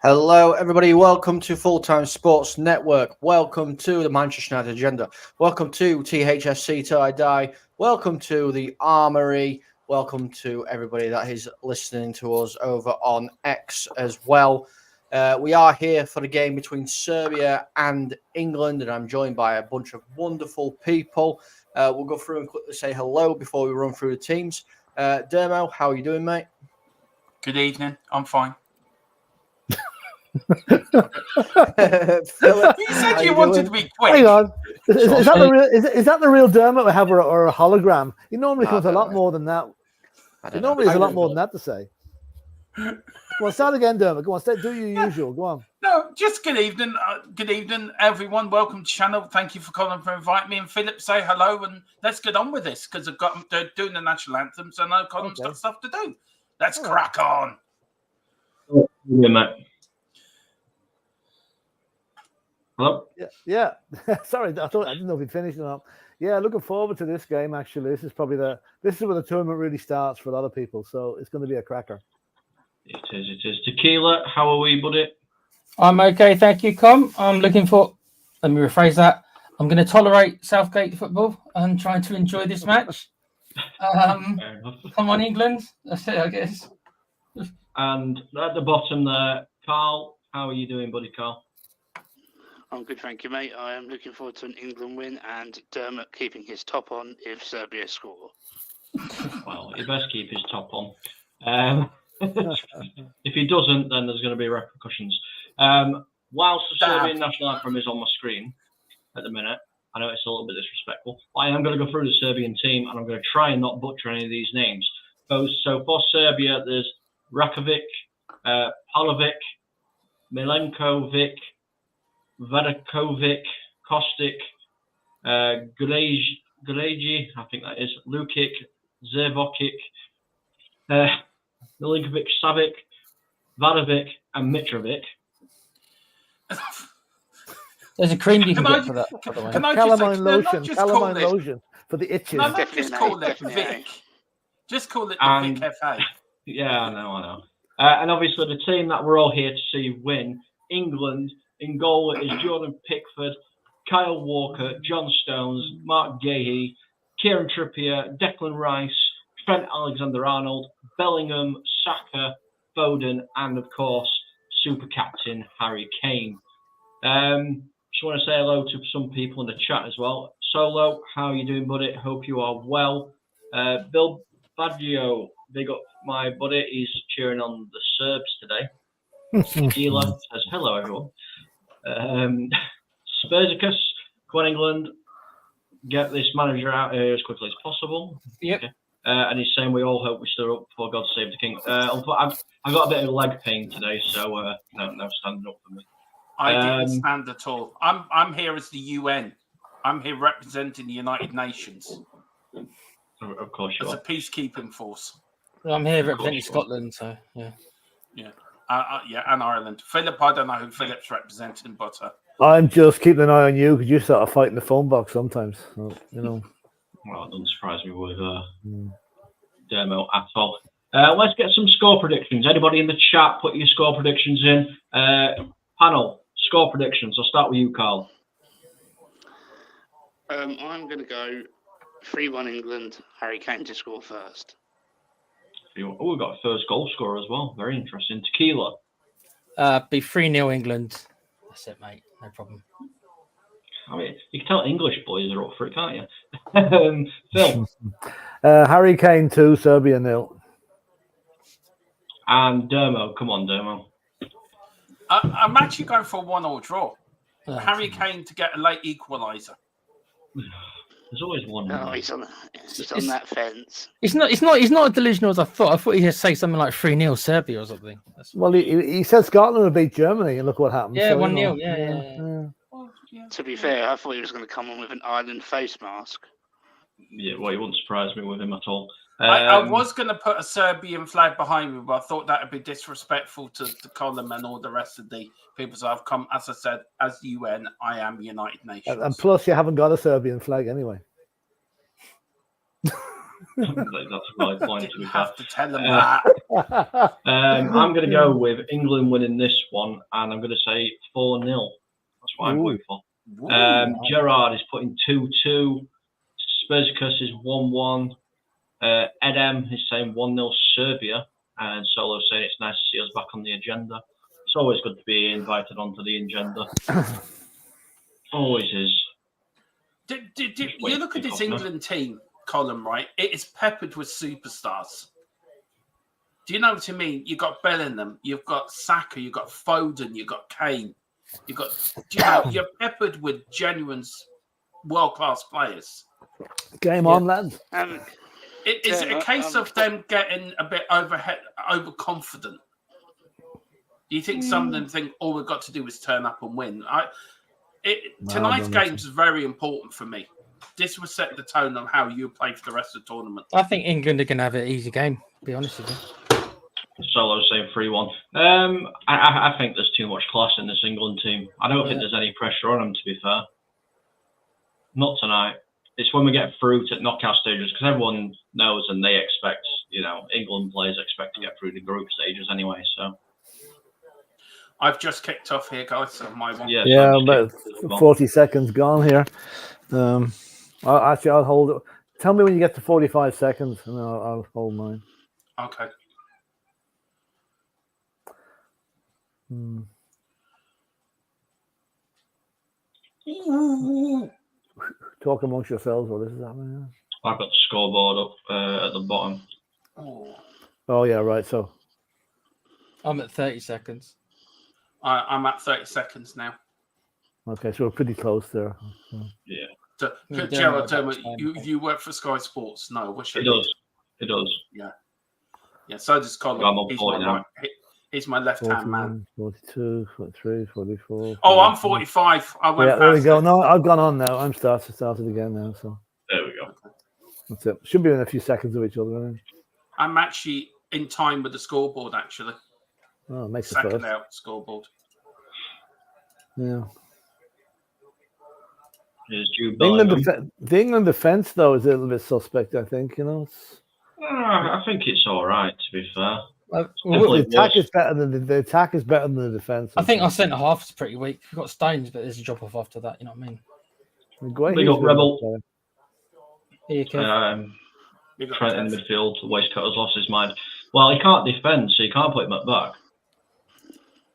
Hello, everybody. Welcome to Full Time Sports Network. Welcome to the Manchester United Agenda. Welcome to THSC Till I Die. Welcome to the Armory. Welcome to everybody that is listening to us over on X as well. We are here for the game between Serbia and England, and I'm joined by a bunch of wonderful people. We'll go through and quickly say hello before we run through the teams. Dermo, how are you doing, mate? Good evening. I'm fine. Philip, you said you wanted to be quick. Hang on, is that the real Dermot we have, or a hologram? He normally comes a lot more than that. He normally has a lot more than that to say. Come on, start again, Dermot. Go on, do your usual. Go on. No, just good evening. Good evening, everyone. Welcome to the channel. Thank you for calling for inviting me. And Philip, say hello, and let's get on with this because they're doing the national anthems, and I've got stuff to do. Let's crack on. Yeah, mate. Hello? Yeah. Sorry, I didn't know if we'd finished or not. Yeah, looking forward to this game. Actually, this is where the tournament really starts for a lot of people. So it's going to be a cracker. It is. Tequila, how are we, buddy? I'm okay, thank you, Com. I'm looking for. Let me rephrase that. I'm going to tolerate Southgate football and try to enjoy this match. Come on, England. That's it, I guess. And at the bottom there, Carl, how are you doing, buddy, Carl? I'm good, thank you, mate. I am looking forward to an England win and Dermot keeping his top on if Serbia score. Well, he best keep his top on. If he doesn't, then there's going to be repercussions. Whilst the Serbian national anthem is on my screen at the minute, I know it's a little bit disrespectful, but I am going to go through the Serbian team and I'm going to try and not butcher any of these names. So for Serbia, there's Rakovic, Palovic, Milenkovic, Vedakovic, Kostic, Greji, I think that is, Lukic, Zervokic, Milinkovic, Savic, Vadovic, and Mitrovic. There's a cream you can get for that, by the way. Calamine lotion for the itches. No, just call it Vic. Just call it the Vic FA. Yeah, I know. And obviously the team that we're all here to see win, England. In goal is Jordan Pickford, Kyle Walker, John Stones, Mark Gahey, Kieran Trippier, Declan Rice, Trent Alexander-Arnold, Bellingham, Saka, Foden, and of course, super captain Harry Kane. Just want to say hello to some people in the chat as well. Solo, how are you doing, buddy? Hope you are well. Bill Baggio, big up my buddy. He's cheering on the Serbs today. Tequila says hello, everyone. Spursicus, come on, England, get this manager out here as quickly as possible. Yep. Okay. And he's saying we all hope we stood up for God Save the King. I've got a bit of leg pain today, so no standing up for me. I didn't stand at all. I'm here as the UN. I'm here representing the United Nations. Of course you as are. a peacekeeping force. I'm here representing Scotland, so yeah. Yeah, and Ireland. Philip, I don't know who Philip's representing, but I'm just keeping an eye on you because you sort of fight in the phone box sometimes. So, Well, it doesn't surprise me with Dermo at all. Let's get some score predictions. Anybody in the chat, put your score predictions in. Panel, score predictions. I'll start with you, Carl. I'm going to go 3-1 England, Harry Kane to score first. Oh, we've got a first goal scorer as well. Very interesting. Tequila. Be 3-0 England. That's it, mate. No problem. I mean, you can tell English boys are up for it, can't you? Phil. Harry Kane 2, Serbia 0. And Dermo. Come on, Dermo. I'm actually going for a 1-1 draw. Harry Kane to get a late equaliser. There's always one. Oh, he's on that fence. He's not as delusional as I thought. I thought he'd say something like 3-0 Serbia or something. Well, he said Scotland would beat Germany, and look what happened. Yeah, so, 1-0. Yeah. Well, to be fair, I thought he was going to come on with an Ireland face mask. Yeah, well, it wouldn't surprise me with him at all. I was going to put a Serbian flag behind me, but I thought that would be disrespectful to Colin and all the rest of the people. So I've come, as I said, as the UN, I am United Nations. And plus, you haven't got a Serbian flag anyway. That's a valid point. You have to tell them that. I'm going to go with England winning this one, and I'm going to say 4-0. That's what I'm going for. Gerard is putting 2-2. Spurskis is 1-1. Edem is saying 1-0 Serbia, and Solo saying it's nice to see us back on the agenda. It's always good to be invited onto the agenda. Always is. You look at this England team, Colin, right? It is peppered with superstars. Do you know what I mean? You've got Bellingham, you've got Saka, you've got Foden, you've got Kane. You're peppered with genuine world-class players. Game on, lads. Is it a case of them getting a bit overconfident? Do you think some of them think all we've got to do is turn up and win? Tonight's game is very important for me. This will set the tone on how you play for the rest of the tournament. I think England are going to have an easy game, to be honest with you. Solo saying 3-1. I think there's too much class in this England team. I don't think there's any pressure on them, to be fair. Not tonight. It's when we get through to knockout stages, because everyone knows and they expect, England players expect to get through the group stages anyway. So I've just kicked off here, guys. So my one. Yeah, about 40 seconds gone here. I'll hold it. Tell me when you get to 45 seconds, and I'll hold mine. Okay. Talk amongst yourselves while this is happening. I've got the scoreboard up at the bottom. Oh yeah, right. So I'm at 30 seconds. I'm at 30 seconds now. Okay, so we're pretty close there. Yeah. So, Gerald, you work for Sky Sports? No, I wish it does. It does. Yeah. Yeah. So does Colin. He's my left-hand man. 42, 43, 44. Oh, I'm 45. I went. Yeah, there we go. No, I've gone on now. I'm started again now. So there we go. That's it. Should be in a few seconds of each other. I'm actually in time with the scoreboard. Actually. Oh, makes it second out scoreboard. Yeah. The England defense though is a little bit suspect. I think I think it's all right, to be fair. The attack is better than the attack is better than the defense. I think our centre half is pretty weak. We've got Stones, but there's a drop off after that. You know what I mean? We got Rebel. Trent in the midfield. Waistcoat has lost his mind. Well, he can't defend, so you can't put him at back.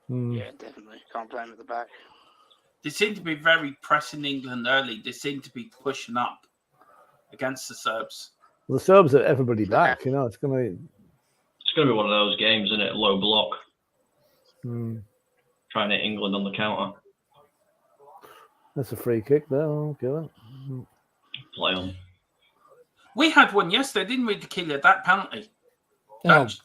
Yeah, definitely can't play him at the back. They seem to be very pressing England early. They seem to be pushing up against the Serbs. Well, the Serbs are everybody back. It's going to be one of those games, isn't it? Low block. Trying to hit England on the counter. That's a free kick there. I'll give it. Play on. We had one yesterday, didn't we, Tequila? That penalty. That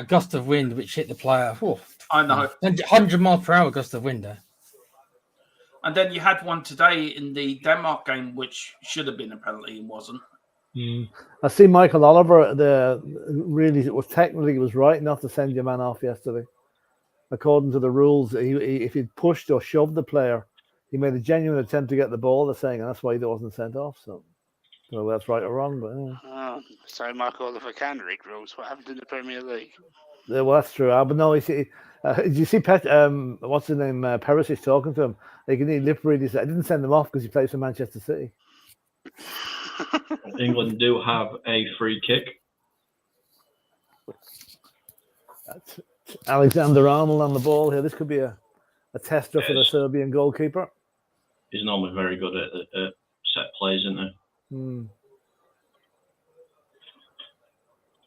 gust of wind which hit the player. Whew. I know. 100 miles per hour gust of wind there. And then you had one today in the Denmark game, which should have been a penalty and wasn't. I see Michael Oliver. It was right not to send your man off yesterday. According to the rules, if he'd pushed or shoved the player, he made a genuine attempt to get the ball. They're saying, and that's why he wasn't sent off. So, I don't know whether that's right or wrong, but so Michael Oliver can read rules. What happened in the Premier League? Yeah, well, that's true. But no, did you see what's his name? Perisic talking to him. He lip read. He said, I didn't send him off because he plays for Manchester City. England do have a free kick. That's Alexander Arnold on the ball here. This could be a tester for the Serbian goalkeeper. He's normally very good at set plays, isn't he?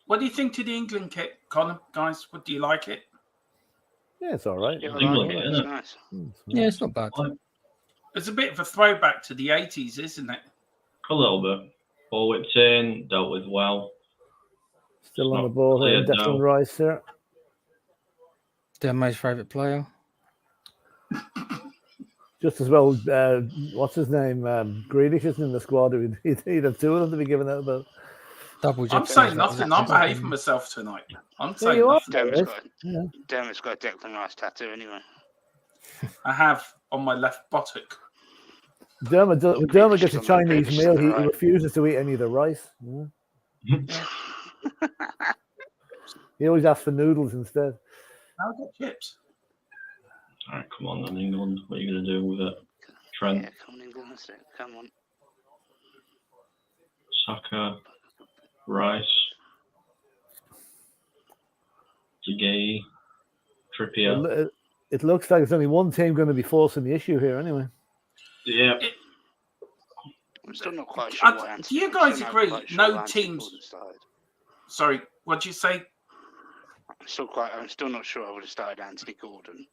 What do you think to the England kit, Colin? Guys, what do you like it? Yeah, it's all right. Yeah, England, nice. Yeah, it's not bad. It's a bit of a throwback to the 80s, isn't it? A little bit. Ball whipped in, dealt with well. Still on the ball here, Declan Rice here. Their most favourite player. Just as well, what's his name? Grealish isn't in the squad. He'd have two of them to be given out about. I'm saying nothing. I'm behaving myself tonight. I'm saying nothing. Dermot's got a Declan Rice tattoo anyway. I have on my left buttock. Dermot gets a on the Chinese pitch, meal. He right. refuses to eat any of the rice. Yeah. He always asks for noodles instead. I'll get chips. All right, come on, then, England. What are you going to do with it? Trent, Yeah, come on, England. That's it. Come on. Saka, Rice, Zagay, Trippier. It looks like there's only one team going to be forcing the issue here anyway. Yeah. I'm still not quite sure what Do you guys agree? No teams. Sorry, what did you say? I'm still not sure I would have started Anthony Gordon.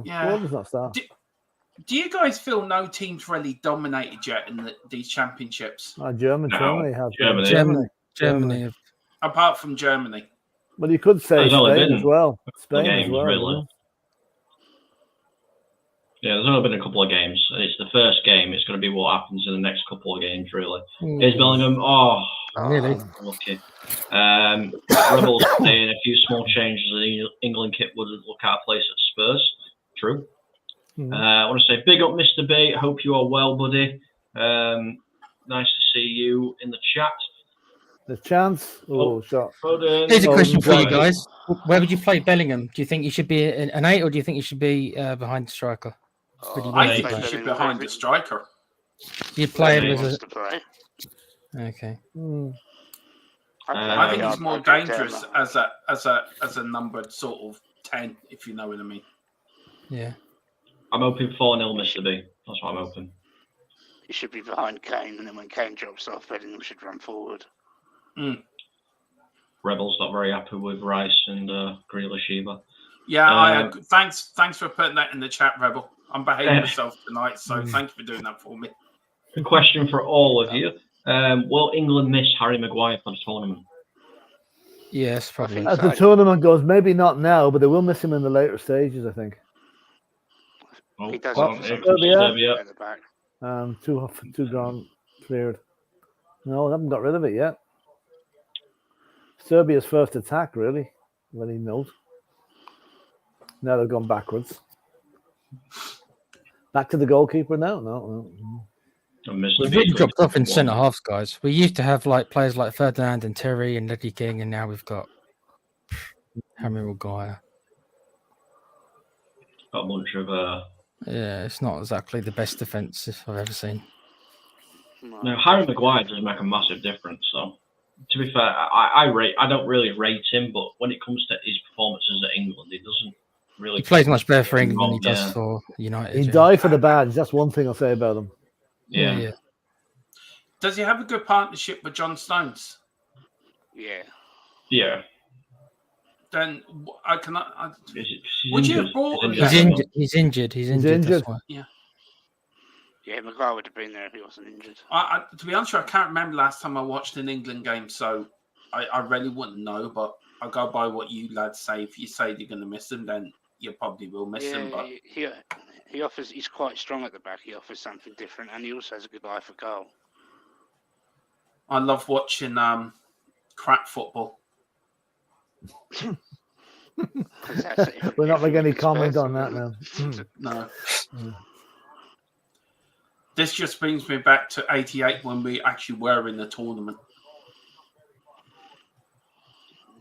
Yeah. Gordon's not starting. Do you guys feel no team's really dominated yet in these championships? Germany have. Germany have. Apart from Germany. Well, you could say Spain as well. Spain as well. Really. Yeah, there's only been a couple of games, and it's the first game. It's going to be what happens in the next couple of games, really. Here's Bellingham. Oh, really? Lucky. Rebels saying a few small changes in the England kit would look out of place at Spurs. True. I want to say big up, Mr. B. Hope you are well, buddy. Nice to see you in the chat. The chance. Shot. Here's a question for you guys. Where would you play Bellingham? Do you think he should be an 8 or do you think he should be behind the striker? I think he should be behind the striker. You'd play him as a... Okay. I think he's more dangerous as a numbered sort of 10, if you know what I mean. Yeah. I'm hoping 4-0, Mr. B. That's what I'm hoping. He should be behind Kane, and then when Kane drops off, Bellingham should run forward. Rebels not very happy with Rice and Grealish either. Yeah, thanks for putting that in the chat, Rebel. I'm behaving myself tonight, so thank you for doing that for me. A question for all of you. Will England miss Harry Maguire for the tournament? Yes, probably. As the tournament goes, maybe not now, but they will miss him in the later stages, I think. He does Serbia. At the back. Two gone, cleared. No, they haven't got rid of it yet. Serbia's first attack, really. Well, he knows. Now they've gone backwards. Back to the goalkeeper now? No. We've really dropped off in centre halves, guys. We used to have players like Ferdinand and Terry and Ledley King, and now we've got Harry Maguire. Not much of a. Yeah, it's not exactly the best defence I've ever seen. No, Harry Maguire doesn't make a massive difference. So, to be fair, I don't really rate him, but when it comes to his performances at England, he doesn't really. He plays much better for England than he does for United. He died for the badge. That's one thing I'll say about him. Yeah. Does he have a good partnership with John Stones? Yeah. Then I cannot. Would you have brought? He's injured. That's why. Yeah, Maguire would have been there if he wasn't injured. To be honest, I can't remember last time I watched an England game, so I really wouldn't know. But I'll go by what you lads say. If you say you're going to miss him, then you probably will miss him. But he offers. He's quite strong at the back. He offers something different, and he also has a good eye for goal. I love watching crap football. We're not making any comment on that now. No. This just brings me back to '88 when we actually were in the tournament.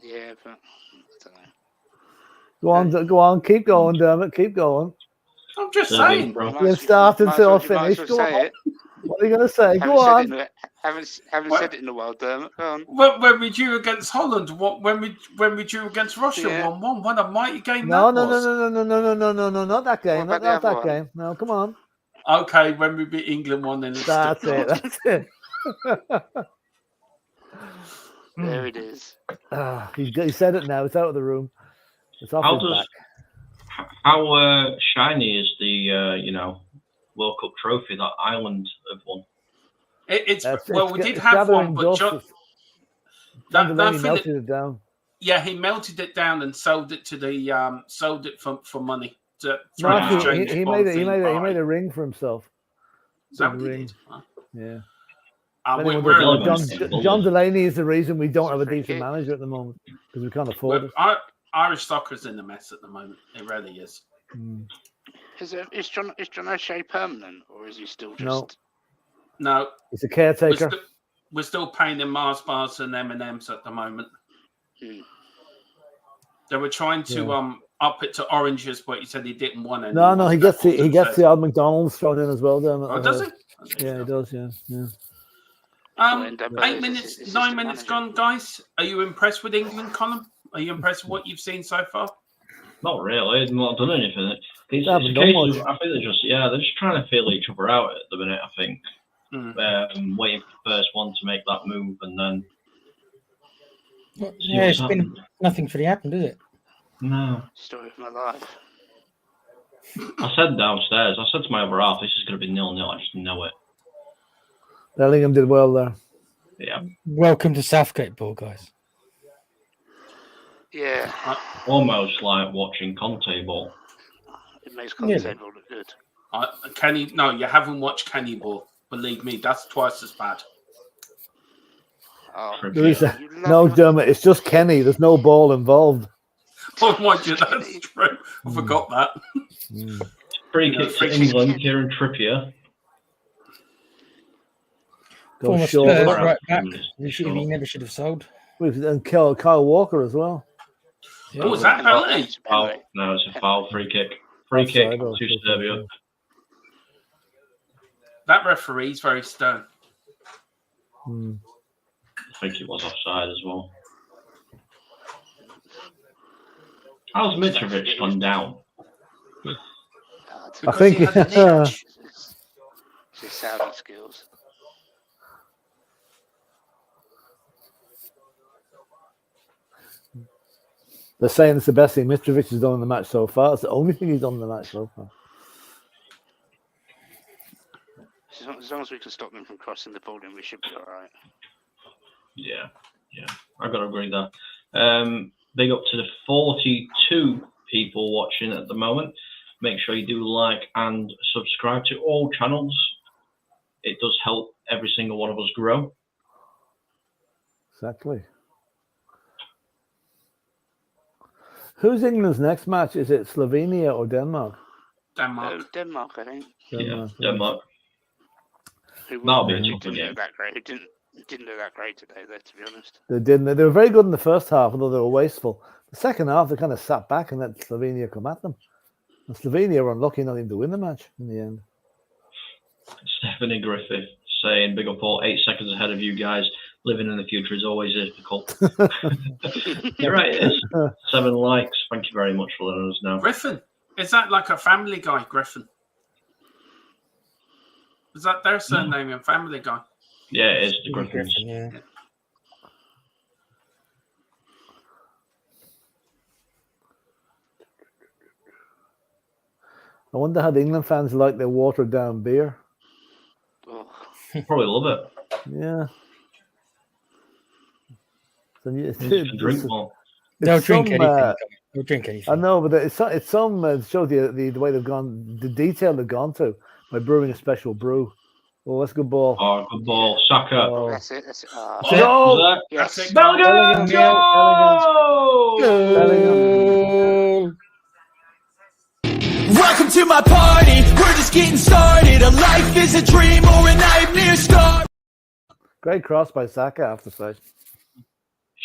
Yeah, but I don't know. Go on, keep going, Dermot, keep going. I'm just saying. You'll start until finish. Go on. What are you going to say? Go on. Haven't said it in a while, Dermot. Go on. When we drew against Holland, when we drew against Russia, 1-1, what a mighty game No, that was. not that game. Not that game. No, come on. Okay, when we beat England 1-0. That's it. There it is. He said it now. It's out of the room. It's off his back. How shiny is the World Cup trophy that Ireland have won? We did have one, but John melted it down. Yeah, he melted it down and sold it to sold it for money. He made a ring for himself. Is that what he did? Yeah. John Delaney is the reason we don't have a decent manager at the moment because we can't afford it. Irish soccer's in a mess at the moment. It really is. Is John O'Shea permanent, or is he still just? No. No, He's a caretaker. we're still paying him Mars bars and M&Ms at the moment. Hmm. They were trying to up it to oranges, but he said he didn't want any. No, he gets the old McDonald's thrown in as well. Oh, does he? Yeah, he does. Yeah. 8 minutes, 9 minutes gone, guys. Are you impressed with England, Colin? Are you impressed with what you've seen so far? Not really. They've not done anything. It's They haven't a done case much. of, I think they're just trying to feel each other out at the minute. I think waiting for the first one to make that move, and then Yeah, it's been nothing's really happened, is it? no. Story of my life. I said downstairs. I said to my other half, "This is going to be 0-0. I just know it." Bellingham did well there. Yeah. Welcome to Southgate ball, guys. Yeah. Almost like watching Conte ball. It makes Conte ball look good. No, you haven't watched Kenny ball. Believe me, that's twice as bad. Oh, No, Dermot, it's just Kenny. There's no ball involved. Oh, mind you, that's true. I forgot that. Free kick to England, Kieran Trippier. Former Spurs right back. He never should have sold. And Kyle Walker as well. Yeah. Oh, was that penalty? Oh, no, it's a foul. Free kick. Free kick to Serbia. That referee's very stern. I think it was offside as well. How's Mitrovic gone down? I think his Saudi skills. they're saying it's the best thing Mitrovic has done in the match so far. It's the only thing he's done in the match so far. As long as we can stop them from crossing the ball, then we should be all right. Yeah, I've got to agree there. Big up to the 42 people watching at the moment. Make sure you do like and subscribe to all channels. It does help every single one of us grow. Exactly. Who's England's next match? Is it Slovenia or Denmark? Denmark, I think. Denmark. That'll be a tough game. Didn't do that great today, though, to be honest. They didn't. They were very good in the first half, although they were wasteful. The second half, they kind of sat back and let Slovenia come at them. And Slovenia were unlucky not even to win the match in the end. Stephanie Griffith saying, big up all 8 seconds ahead of you guys. Living in the future is always difficult. You're right, it is. 7 likes. Thank you very much for letting us know. Griffin. Is that like a Family Guy, Griffin? Is that their surname in Family Guy? Yeah, it is the Griffins. Yeah. I wonder how the England fans like their watered down beer. Oh. Probably love it. Yeah. So Drink more. They'll drink anything. They'll drink anything. I know, but it shows you the way they've gone, the detail they've gone to by brewing a special brew. Oh, that's a good ball. Oh, good ball. Saka. Oh. That's it. Goal! Yes. Bellingham! Bellingham. Welcome to my party. We're just getting started. A life is a dream or a nightmare start. Great cross by Saka, I have to say.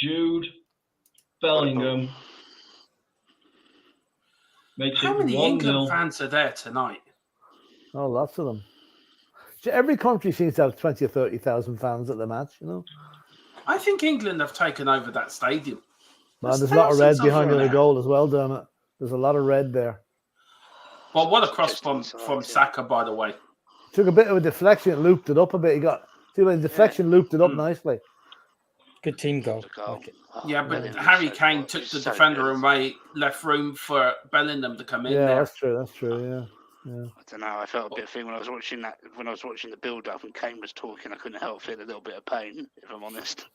Jude Bellingham. Makes How it many 1-0. England fans are there tonight? Oh, lots of them. Every country seems to have 20 or 30,000 fans at the match, you know. I think England have taken over that stadium. Man, there's a lot of red behind the goal as well, Dermot. There's a lot of red there. Well, what a cross from Saka, by the way. Took a bit of a deflection, it looped it up a bit. The deflection looped it up nicely. Good team goal. Yeah, but Harry Kane took the defender away, left room for Bellingham to come in there. Yeah, that's true, yeah. I don't know. I felt a bit of thing when I was watching the build up and Kane was talking. I couldn't help feel a little bit of pain, if I'm honest.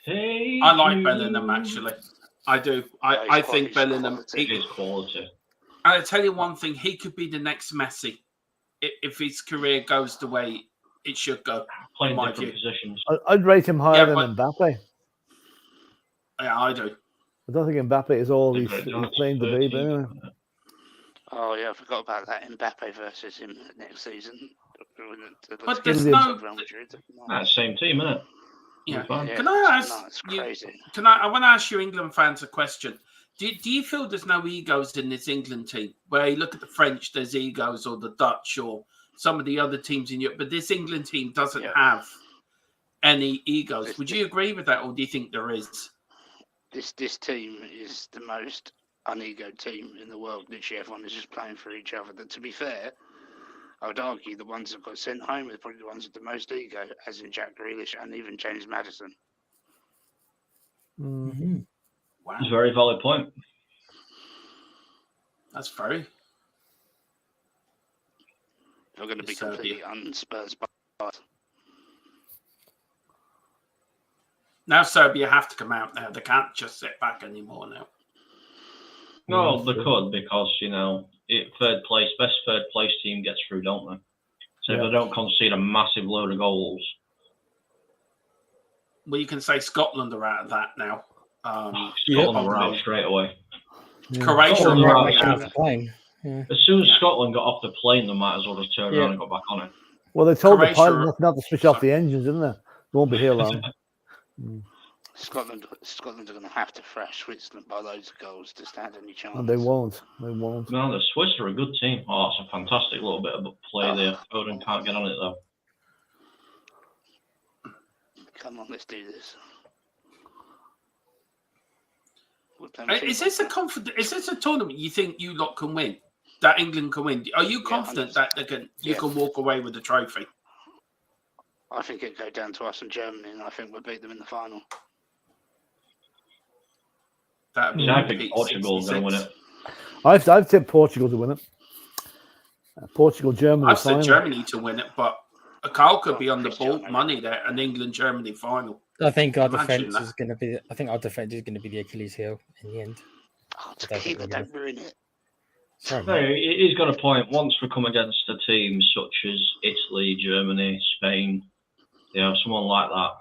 Hey, I like Bellingham actually. I do. I think Bellingham is quality. I'll tell you one thing: he could be the next Messi if his career goes the way it should go. Playing in my different view. positions. I'd rate him higher than Mbappe. Yeah, I do. I don't think Mbappe is all he's claimed to be, but anyway. Oh yeah, I forgot about that. Mbappe versus him next season. But there's no That same team, isn't it? Yeah. Yeah, Can I ask it's you? crazy. I want to ask you, England fans, a question. Do you feel there's no egos in this England team? Where you look at the French, there's egos, or the Dutch, or some of the other teams in Europe, but this England team doesn't have any egos. Would you agree with that, or do you think there is? This team is the most unegoed team in the world. Literally, everyone is just playing for each other. But to be fair, I would argue the ones that got sent home are probably the ones with the most ego, as in Jack Grealish and even James Maddison. Mm-hmm. Wow, That's a very valid point. That's very. They're going to be completely unspurs. Now Serbia have to come out now. They can't just sit back anymore now. No, they could because, best third place team gets through, don't they? So if they don't concede a massive load of goals. Well, you can say Scotland are out of that now. Scotland were out straight away. Croatia were are out out. As soon as Scotland got off the plane, they might as well just turn around and go back on it. Well, they told Croatia, the pilot not to switch off the engines, didn't they? They won't be here long. Scotland are going to have to thrash Switzerland by loads of goals to stand any chance. And they won't. They won't. No, the Swiss are a good team. Oh, it's a fantastic little bit of play there. Foden can't get on it, though. Come on, let's do this. Is this a tournament you think you lot can win? That England can win? Are you confident that you can walk away with the trophy? I think it'd go down to us and Germany, and I think we'll beat them in the final. I think Portugal is going to win it. I've tipped Portugal to win it. Portugal, Germany. I've said Germany to win it, but Carl could be on the ball money there, an England-Germany final. I think our defense is going to be. I think our defense is going to be the Achilles heel in the end. Oh, tequila, don't ruin it. Sorry, no, he's got a point. Once we come against a team such as Italy, Germany, Spain, someone like that,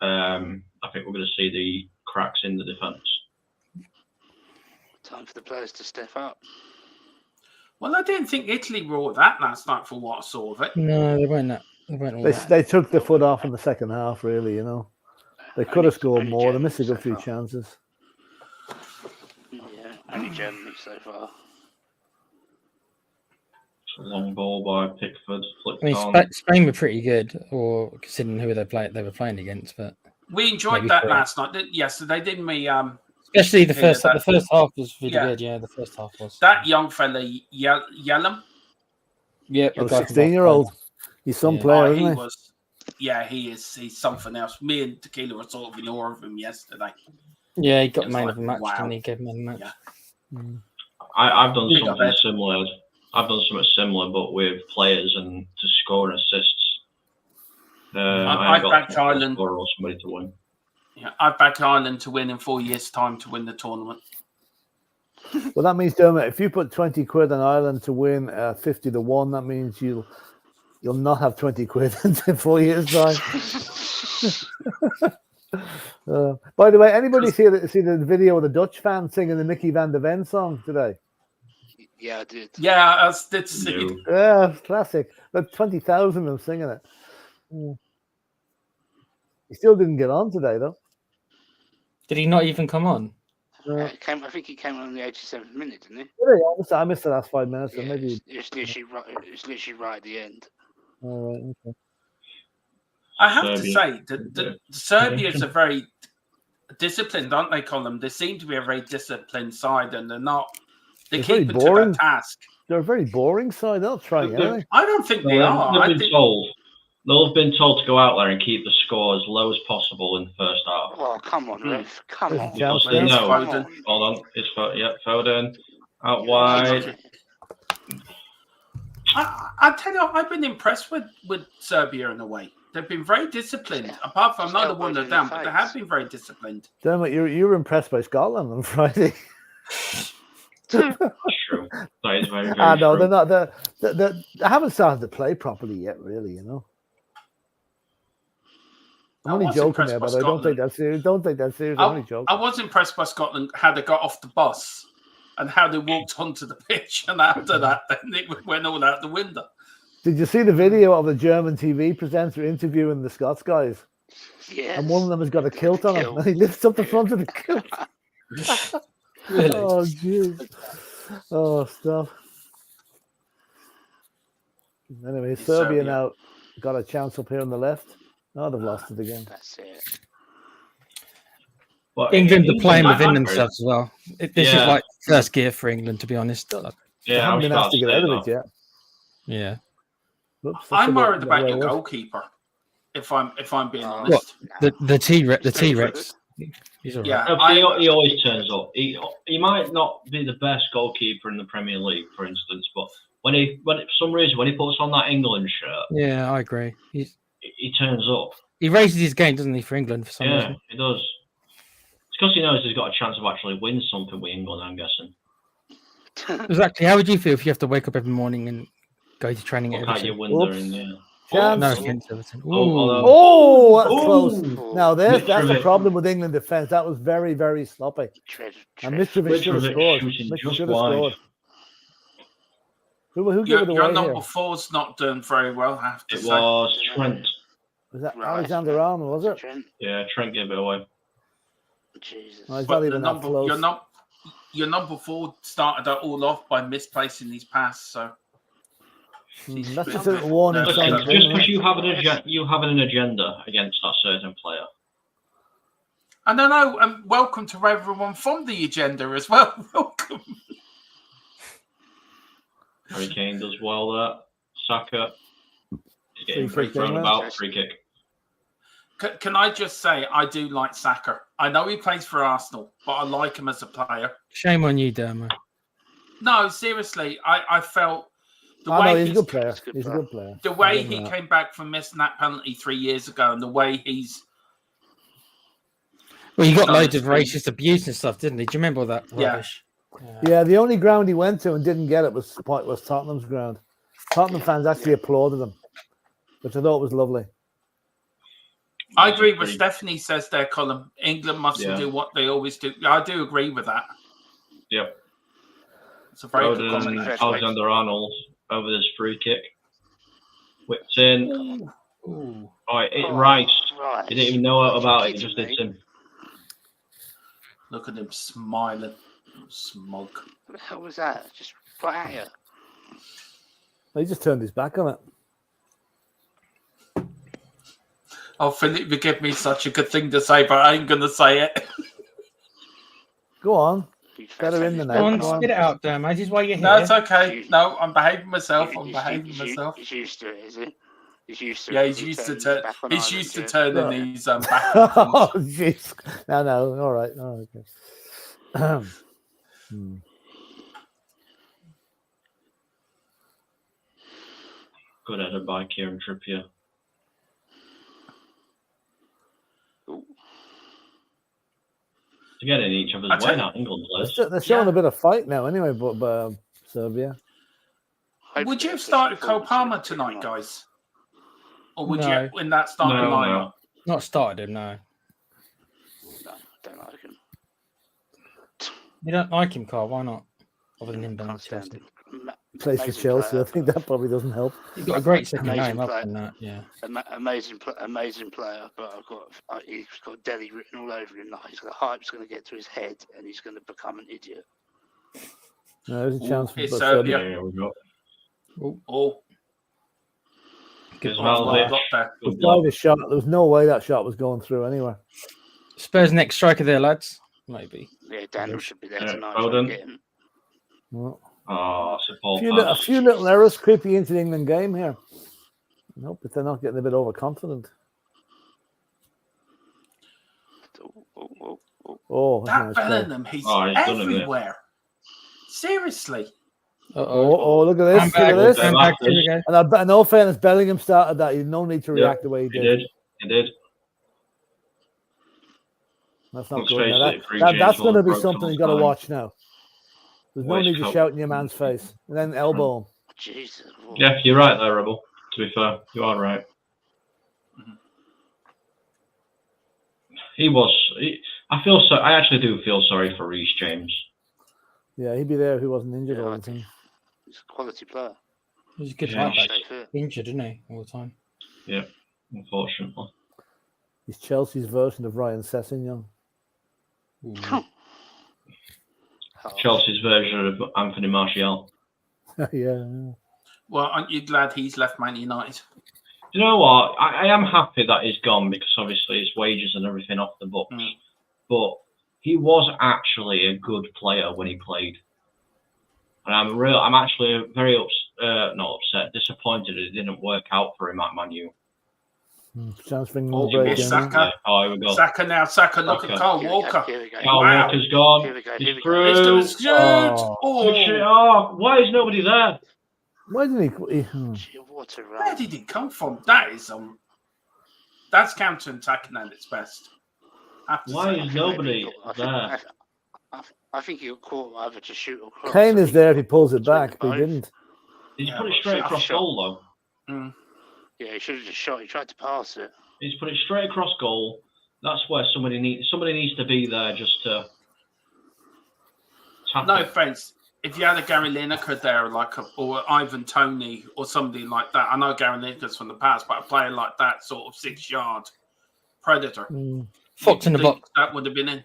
I think we're going to see the cracks in the defence. Time for the players to step up. Well, I didn't think Italy were all that last night for what I saw of it. No, they weren't that. They took the foot off in the second half, really, They could have scored more. They missed a good few chances. Yeah, only Germany so far. Long ball by Pickford. Spain were pretty good, or considering who they were playing against. But we enjoyed that last night. Yesterday, didn't we? Especially the first half was really good. Yeah, the first half was. That young fella, Yellum. Yeah, the 16-year-old. He's some player, isn't he? He is. He's something else. Me and Tequila were sort of in awe of him yesterday. Yeah, he got man of the match, didn't he? Gave man of the match. Yeah. I've done something similar. I've done something similar, but with players and to score and assists. I backed Ireland or somebody to win. Yeah, I backed Ireland to win in 4 years' time to win the tournament. Well, that means, Dermot, if you put 20 quid on Ireland to win 50-1, that means you'll not have 20 quid in 4 years' time. By the way, anybody see the video of the Dutch fan singing the Mickey van der Ven song today? Yeah, I did. Yeah, I did see it. Yeah, classic. About 20,000 of them singing it. He still didn't get on today, though. Did he not even come on? I think he came on in the 87th minute, didn't he? Yeah, I missed the last 5 minutes. Yeah, So maybe it's literally right at the end. All right, okay. I have to say that Serbia is a very disciplined, aren't they, Colin? They seem to be a very disciplined side, and they're not. They keep it to their task. They're a very boring side. They'll try it. I don't think they are. They've been told to go out there and keep the score as low as possible in the first half. Oh, come on, Riff. Come on. Foden. Hold on. It's Foden. Out wide. I tell you, I've been impressed with Serbia in a way. They've been very disciplined. Apart from another one they're down, but they have been very disciplined. Dermot, you were impressed by Scotland on Friday. That's true. That is very, very no, true. they're not. They haven't started to play properly yet, really. I'm only joking there, but I don't take that serious. Don't take that serious. I'm only joking. I was impressed by Scotland, how they got off the bus and how they walked onto the pitch. And after that, then it went all out the window. Did you see the video of the German TV presenter interviewing the Scots guys? Yes. And one of them has got a kilt on him, and he lifts up the front of the kilt. Really? Oh, jeez. Oh, stuff. Anyway, Serbia now got a chance up here on the left. Oh, they've lost it again. That's it. But England are playing I- within I- themselves as well. This is like first gear for England, to be honest. They Yeah, I haven't was been about asked to get say out of that. it yet. Yeah. Whoops, that's I'm a bit- worried about way your it was. goalkeeper. If I'm being Oh, honest. The T-Rex. He's all right. Yeah, No, he always turns up. He might not be the best goalkeeper in the Premier League, for instance, but when for some reason when he puts on that England shirt, Yeah, I agree. he turns up. He raises his game, doesn't he, for England for some Yeah, reason? he does. It's because he knows he's got a chance of actually winning something with England, I'm guessing. Exactly. How would you feel if you have to wake up every morning and go to training at Look at your Everton? window Oops. in there. Chance. No offense, Everton. Oh, that's close. Ooh. Now, that's the Mitrovic. problem with England defence. That was very, very sloppy. And Mitrovic should have Mitrovic scored. shooting Mitrovic just should have wide. scored. Who gave it your away number here? four's not doing very well, I have to It say. was Trent. Was that Right. Alexander Arnold, was it? Trent. Yeah, Trent gave it away. Jesus. Oh, he's But not even that close. your number 4 started it all off by misplacing his pass. So That's just a warning Listen, sign. Listen, just because you have an agenda against that certain player. I don't know. And welcome to everyone from the agenda as well. Welcome. Harry Kane does well there. Saka is getting Free kick, thrown England. about. Free kick. Can I just say I do like Saka. I know he plays for Arsenal, but I like him as a player. Shame on you, Dermo. No, seriously, I felt the Oh, way no, he's a good player. good He's a player. good player. the way I'll give him he that. came back from missing that penalty 3 years ago, and the way he's Well, he got No, loads it's of racist abuse and stuff, didn't he? Do you remember all that Yeah. rubbish? Yeah, the only ground he went to and didn't get it was Tottenham's ground. Tottenham fans actually applauded him, which I thought was lovely. I agree with Stephanie says there, Colin. England mustn't Yeah. do what they always do. I do agree with that. Yep. It's a very good Foden, comment. Alexander Arnold over this free kick. Whipped in. Ooh. Oh, it hit Rice. Right. He didn't even know about it. He just hit him. Look at him smiling. Smug. What the hell was that? Just right at you. He just turned his back on it. Oh, Philip, you give me such a good thing to say, but I ain't going to say it. Go on. Huge Get her in the fan. net. Go on, Go on. spit it out, Dermo. This is why you're here. No, it's okay. No, I'm behaving myself. I'm He's behaving used- myself. He's used to it, is he? He's used to Yeah, it. he's used to turning turn. back on He's Ireland, used to yeah. turning these back. Oh, jeez. No. All right. Okay. Good header by Kieran Trippier. Ooh. To get in each other's I tell way you- now, England players. They're showing a bit of fight now, anyway. But Serbia. Would you have started Cole Palmer tonight, guys? Or would No. you in that starting No, lineup? no. Not started him, no. No, don't like him. You don't like him, Carl? Why not? Other than him being Can't stand Chelsea. him. Plays for Amazing Chelsea. player. I think that probably doesn't help. He's got a great second Amazing name, other player. than that, yeah. Amazing player, but he's got Delhi written all over him. Like the hype's going to get to his head, and he's going to become an idiot. No, there's a chance for It's Serbia. Serbia. Yeah, we go. Oh, Good well well, got there. It was by the shot. There was no way that shot was going through anyway. Spurs next striker there, lads. Maybe. Yeah, Daniel should be there Yeah, tonight. Foden. Get him. Well, Oh, it's a poor a pass. few little errors creepy into the England game here. Nope, but they're not getting a bit overconfident. Oh. Oh, That that's nice play. Bellingham, he's Oh, he's done it, yeah. everywhere. Seriously. Oh, look at this. Look at this. Hand back, here we go. And in all fairness, Bellingham started that. He had no need to Yeah, react the way he He did. did. He did. That's not Let's good. face Now, it, Free that's James going to Ward be broke something some you've got to time. watch now. There's no Waste need to coat. shout in your man's face and then elbow him. Jesus. Yeah, you're right there, Rebel. To be fair, you are right. He was. I actually do feel sorry for Reece James. Yeah, he'd be there if he wasn't injured all the time. He's a quality player. He's a good Yeah. right back. Injured, isn't he, all the time? Yeah, unfortunately. He's Chelsea's version of Ryan Sessegnon. Chelsea's version of Anthony Martial. Yeah. Well, aren't you glad he's left Man United? You know what? I am happy that he's gone because obviously his wages and everything off the books. But he was actually a good player when he played, and I'm actually very not upset, disappointed it didn't work out for him at Man U. Chance for Saka. Oh, here we go. Saka now. Saka, look at Kyle Walker. Kyle Walker's gone. He's through. Let's do it. Oh, why is nobody there? Why didn't he? Where did he come from? That is that's counter-attacking at its best. Why is nobody there? I think he got caught either to shoot or cross. Kane is there if he pulls it back, but he didn't. He's put it straight across goal, though. Yeah, he should have just shot. He tried to pass it. He's put it straight across goal. That's where somebody needs to be there just to. No offense. If you had a Gary Lineker there, or Ivan Toney, or somebody like that, I know Gary Lineker's from the past, but a player like that, sort of 6-yard predator, Fox in the box, that would have been in.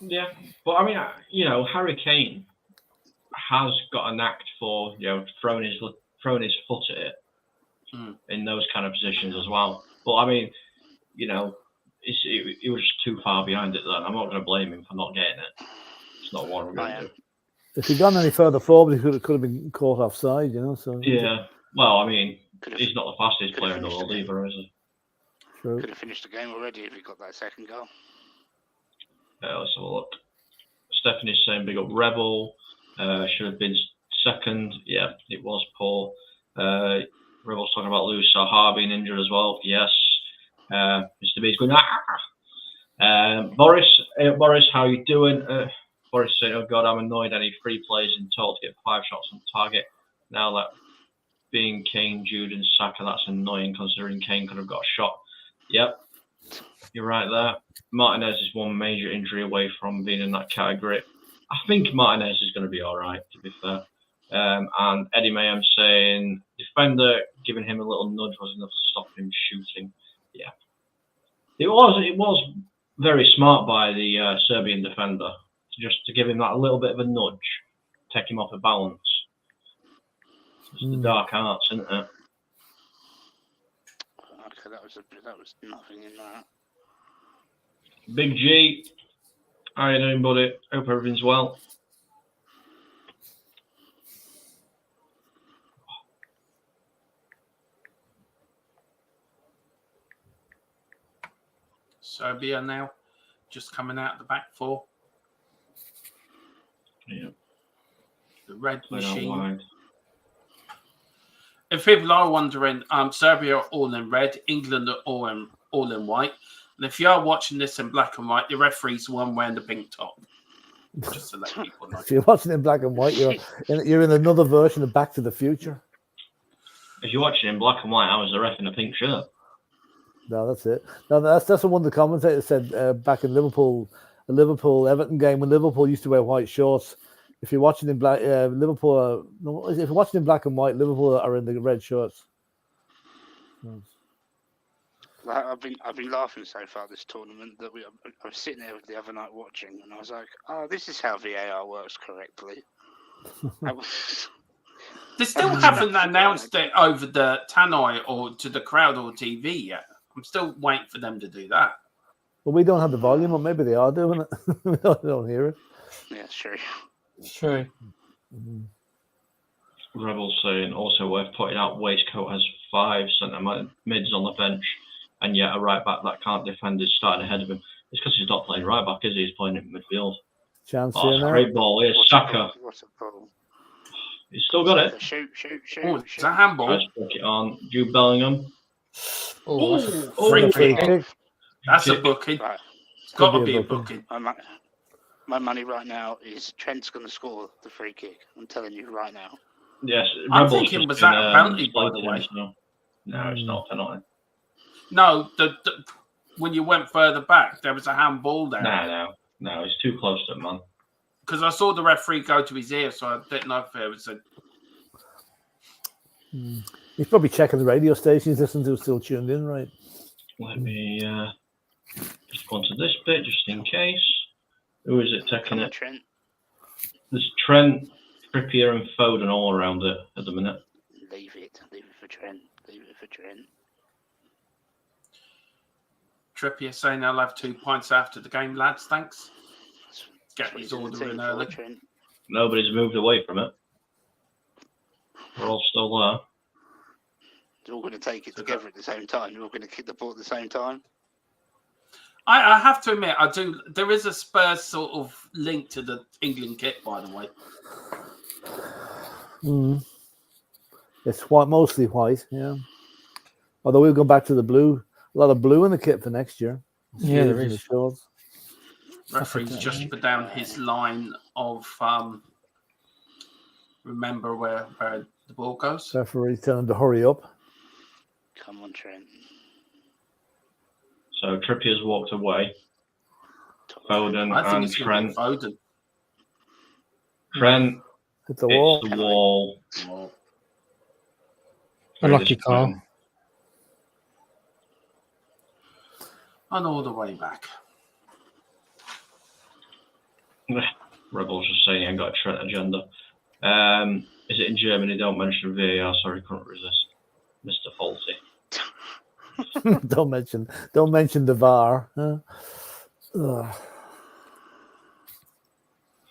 Yeah, but I mean, Harry Kane has got a knack for throwing his foot at it in those kind of positions as well. But I mean, he was just too far behind it then. I'm not going to blame him for not getting it. It's not what I'm going to do. If he'd gone any further forward, he could have been caught offside, So yeah. Well, I mean, he's not the fastest player in the world either, is he? True. Could have finished the game already if he got that second goal. Let's have a look. Stephanie's saying big up Rebel. Should have been second. Yeah, it was poor. Rebel's talking about Lewis Saha being injured as well. Yes. Mr. B's going, Boris, how you doing? Boris saying, oh God, I'm annoyed. I need 3 players in total to get 5 shots on target. Now that being Kane, Jude and Saka, that's annoying considering Kane could have got a shot. Yep, you're right there. Martinez is one major injury away from being in that category. I think Martinez is going to be all right, to be fair. And Eddie Mayhem saying, defender giving him a little nudge was enough to stop him shooting. Yeah. It was very smart by the Serbian defender to give him that a little bit of a nudge, take him off a balance. It's the dark arts, isn't it? Okay, that was nothing in that. Big G, how you doing, buddy? Hope everything's well. Serbia now, just coming out of the back 4. Yeah. The red machine. Wide. If people are wondering, Serbia are all in red, England are all in white. And if you are watching this in black and white, the referee's the one wearing the pink top. Just to let people know. If you're watching in black and white, you're in another version of Back to the Future. If you're watching in black and white, I was the ref in a pink shirt. No, that's it. No, that's what one of the commentators said back in Liverpool, the Liverpool-Everton game when Liverpool used to wear white shorts. If you're watching in black, if you're watching in black and white, Liverpool are in the red shirts. I've been laughing so far this tournament that I was sitting there the other night watching, and I was like, "Oh, this is how VAR works correctly." They still haven't announced it over the tannoy or to the crowd or TV yet. I'm still waiting for them to do that. Well, we don't have the volume, or maybe they are doing it. We don't hear it. Yeah, sure. True. Rebels saying also worth pointing out waistcoat has 5 centre mids on the bench, and yet a right back that can't defend is starting ahead of him. It's because he's not playing right back, is he? He's playing in midfield. Chance here now. Great ball. Here's Saka. What a ball. He's still got it. Shoot. Oh, it's a handball. Let's put it on. Jude Bellingham. Free kick. That's a booking. Right. It's got to be a booking. My money right now is Trent's going to score the free kick. I'm telling you right now. Yes, I'm thinking was that a penalty, by the way? No, it's not a penalty. No, when you went further back, there was a handball there. No, he's too close to him, man. Because I saw the referee go to his ear, so I didn't know if it was a... He's probably checking the radio stations, listening to still tuned in, right? Let me just go on to this bit, just in case. Who is it taking it? Trent. There's Trent, Trippier, and Foden all around it at the minute. Leave it for Trent. Trippier saying I'll have 2 pints after the game, lads. Thanks. Get his order in early. Nobody's moved away from it. We're all still there. They're all going to take it together at the same time. They're all going to kick the ball at the same time. I have to admit, I do. There is a Spurs sort of link to the England kit, by the way. It's white, mostly white, yeah. Although we'll go back to the blue. A lot of blue in the kit for next year. Yeah, there is. Referee's just put down his line of remember where the ball goes. Referee's telling him to hurry up. Come on, Trent. So Trippier's walked away. Foden I think and it's Trent. Foden. Hit the wall. It's the wall. Unlucky call. And all the way back. Rebels just saying he ain't got a Trent agenda. Is it in Germany? Don't mention VAR. Sorry, couldn't resist. Mr. Faulty. don't mention the VAR. Huh?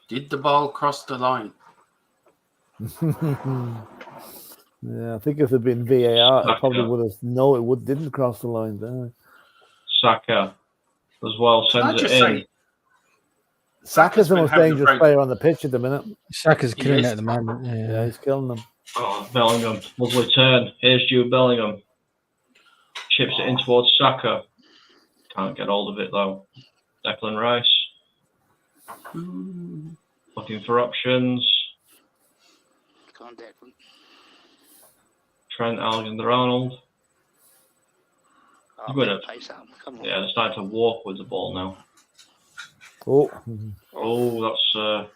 Did the ball cross the line? Yeah, I think if it had been VAR, it probably would have. No, didn't cross the line there. Saka as well sends it in. Saka's the most dangerous player on the pitch at the minute. Saka's killing it at the moment. Yeah, he's killing them. Oh, Bellingham. Lovely turn. Here's Jude Bellingham. Chips it in towards Saka. Can't get hold of it, though. Declan Rice. Looking for options. Come on, Declan. Trent Alexander-Arnold. Come on. Yeah, they're starting to walk with the ball now.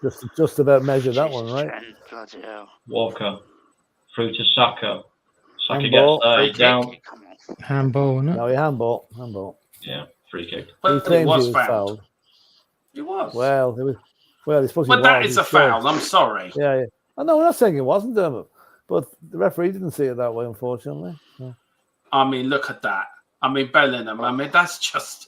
That's just about measured that one, right? Bloody hell. Walker through to Saka. Saka Handball. gets down. Handball, no? No, handball. Yeah, free kick. But he it was fouled. It was. Well, it's supposed to be. But that is a foul. I'm sorry. Yeah. I know. We're not saying it wasn't, Dermot, but the referee didn't see it that way, unfortunately. Yeah. I mean, look at that. I mean, Bellingham. I mean, that's.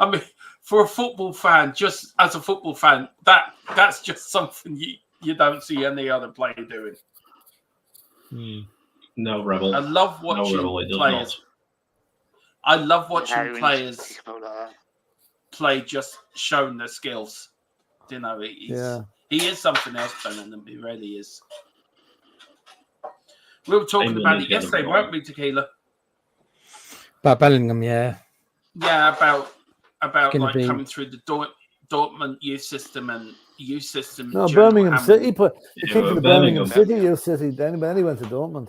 I mean, for a football fan, just as a football fan, that's just something you don't see any other player doing. No, Rebel. I love watching players. I love watching players play, just showing their skills. You know, he is something else, Bellingham. He really is. We were talking about it yesterday, weren't we, Tequila? About Bellingham, yeah. Yeah, about coming through the Dortmund youth system and youth system. No, Birmingham City. He came to the Birmingham City youth city. Then he went to Dortmund.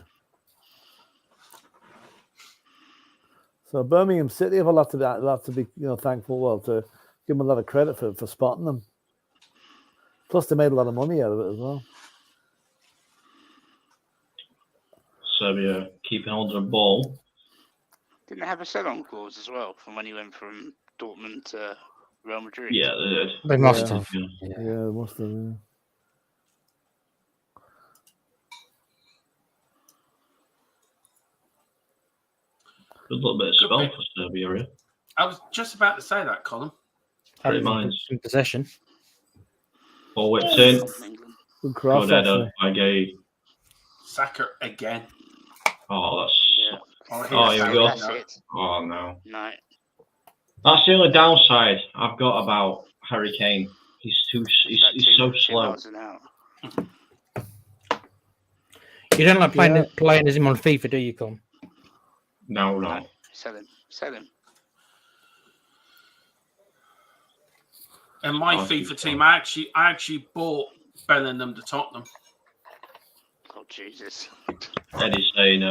So Birmingham City have a lot to be thankful. Well, to give them a lot of credit for spotting them. Plus, they made a lot of money out of it as well. Serbia keeping hold of the ball. Didn't they have a sell-on clause as well from when he went from Dortmund to Real Madrid? Yeah, they did. They must have. Yeah, they must have. Yeah. Good little bit of spell for Serbia, yeah. I was just about to say that, Colin. Great minds. In possession. Ball whipped in. Good cross. Saka again. Oh, that's. Yeah. Oh, here we go. Oh, no. That's the only downside I've got about Harry Kane. He's so slow. You don't like playing as him on FIFA, do you, Con? No. Sell him. And my FIFA team, I actually bought Bellingham to Tottenham. Oh, Jesus. Eddie's saying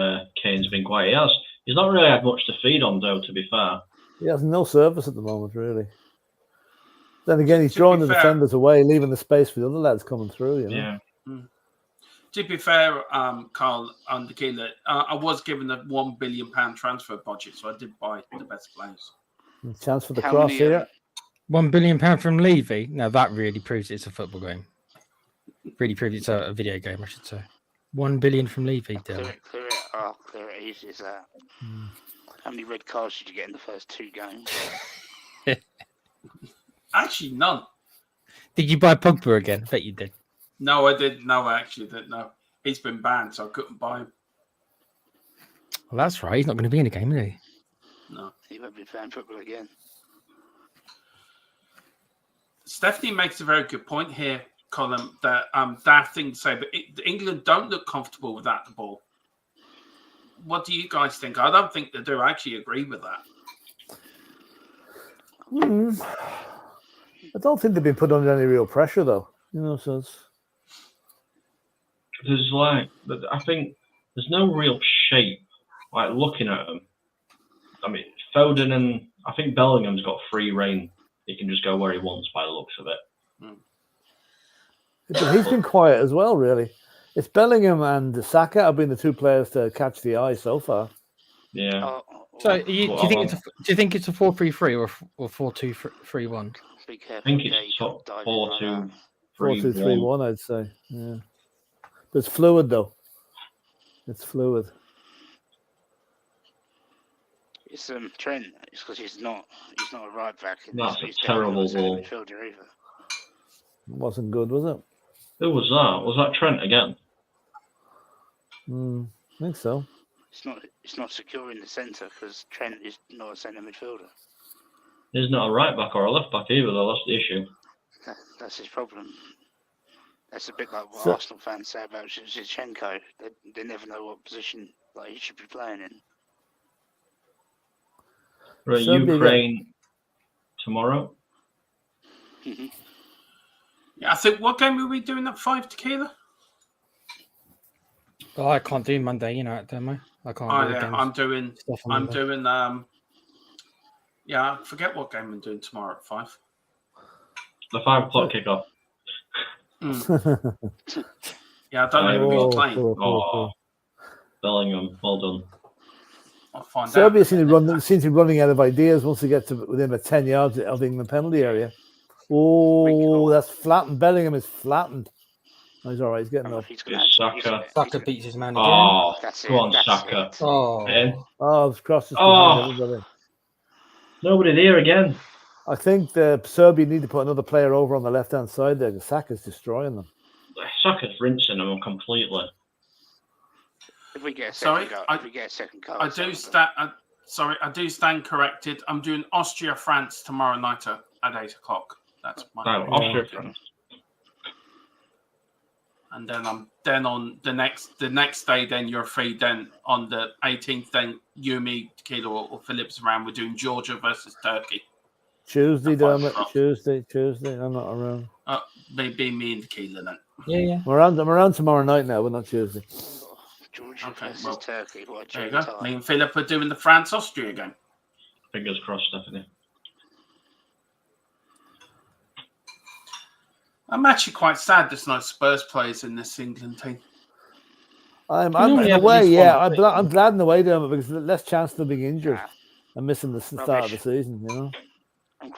Kane's been quiet. He's not really had much to feed on, though, to be fair. He has no service at the moment, really. Then again, he's drawing the defenders away, leaving the space for the other lads coming through, you know? Yeah. To be fair, Carl and Tequila, I was given a £1 billion transfer budget, so I did buy the best players. Chance for the cross here. £1 billion from Levy? Now that really proves it's a football game. Really proves it's a video game, I should say. $1 billion from Levy. Clear it easy as that. How many red cards did you get in the first 2 games? Actually, none. Did you buy Pogba again? I bet you did. No, I didn't. No, I actually didn't. No, he's been banned, so I couldn't buy him. Well, that's right. He's not going to be in the game, is he? No, he won't be playing football again. Stephanie makes a very good point here, Colin, that daft thing to say, but England don't look comfortable without the ball. What do you guys think? I don't think they do. I actually agree with that. I don't think they've been put under any real pressure, though. You know, so it's... There's I think there's no real shape. Like looking at them, I mean, Foden and I think Bellingham's got free reign. He can just go where he wants by the looks of it. But he's been quiet as well, really. It's Bellingham and Saka have been the 2 players to catch the eye so far. Yeah. So do you think it's a 4-3-3 or 4-2-3-1? Be careful. I think it's 4-2-3-1. 4-2-3-1, I'd say. Yeah. But it's fluid, though. It's fluid. It's Trent. It's because he's not a right back. That's a terrible ball. Midfielder either. Wasn't good, was it? Who was that? Was that Trent again? I think so. It's not secure in the centre because Trent is not a centre midfielder. He's not a right back or a left back either, though. That's the issue. That's his problem. That's a bit like what Arsenal fans say about Zinchenko. They never know what position he should be playing in. Right, Ukraine tomorrow. Mm-hmm. Yeah, I think what game are we doing at 5 Tequila? Oh, I can't do Monday, you know, don't I? I can't. I'm doing. Yeah, I forget what game I'm doing tomorrow at 5. The 5 o'clock kickoff. Yeah, I don't know who's playing. Bellingham, well done. I'll find Serbia out. seems to be running out of ideas once they get to within about 10 yards of the England penalty area. Oh, that's flattened. Bellingham is flattened. Oh, he's all right. He's getting up. Saka. Saka beats his man again. Oh, go on, Saka. Oh, it's crossed his behind everybody. Nobody there again. I think the Serbia need to put another player over on the left-hand side there. Saka's destroying them. Saka's rinsing them completely. If we get a second goal, I do stand corrected. I'm doing Austria-France tomorrow night at 8 o'clock. That's my. Austria-France. And then I'm on the next day. Then you're free. Then on the 18th, then you, me, Tequila, or Phillips around. We're doing Georgia versus Turkey. Tuesday, Dermot. Tuesday. I'm not around. Maybe me and Tequila then. Yeah. I'm around tomorrow night now, but not Tuesday. Georgia versus Turkey. There you go. Me and Philip are doing the France-Austria game. Fingers crossed, Stephanie. I'm actually quite sad there's no Spurs players in this England team. I'm in a way, yeah. I'm glad in a way, Dermot, because there's less chance of them being injured and missing the start of the season, you know.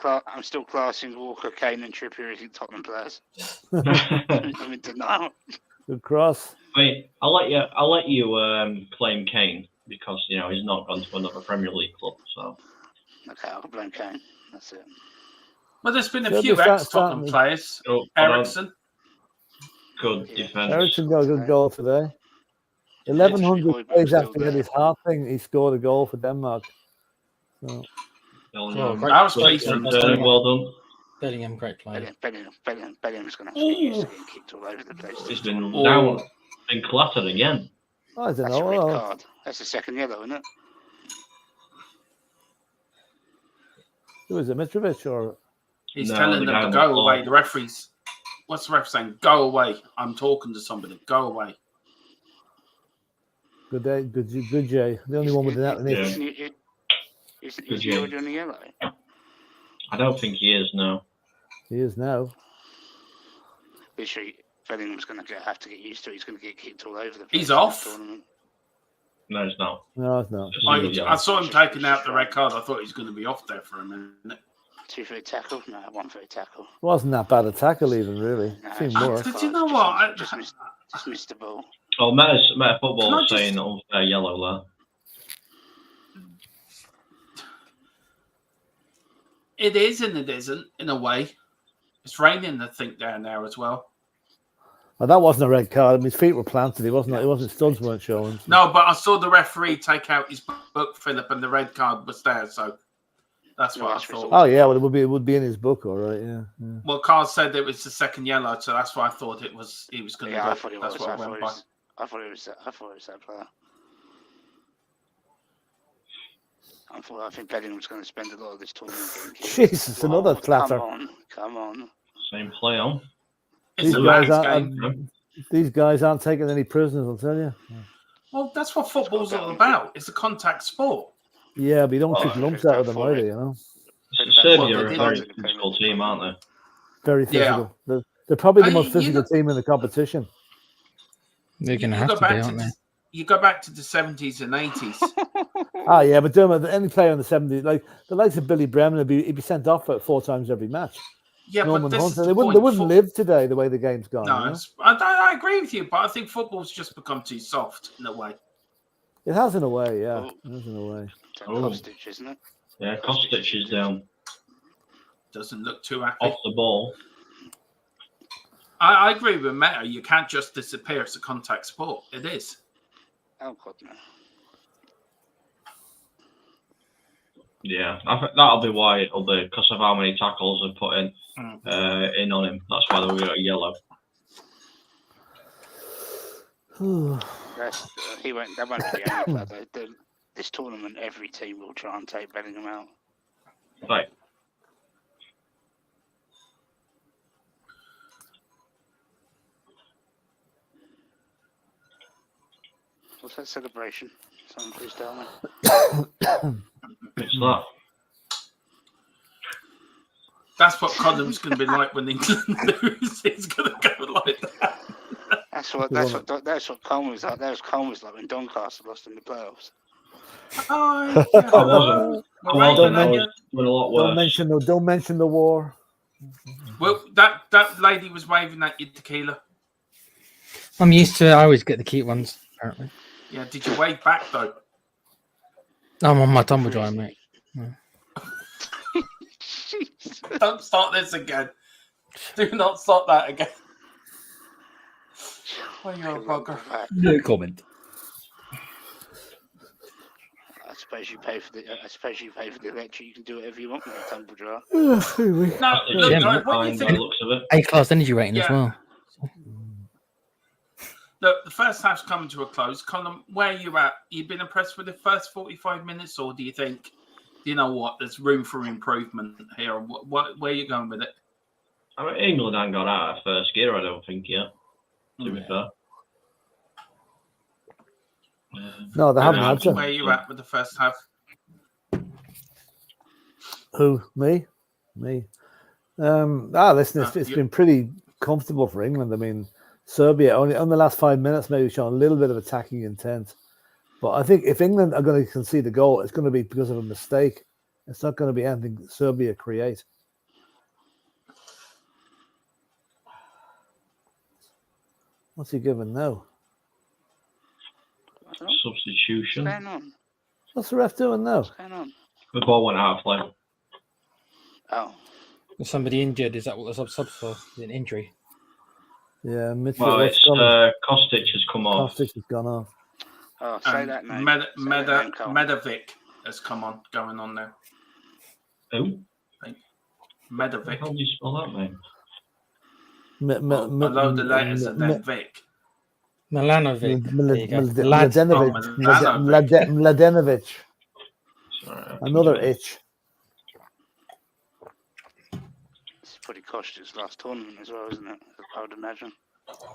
I'm still classing Walker, Kane, and Trippier as Tottenham players. I'm in denial. Good cross. I mean, I'll let you claim Kane because he's not gone to another Premier League club. So okay, I'll blame Kane. That's it. Well, there's been a few ex-Tottenham players. Ericsson. Good defense. Ericsson got a good goal today. 1,100 days after he had his heart thing, he scored a goal for Denmark. So. I was pleased. Well done. Bellingham, great player. Bellingham's going to have to get used to getting kicked all over the place. He's been down and clattered again. I don't know. That's a red card. That's the second yellow, isn't it? Who is it, Mitrovic or? He's telling them to go away. The referee's. What's the ref saying? Go away. I'm talking to somebody. Go away. Good day, good Jay. The only one with that an itch. Isn't he already on the yellow? I don't think he is, no. He is now. Literally, Bellingham's going to have to get used to it. He's going to get kicked all over the place. He's off. No, he's not. No, it's not. I saw him taking out the red card. I thought he was going to be off there for a minute. 2 for a tackle? No, 1 for a tackle. Wasn't that bad a tackle even, really. No, Seemed worse. Did you know what? Just missed the ball. Oh, Meta Football is saying unfair yellow there. It is and it isn't, in a way. It's raining, I think, down there as well. Well, that wasn't a red card. I mean, his feet were planted. It wasn't studs weren't showing. So. No, but I saw the referee take out his book, Philip, and the red card was there, so that's what I thought. Oh yeah, well it would be in his book, all right. Yeah. Well, Carl said it was the second yellow, so that's why I thought he was going to go. I thought it was. That's what I went by. I thought it was that player. I think Bellingham's going to spend a lot of this tournament getting kicked. Jesus, another clatter. Come on. Same play on. It's a man's game. These guys aren't taking any prisoners, I'll tell you. Well, that's what football's all about. It's a contact sport. Yeah, but you don't kick lumps out of them either, you know. Serbia are a very physical team, aren't they? Very physical. Yeah. They're probably the most physical team in the competition. They're going to have to be, aren't they? You go back to the 70s and 80s. Yeah, but Dermot, any player in the 70s, like the likes of Billy Bremen, he'd be sent off 4 times every match. Yeah, Norman but they wouldn't live today the way the game's gone. No, you know? I agree with you, but I think football's just become too soft in a way. It has in a way, yeah. It has in a way. Kostic, isn't it? Yeah, Kostic is down. Doesn't look too happy. Off the ball. I agree with Meta. You can't just disappear. It's a contact sport. It is. Oh, God, no. Yeah, I think that'll be why it'll be, because of how many tackles are put in on him. That's why they'll get a yellow. That won't be the only player. This tournament, every team will try and take Bellingham out. Right. What's that celebration? Someone please tell me. It's that. That's what Connham's going to be like when England lose. It's going to go like that. That's what Colm was like. That was Colm was like when Doncaster lost in the playoffs. Don't mention the war. Well, that lady was waving at you, Tequila. I'm used to it. I always get the cute ones, apparently. Yeah, did you wave back though? I'm on my tumble dryer, mate. Yeah. Don't start this again. Do not start that again. Well, you're a bugger. No comment. I suppose you pay for the electric. You can do whatever you want with your tumble dryer. No, look, what do you think? A-class energy rating as well. Look, the first half's coming to a close. Colin, where are you at? You've been impressed with the first 45 minutes, or do you think, you know what, there's room for improvement here? Where are you going with it? I mean, England ain't got out of first gear, I don't think, yet, to be fair. No, they haven't had to. Where are you at with the first half? Who? Me? Listen, it's been pretty comfortable for England. I mean, Serbia only on the last 5 minutes maybe shown a little bit of attacking intent, but I think if England are going to concede a goal, it's going to be because of a mistake. It's not going to be anything Serbia create. What's he given now? Substitution. What's going on? What's the ref doing now? What's going on? The ball went out of play. Oh. Was somebody injured? Is that what the sub's for? Is it an injury? Yeah, well, it's Kostic has come off. Kostic has gone off. Oh, say that name. Medovic has come on, going on now. Who? Medovic. How do you spell that name? A load of letters and then Vic. Milanovic. Mladenovic. Another itch. It's pretty Kostic's last tournament as well, isn't it? I would imagine.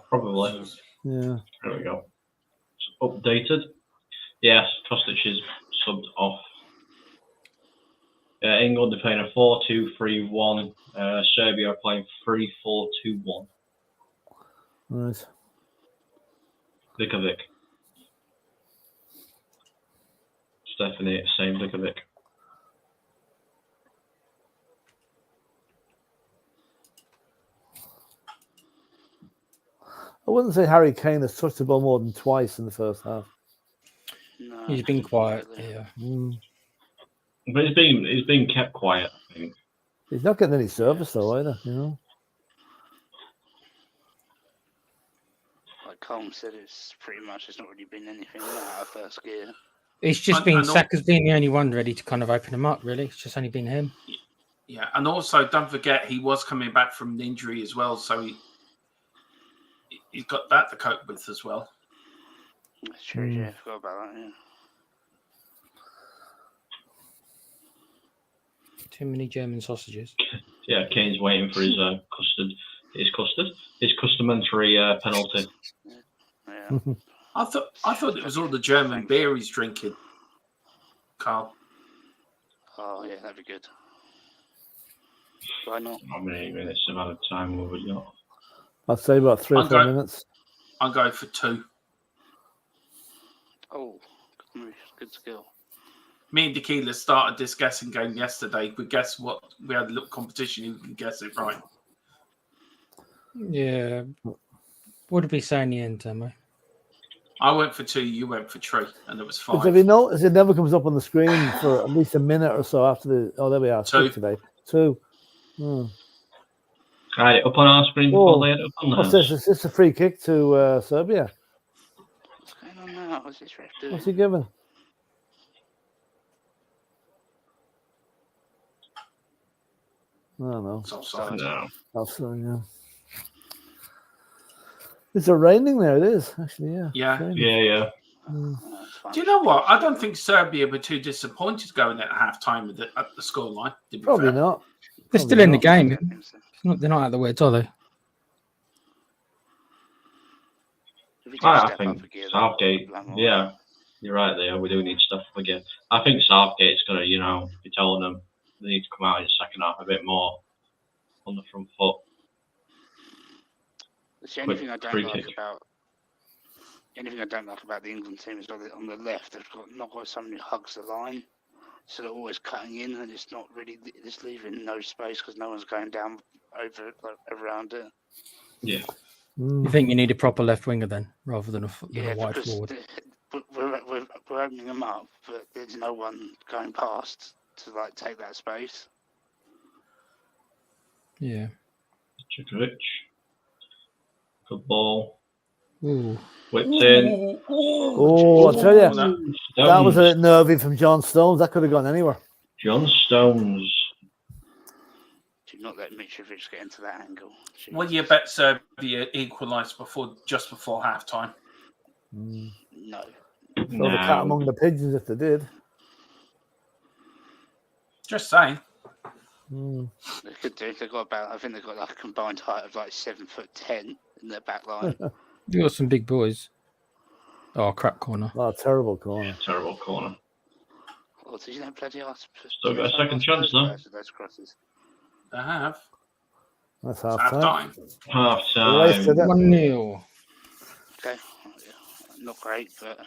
Probably. Yeah. There we go. It's updated. Yes, Kostic is subbed off. England are playing a 4-2-3-1. Serbia are playing 3-4-2-1. Right. Vikovic. Stephanie, same Vikovic. I wouldn't say Harry Kane has touched the ball more than twice in the first half. No, He's been quiet. Yeah. But he's been kept quiet, I think. He's not getting any service though either, you know. Like Colm said, it's pretty much it's not really been anything out of first gear. It's just been Saka's being the only one ready to kind of open him up, really. It's just only been him. Yeah, and also don't forget he was coming back from an injury as well, so he's got that to cope with as well. That's true, yeah, I forgot about that, yeah. Too many German sausages. Yeah, Kane's waiting for his customary penalty. Yeah. I thought it was all the German beer he's drinking, Carl. Oh yeah, that'd be good. Why not? How many minutes of time have we got? I'd say about 3 or 4 minutes. I'll go for 2. Oh, good skill. Me and Tequila started this guessing game yesterday. We guess what? We had a little competition. Who can guess it right? Yeah. What did we say in the end, Tomo? I went for 2. You went for 3, and it was 5. Have you noticed it never comes up on the screen for at least a minute or so after the? Oh, there we are. 2 today. 2. Right, up on our screen before they end up on What's this? Is this a free kick to Serbia? What's going on now? What's this ref doing? What's he giving? I don't know. It's offside. No. Offside, yeah. Is it raining there? It is, actually, yeah. Yeah. Do you know what? I don't think Serbia were too disappointed going at half-time at the scoreline. Probably not. They're still in the game. They're not out of the woods, are they? I think Southgate. Yeah, you're right there. We do need stuff again. I think Southgate's going to, be telling them they need to come out in the second half a bit more on the front foot. The only thing I don't like about the England team is that on the left they've not got someone who hugs the line, so they're always cutting in, and it's not really just leaving no space because no one's going down around it. Yeah. You think you need a proper left winger then, rather than a wide forward? We're opening them up, but there's no one going past to take that space. Yeah. Chukovic. Good ball. Ooh. Whipped in. Oh, I tell you, that was a bit nervy from John Stones. That could have gone anywhere. John Stones. Do not let Mitrovic get into that angle. Jeez. Well, you bet Serbia equalised just before half-time. No. Throw the cat among the pigeons if they did. Just saying. They could do. I think they've got a combined height of 7'10" in their back line. You got some big boys. Oh, crap corner. Oh, terrible corner. Terrible corner. Oh, did you know bloody ass? Still got a second chance though. Those crosses. They have. That's half-time. Half-time. 1-0. Okay. Not great, but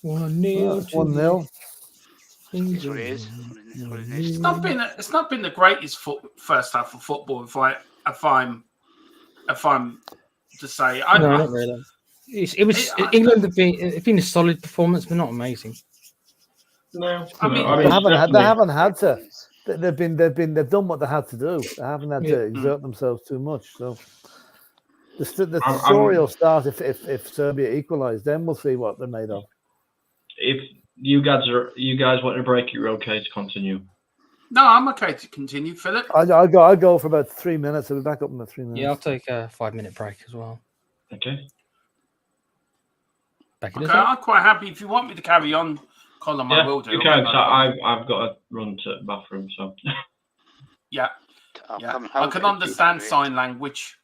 1-0. 1-0. It's what it is. It's not been the greatest first half of football. If I'm to say, No, not really. England have been a solid performance, but not amazing. No, they haven't had to. They've done what they had to do. They haven't had to exert themselves too much. So the story will start if Serbia equalise. Then we'll see what they're made of. If you guys want to break, you're okay to continue. No, I'm okay to continue, Philip. I'll go for about 3 minutes. I'll be back up in about 3 minutes. Yeah, I'll take a 5-minute break as well. Okay. I'm quite happy. If you want me to carry on, Colin, I will do. You can. I've got to run to the bathroom, so. Yeah. I can understand sign language.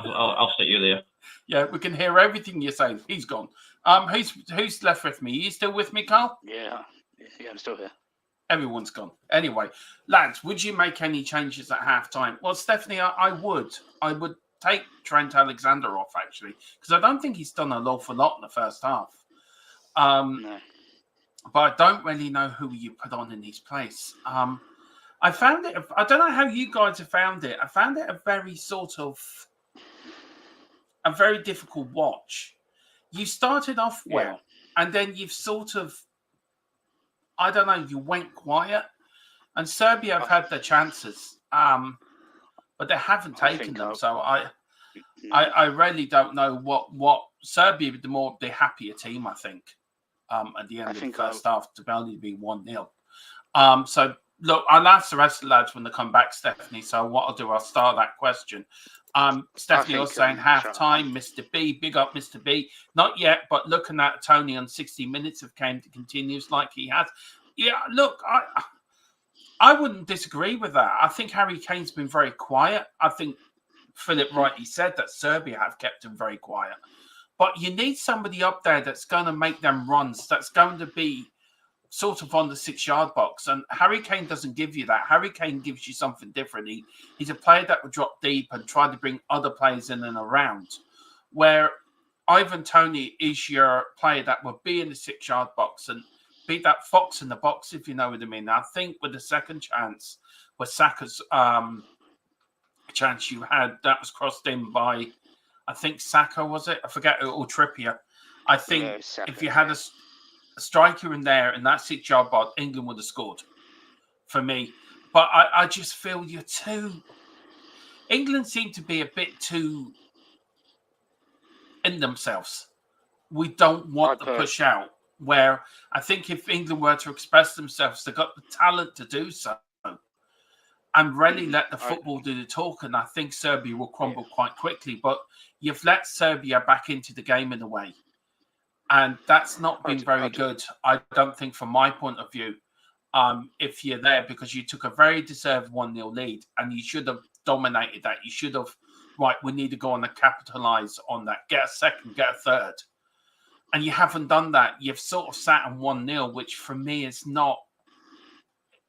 I'll stick you there. Yeah, we can hear everything you're saying. He's gone. Who's left with me? Are you still with me, Carl? Yeah, I'm still here. Everyone's gone. Anyway, lads, would you make any changes at halftime? Well, Stephanie, I would. I would take Trent Alexander off, actually, because I don't think he's done an awful lot in the first half. No. But I don't really know who you put on in his place. I found it. I don't know how you guys have found it. I found it a very difficult watch. You started off well, and then you've sort of, I don't know, you went quiet. And Serbia have had their chances, but they haven't taken them. So I really don't know what Serbia would the happier team, I think, at the end of the first half to only be 1-0. So look, I'll ask the rest of the lads when they come back, Stephanie. So what I'll do, I'll start that question. Stephanie was saying half time, Mr. B, big up Mr. B. Not yet, but looking at Tony on 60 minutes of game to continues like he has. Yeah, look, I wouldn't disagree with that. I think Harry Kane's been very quiet. I think Philip rightly said that Serbia have kept him very quiet. But you need somebody up there that's going to make them runs, that's going to be sort of on the 6-yard box. And Harry Kane doesn't give you that. Harry Kane gives you something different. He's a player that would drop deep and try to bring other players in and around. Where Ivan Toney is your player that will be in the 6-yard box and be that fox in the box, if you know what I mean. I think with the second chance, with Saka's chance you had, that was crossed in by, I think Saka, was it? I forget, or Trippier. I think if you had a striker in there in that 6-yard box, England would have scored for me. But I just feel you're too... England seem to be a bit too in themselves. We don't want to push out. Where I think if England were to express themselves, they've got the talent to do so. And really let the football do the talk. And I think Serbia will crumble quite quickly. But you've let Serbia back into the game in a way. And that's not been very good, I don't think, from my point of view, if you're there, because you took a very deserved 1-0 lead and you should have dominated that. You should have, right, we need to go on and capitalise on that, get a second, get a third. And you haven't done that. You've sort of sat on 1-0, which for me is not,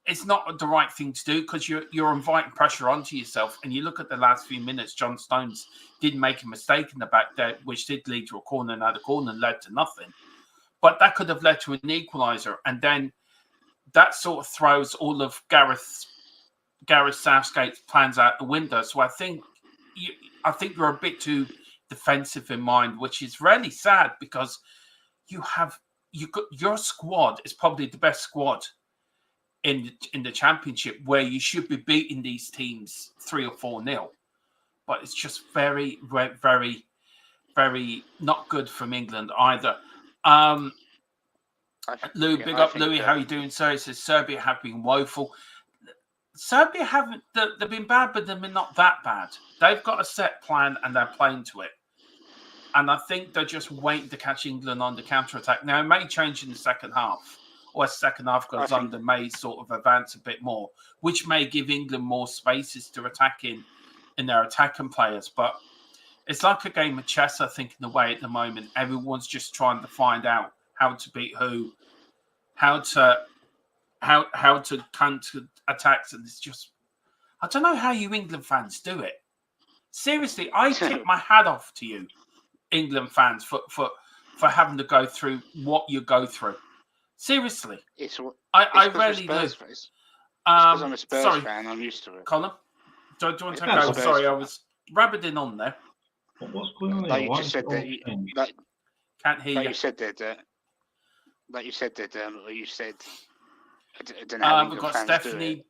it's not the right thing to do because you're inviting pressure onto yourself. And you look at the last few minutes, John Stones did make a mistake in the back there, which did lead to a corner. Now the corner led to nothing. But that could have led to an equaliser. And then that sort of throws all of Gareth Southgate's plans out the window. So I think you're a bit too defensive in mind, which is really sad because your squad is probably the best squad in the championship, where you should be beating these teams 3 or 4-0, but it's just very, very, very not good from England either. Lou, big up, Louis. How you doing, sir? He says Serbia have been woeful. Serbia haven't. They've been bad, but they've been not that bad. They've got a set plan and they're playing to it. And I think they're just waiting to catch England on the counter-attack. Now, it may change in the second half. Or as second half goes on, they may sort of advance a bit more, which may give England more spaces to attack in their attacking players. But it's like a game of chess, I think, in a way at the moment. Everyone's just trying to find out how to beat who, how to counter attacks, and it's just, I don't know how you England fans do it. Seriously, I tip my hat off to you, England fans, for having to go through what you go through. Seriously, I really do. Because I'm a Spurs fan, I'm used to it. Colin, do you want to go? Sorry, I was rabbiting on there. What's going on? Like you just said that. Can't hear you. You said that. Like you said that. You said. I don't know how we've got Stephanie,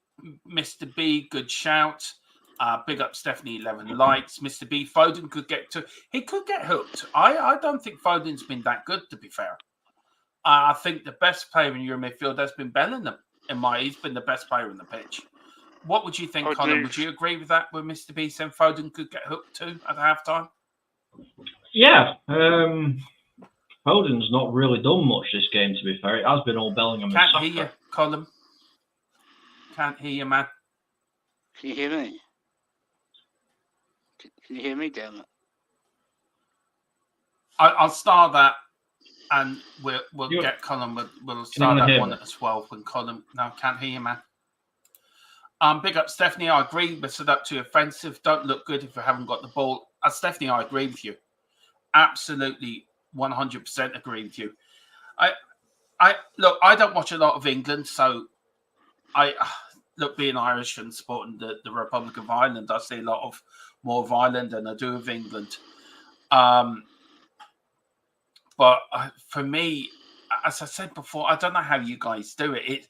Mr. B. Good shout. Big up Stephanie. 11 likes. Mr. B. Foden could get hooked. I don't think Foden's been that good, to be fair. I think the best player in your midfield has been Bellingham. He's been the best player in the pitch. What would you think, Colin? Would you agree with that? With Mr. B saying Foden could get hooked too at halftime? Yeah. Foden's not really done much this game, to be fair. It has been all Bellingham. Can't hear you, Colin. Can't hear you, man. Can you hear me? Can you hear me, damn it? I'll start that. and we'll You- get Colin. We'll you start wanna that hear one me? at 12 when Colin. No, can't hear you, man. Big up, Stephanie. I agree. We're set up too offensive. Don't look good if you haven't got the ball. Stephanie, I agree with you. Absolutely, 100% agree with you. I look. I don't watch a lot of England, so I look, being Irish and supporting the Republic of Ireland, I see a lot of more of Ireland than I do of England. But for me, as I said before, I don't know how you guys do it.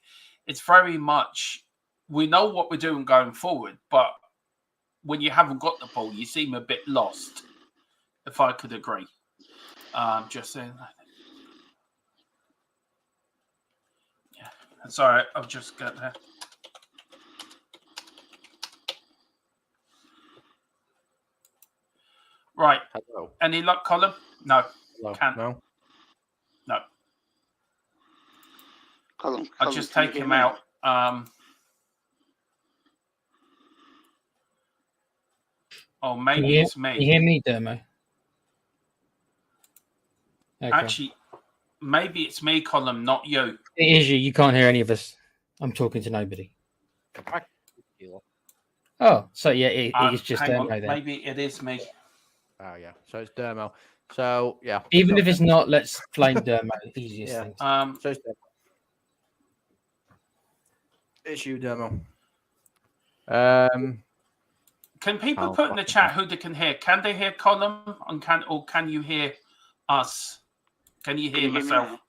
It's very much, we know what we're doing going forward, but when you haven't got the ball, you seem a bit lost, if I could agree. Just saying that. Yeah, sorry, I've just got there. Right. Hello. Any luck, Colin? No. Hello. Can't. No. No. Colin, I'll Colin, just can you take hear him me? out. Oh, maybe it's me. You hear me, Dermo? Okay. Actually, maybe it's me, Colin, not you. It is you. You can't hear any of us. I'm talking to nobody. Oh, so yeah, it is just hang Dermo on, then. maybe it is me. Oh yeah, so it's Dermo. So yeah, Even if it's not, let's flame Dermo. Easiest Yeah. thing. so it's Dermo. It's you, Dermo. Can people I'll put in the fucking chat who they can hear? Can they hear Colin? And can you hear us? Can you hear Can you hear me myself? now?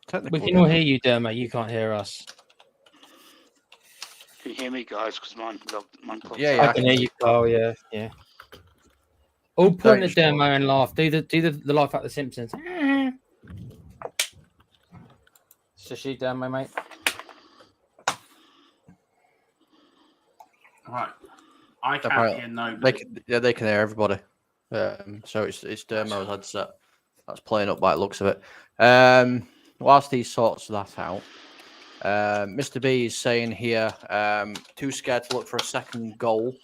technically, We can all hear you, Dermo. You can't hear us. Can you hear me, guys? Because mine clocked Yeah, out. yeah. I can hear you. Oh yeah, yeah. All point at Don't Dermo and laugh. Do the laugh at the Simpsons. So she Dermo, mate. Right. I can't Apparently, hear nobody. they can hear everybody. So it's Dermo's headset that's playing up by the looks of it. Whilst he sorts that out, Mr. B is saying here, too scared to look for a second goal.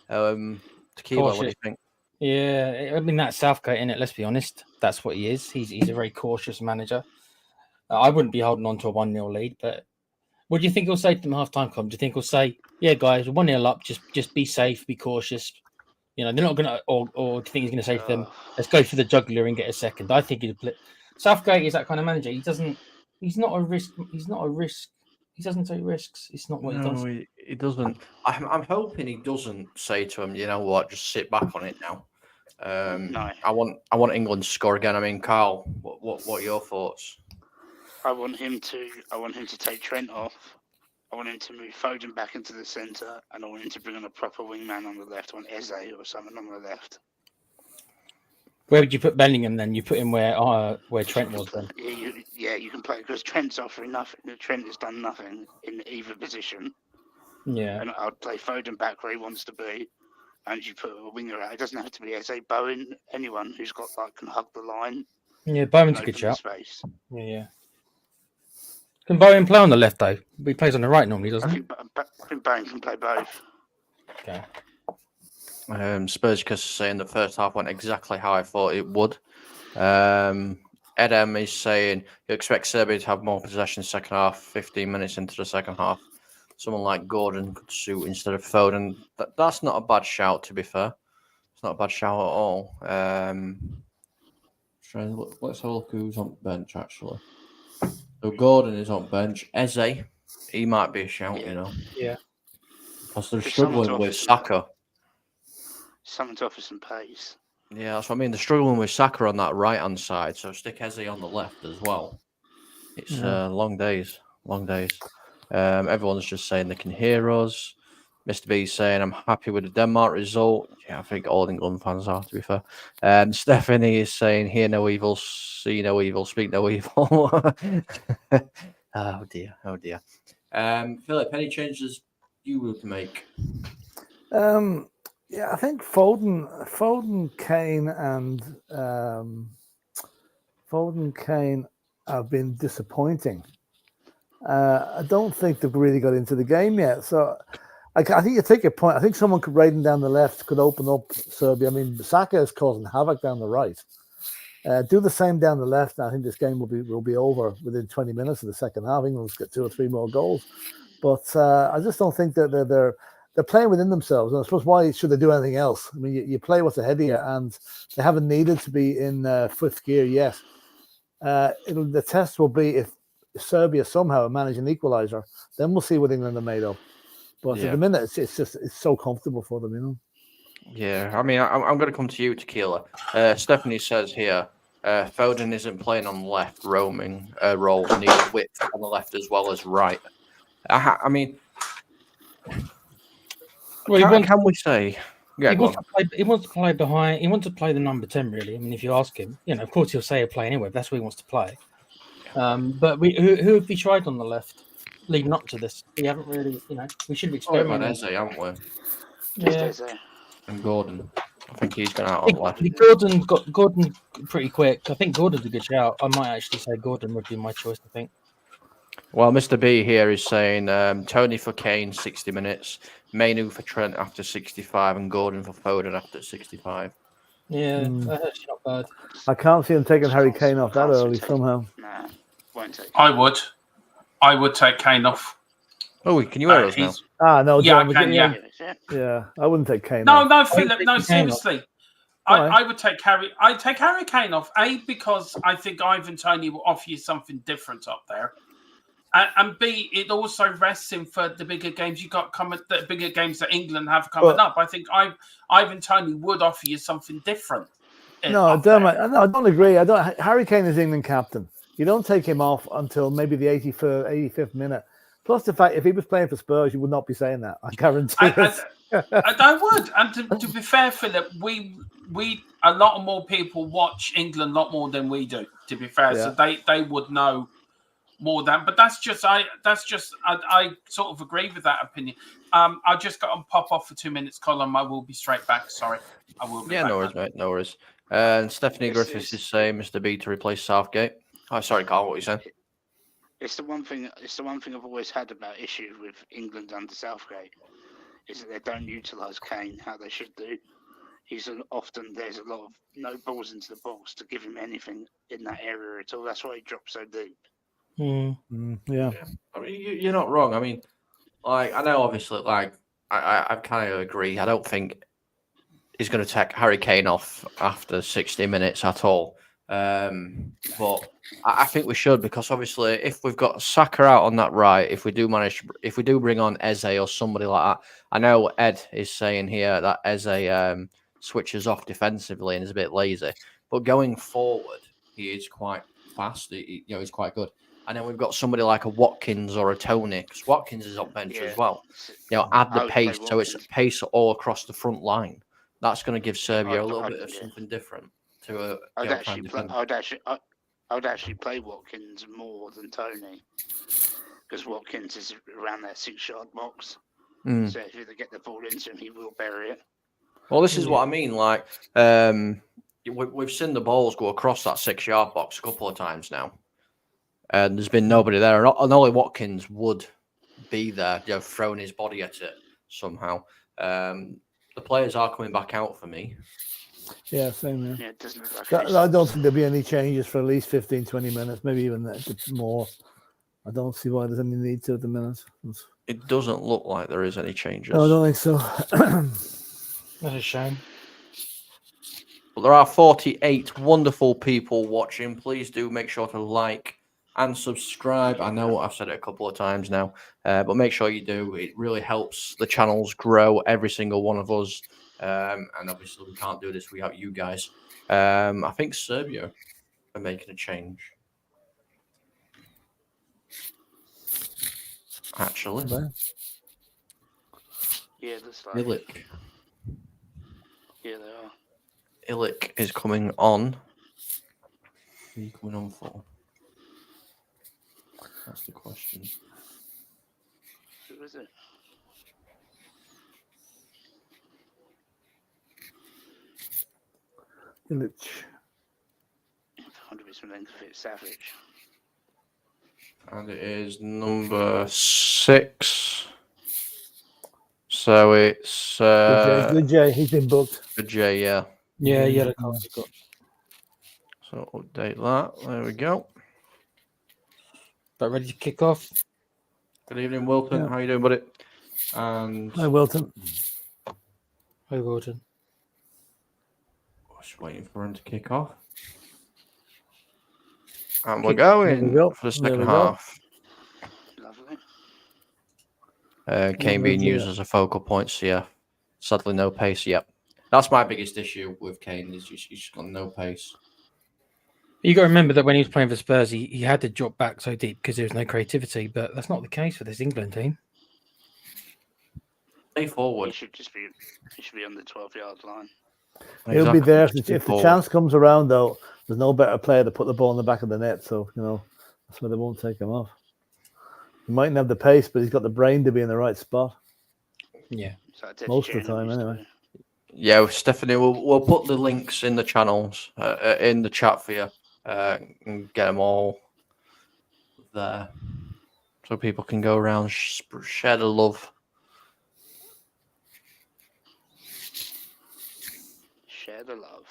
Tequila, what do you think? Yeah, I mean that's Southgate, innit? Let's be honest. That's what he is. He's a very cautious manager. I wouldn't be holding on to a 1-0 lead, but what do you think he'll say to them half time come? Do you think he'll say, yeah, guys, 1-0 up, just be safe, be cautious? You know, they're not gonna or do you think he's gonna say to them, let's go for the jugular and get a second? I think Southgate is that kind of manager. He's not a risk. He doesn't take risks. It's not what he does. No, he doesn't. I'm hoping he doesn't say to him, you know what, just sit back on it now. No. I want England to score again. I mean, Carl, what are your thoughts? I want him to take Trent off. I want him to move Foden back into the centre, and I want him to bring on a proper wingman on the left, on Eze or someone on the left. Where would you put Bellingham then? You put him where Trent was then. Yeah, you can play because Trent's offering nothing. Trent has done nothing in either position. Yeah. And I'd play Foden back where he wants to be, and you put a winger out. It doesn't have to be Eze, Bowen, anyone who's got can hug the line. Yeah, Bowen's a and good open the shout. Space. Yeah. Can Bowen play on the left though? He plays on the right normally, doesn't he? I think Bowen can play both. Okay. Spurs is saying the first half went exactly how I thought it would. Edem is saying you expect Serbia to have more possession second half, 15 minutes into the second half. Someone like Gordon could shoot instead of Foden. That's not a bad shout, to be fair. It's not a bad shout at all. Let's have a look who's on bench, actually. So Gordon is on bench. Eze, he might be a shout, you know. Yeah. Because they're There's someone struggling to with offer Saka. Someone to offer some pace. Yeah, that's what I mean. They're struggling with Saka on that right-hand side, so stick Eze on the left as well. It's long days. Everyone's just saying they can hear us. Mr. B saying, I'm happy with the Denmark result. Yeah, I think all England fans are, to be fair. Stephanie is saying, hear no evil, see no evil, speak no evil. Oh, dear. Philip, any changes you would make? Yeah, I think Foden, Kane have been disappointing. I don't think they've really got into the game yet. So I think you take your point. I think someone could riding down the left could open up Serbia. I mean, Saka is causing havoc down the right. Do the same down the left. And I think this game will be over within 20 minutes of the second half. England's got 2 or 3 more goals, but I just don't think that they're playing within themselves. And I suppose why should they do anything else? I mean, you play what's ahead of you, and they haven't needed to be in 5th gear yet. The test will be if Serbia somehow manage an equaliser, then we'll see what England are made of. But at the minute, it's so comfortable for them, you know. Yeah, I mean, I'm going to come to you, Tequila. Stephanie says here, Foden isn't playing on the left, roaming role, needs width on the left as well as right. I mean, can we say? Yeah, he wants to play behind. He wants to play the number 10. Really, I mean, if you ask him, of course he'll say he'll play anyway. That's where he wants to play. But who have we tried on the left leading up to this? We haven't really, we should have experimented. Eze, haven't we? Yeah. And Gordon. I think he's going out on the left. Gordon pretty quick. I think Gordon's a good shout. I might actually say Gordon would be my choice, I think. Well, Mr. B here is saying Tony for Kane, 60 minutes. Mainu for Trent after 65 and Gordon for Foden after 65. Yeah, that's actually not bad. I can't see him taking Harry Kane off that early somehow. Nah, won't take. I would take Kane off. Oh, can you hear us now? No, yeah, John, I can, yeah. Yeah, I wouldn't take Kane off. No, Philip, no, seriously. I would take Harry. I'd take Harry Kane off. Because I think Ivan Toney will offer you something different up there. And B, it also rests him for the bigger games you got coming. The bigger games that England have coming up. I think Ivan Toney would offer you something different. No, Dermot, I don't agree. Harry Kane is England captain. You don't take him off until maybe the 85th minute. Plus the fact, if he was playing for Spurs, you would not be saying that. I guarantee it. I would. And to be fair, Philip, we a lot more people watch England a lot more than we do. To be fair, so they would know more than. But I sort of agree with that opinion. I just got to pop off for 2 minutes, Colin. I will be straight back. Sorry, I will be. Yeah, no worries, mate. No worries. And Stephanie Griffiths is saying Mr. B to replace Southgate. Oh, sorry, Carl. What are you saying? It's the one thing I've always had about issue with England under Southgate is that they don't utilise Kane how they should do. There's a lot of no balls into the box to give him anything in that area at all. That's why he dropped so deep. Yeah. I mean, you're not wrong. I mean, I know obviously, I kind of agree. I don't think he's going to take Harry Kane off after 60 minutes at all. But I think we should, because obviously if we've got Saka out on that right, if we do bring on Eze or somebody like that, I know Ed is saying here that Eze switches off defensively and is a bit lazy, but going forward he is quite fast. He's quite good. And then we've got somebody like a Watkins or a Tony, because Watkins is on bench as well. Add the pace, so it's pace all across the front line. That's going to give Serbia a little bit of something different. I'd actually play Watkins more than Tony, because Watkins is around that 6-yard box. So if you get the ball into him, he will bury it. Well, this is what I mean. We've seen the balls go across that 6-yard box a couple of times now, and there's been nobody there. And only Watkins would be there, throwing his body at it somehow. The players are coming back out for me. Yeah, same there. Yeah, it doesn't look like I don't think there'll be any changes for at least 15, 20 minutes, maybe even more. I don't see why there's any need to at the minute. It doesn't look like there is any changes. No, I don't think so. That's a shame. But there are 48 wonderful people watching. Please do make sure to like and subscribe. I know I've said it a couple of times now, but make sure you do. It really helps the channels grow, every single one of us. And obviously we can't do this without you guys. I think Serbia are making a change. Actually. Yeah, that's like Ilic. Yeah, they are. Ilic is coming on. Who are you coming on for? That's the question. Who is it? Ilic. 100% fit Savage. And it is number 6. So it's Good Jay. He's been booked. Good Jay, yeah. Yeah, the cards got. So update that. There we go. But ready to kick off? Good evening, Wilton. Yeah. How you doing, buddy? And Hi, Wilton. Hi, Gordon. just waiting for him to kick off. And we're Kick- going go. for the There second we go. half. Lovely. Kane being used as a focal point, so yeah. Sadly, no pace yet. That's my biggest issue with Kane, is he's just got no pace. You got to remember that when he was playing for Spurs, he had to drop back so deep because there was no creativity, but that's not the case for this England team. Stay forward. He should be on the 12-yard line. He'll be there if Stay the forward. chance comes around. Though there's no better player to put the ball in the back of the net, so that's why they won't take him off. He mightn't have the pace, but he's got the brain to be in the right spot. Yeah. Most of the time, anyway. Yeah, Stephanie, we'll put the links in the channels, in the chat for you, and get them all there, so people can go around, share the love. Share the love.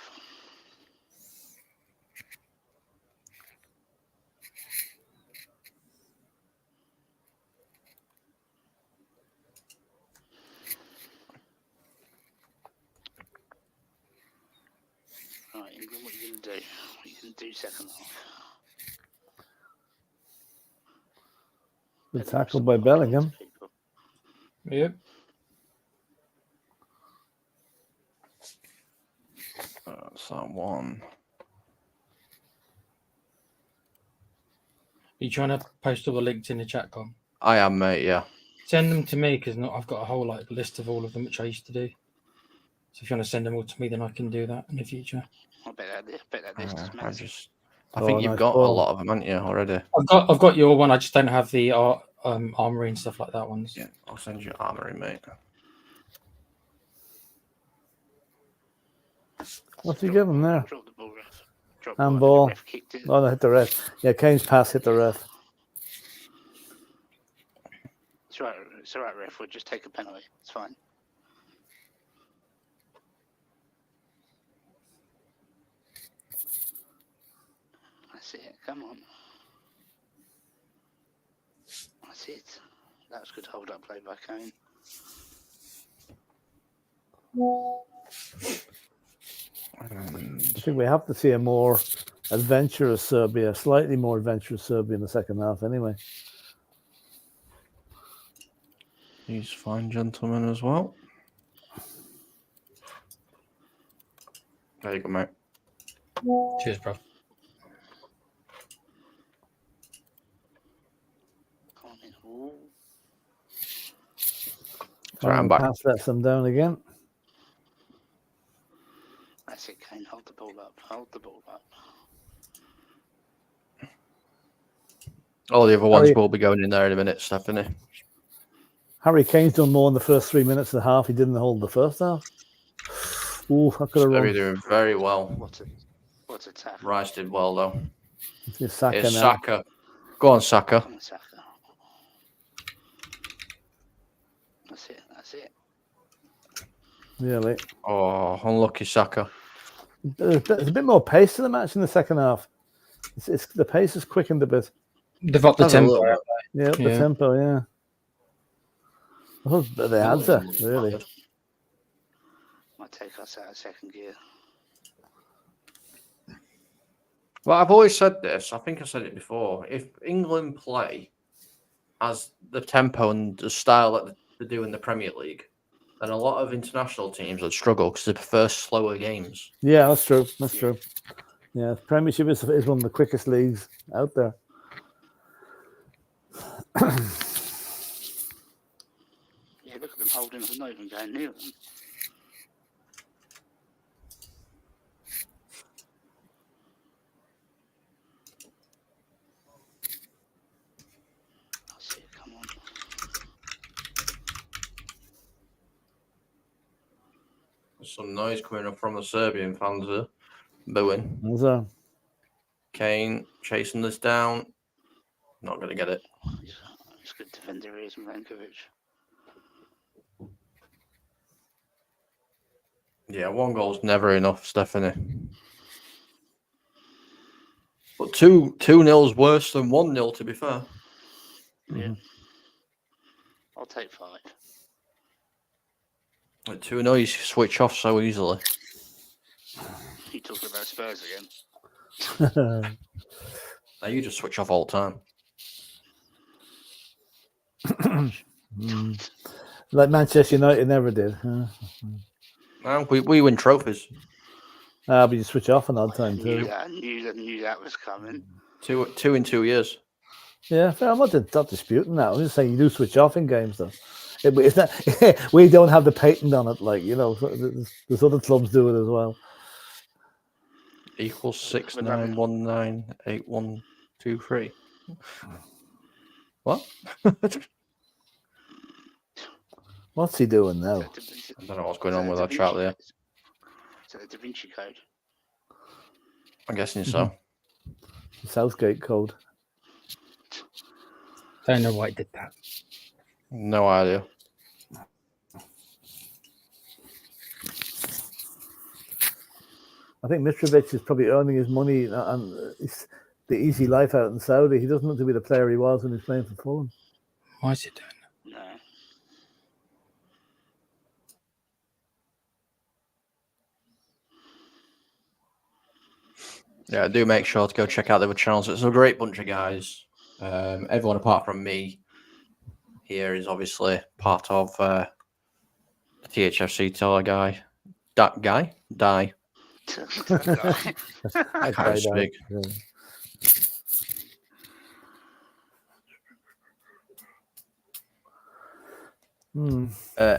Right, England, what are you going to do? What are you going to do second half? Good tackle by Bellingham. Yep. That's that one. Are you trying to post all the links in the chat, Com? I am, mate. Yeah. Send them to me because I've got a whole list of all of them which I used to do. So if you want to send them all to me, then I can do that in the future. I bet that list is massive. I think you've got a lot of them, haven't you, already? I've got your one. I just don't have the armory and stuff like that ones. Yeah, I'll send you armory, mate. What's he giving there? Drop the ball, ref. Handball. The ref kicked it. Oh, no, hit the ref. Yeah, Kane's pass hit the ref. It's all right, ref. We'll just take a penalty. It's fine. That's it. Come on. That's it. That was good hold-up play by Kane. I think we have to see a more adventurous Serbia, slightly more adventurous Serbia in the second half anyway. He's fine, gentlemen, as well. There you go, mate. Cheers, bro. Come on in. Ooh. Sorry, I'm back. Pass lets them down again. That's it, Kane. Hold the ball up. Hold the ball up. All the other ones will be going in there in a minute, Stephanie. Harry Kane's done more in the first 3 minutes of the half. He didn't hold the first half. Ooh, I could have Very run. doing very well. What a tackle. Rice did well, though. It's Saka It's now. Saka. Go on, Saka. Come on, Saka. That's it. Really. Oh, unlucky Saka. There's a bit more pace to the match in the second half. It's the pace has quickened a bit. They've upped the Has a tempo. little bit. Yeah, the Yeah. tempo, yeah. Oh, the answer, really. Might take us out of second gear. Well, I've always said this. I think I said it before. If England play as the tempo and the style that they do in the Premier League, then a lot of international teams would struggle because they prefer slower games. Yeah, that's true. That's true. Yeah, Premiership is one of the quickest leagues out there. Yeah, look at them holding us, not even going near them. That's it, come on. There's some noise coming up from the Serbian fans there. Booing. So, Kane chasing this down. Not going to get it. It's good defender he is, Milenkovic. Yeah, one goal's never enough, Stephanie. But 2-0's worse than 1-0, to be fair. Yeah. I'll take 5. At 2-0, you switch off so easily. You talking about Spurs again? Now you just switch off all the time. Like Manchester United never did. Huh? No, we win trophies. But you switch off an odd time I too. knew that was coming. 2 in 2 years. Yeah, fair. I'm not disputing that. I'm just saying you do switch off in games, though. It's not, we don't have the patent on it, like, you know, there's other clubs do it as well. Equals 69198123. What? What's he doing now? I don't know what's going on with that chart there. Is that the Da Vinci Code? I'm guessing so. Southgate code. Don't know why it did that. No idea. I think Mitrovic is probably earning his money and the easy life out in Saudi. He doesn't look to be the player he was when he was playing for Fulham. Why is it doing No. Yeah, do make sure to go check out the other channels. It's a great bunch of guys. Everyone apart from me here is obviously part of the THFC Tour guy. That guy? Die. I can't speak. Yeah.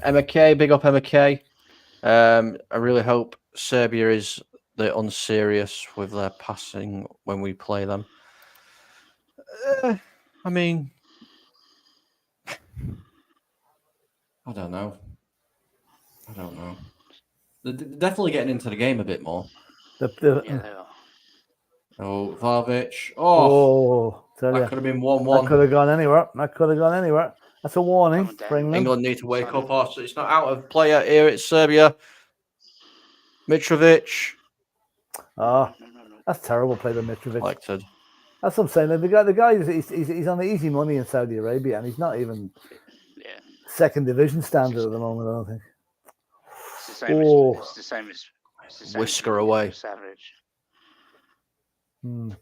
Emma K, big up Emma K. I really hope Serbia is the unserious with their passing when we play them. I mean, I don't know. They're definitely getting into the game a bit more. Yeah, they are. Oh, Vlahovic. Tell that ya. could have been That 1-1. could have gone anywhere. That's a warning for England. England need to wake up. So it's not out of player here. It's Serbia. Mitrovic. That's terrible play by Mitrovic. Elected. That's what I'm saying. The guy he's on the easy money in Saudi Arabia, and he's not even second division standard at the moment, I don't think. It's the same as Whisker away. Savage. But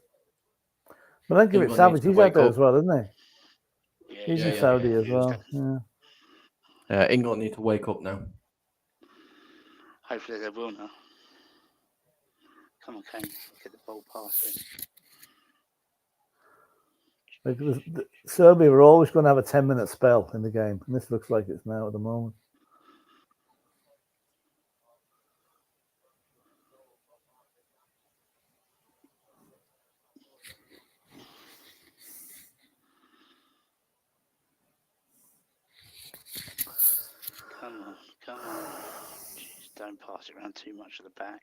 don't give it Savage. He's out there as well, isn't he? Yeah, He's in Saudi as well. Yeah. England need to wake up now. Hopefully they will now. Come on, Kane, get the ball past it. Like Serbia were always going to have a 10-minute spell in the game, and this looks like it's now at the moment. Come on. Jeez, don't pass it around too much at the back.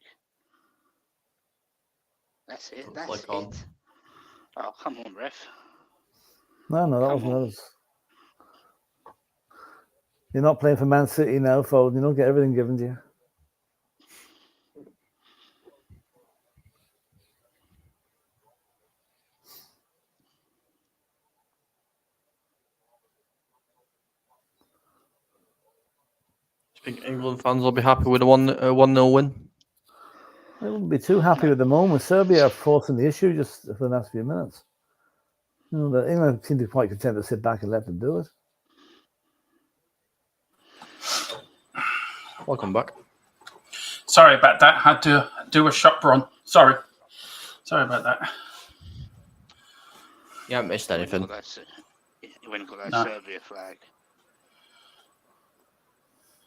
That's it. That's it. Oh, come on, ref. No, that wasn't us. You're not playing for Man City now, Foden. You don't get everything given to you. Do you think England fans will be happy with a 1-0 win? I wouldn't be too happy with the moment. Serbia are forcing the issue just for the last few minutes. You know, the England seem to be quite content to sit back and let them do it. Welcome back. Sorry about that. Had to do a shop run. Sorry about that. You haven't missed anything. You went and got that Serbia flag.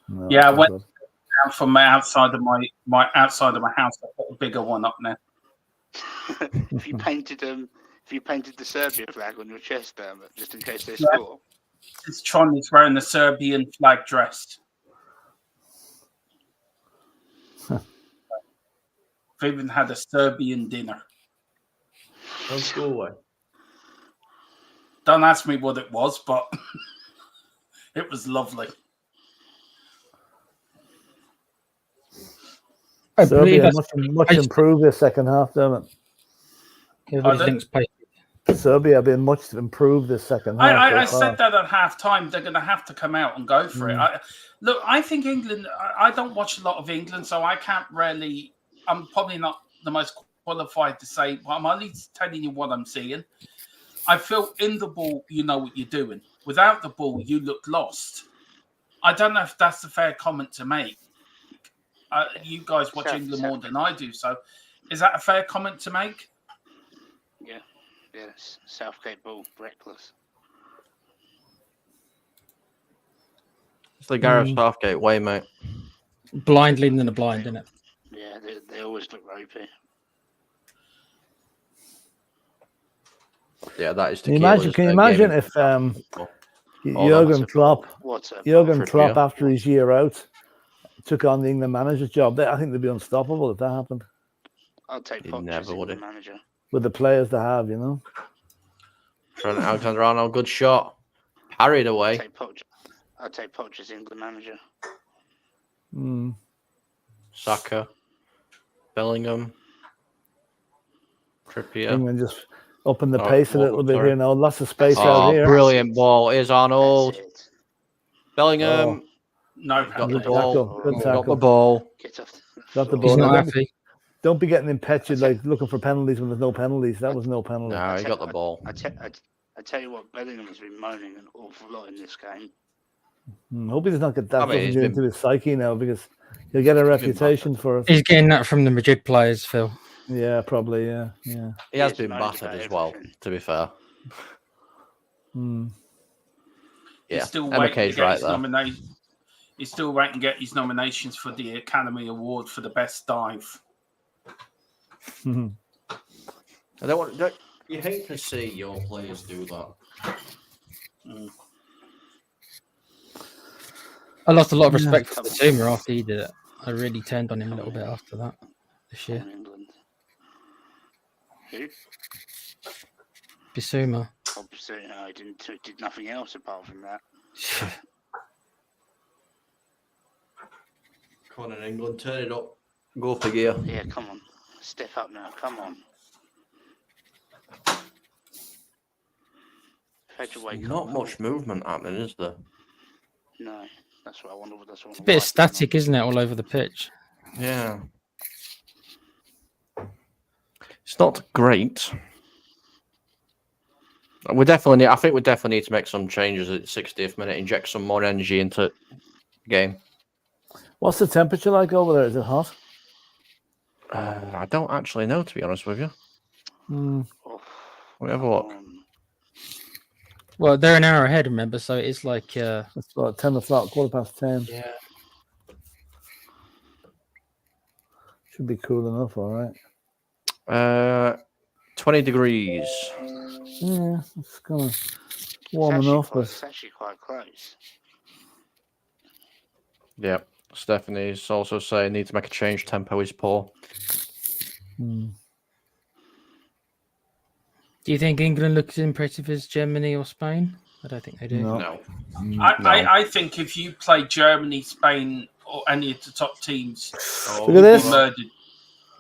No, Yeah, I went down from my outside of my outside of my house. I put a bigger one up there. If you painted the Serbia flag on your chest, just in case they score. It's Tron is wearing the Serbian flag dress. I've even had a Serbian dinner. Don't go away. Don't ask me what it was, but it was lovely. Serbia much improved their second half, don't it? Everybody thinks Serbia have been much improved this second half. I said that at half time. They're going to have to come out and go for it. I think England. I don't watch a lot of England, so I can't really. I'm probably not the most qualified to say. But I'm only telling you what I'm seeing. I feel in the ball, you know what you're doing. Without the ball, you look lost. I don't know if that's a fair comment to make. You guys watch England more than I do, so is that a fair comment to make? Yeah. Yes, Southgate ball, reckless. It's the Gareth Southgate way, mate. Blind leading the blind, isn't it? Yeah, they always look ropey. Yeah, that is. Can you imagine if Jurgen Klopp after his year out took on the England manager's job? I think they'd be unstoppable if that happened. I'll take Poch as England manager. With the players they have, you know. Trent Alexander-Arnold, good shot. Parried away. I'll take Poch as England manager. Saka. Bellingham. Trippier. England just upping the pace a little bit here now. Lots of space out here. Brilliant ball. Here's Arnold. Bellingham. No, got the ball. Good got the ball. Got the ball. He's not happy. Don't be getting impetuous, like looking for penalties when there's no penalties. That was no penalty. No, he got the ball. I tell you what, Bellingham has been moaning an awful lot in this game. Hope he does not get that doesn't get into his psyche now, because he'll get a reputation for. He's getting that from the Madrid players, Phil. Yeah, probably. Yeah. He has been battered as well, to be fair. Yeah, he's still waiting to get his nomination. He's still waiting to get his nominations for the Academy Award for the best dive. You hate to see your players do that. I lost a lot of respect for the Zuma after he did it. I really turned on him a little bit after that this year. Who? Bissouma. I did nothing else apart from that. Come on in England, turn it up. Go for gear. Yeah, come on. Step up now, come on. Not much movement happening, is there? No, that's what I wonder. It's a bit static, isn't it, all over the pitch? Yeah. It's not great. I think we definitely need to make some changes at the 60th minute, inject some more energy into the game. What's the temperature like over there? Is it hot? I don't actually know, to be honest with you. We have a look. Well, they're an hour ahead, remember? So it's like it's about 10 o'clock, 10:15. Yeah. Should be cool enough, all right. 20 degrees. Yeah, it's kind of warm enough, but it's actually quite close. Yeah. Stephanie's also saying need to make a change. Tempo is poor. Do you think England looks as impressive as Germany or Spain? I don't think they do. No. I think if you play Germany, Spain, or any of the top teams, look at this. Murdered.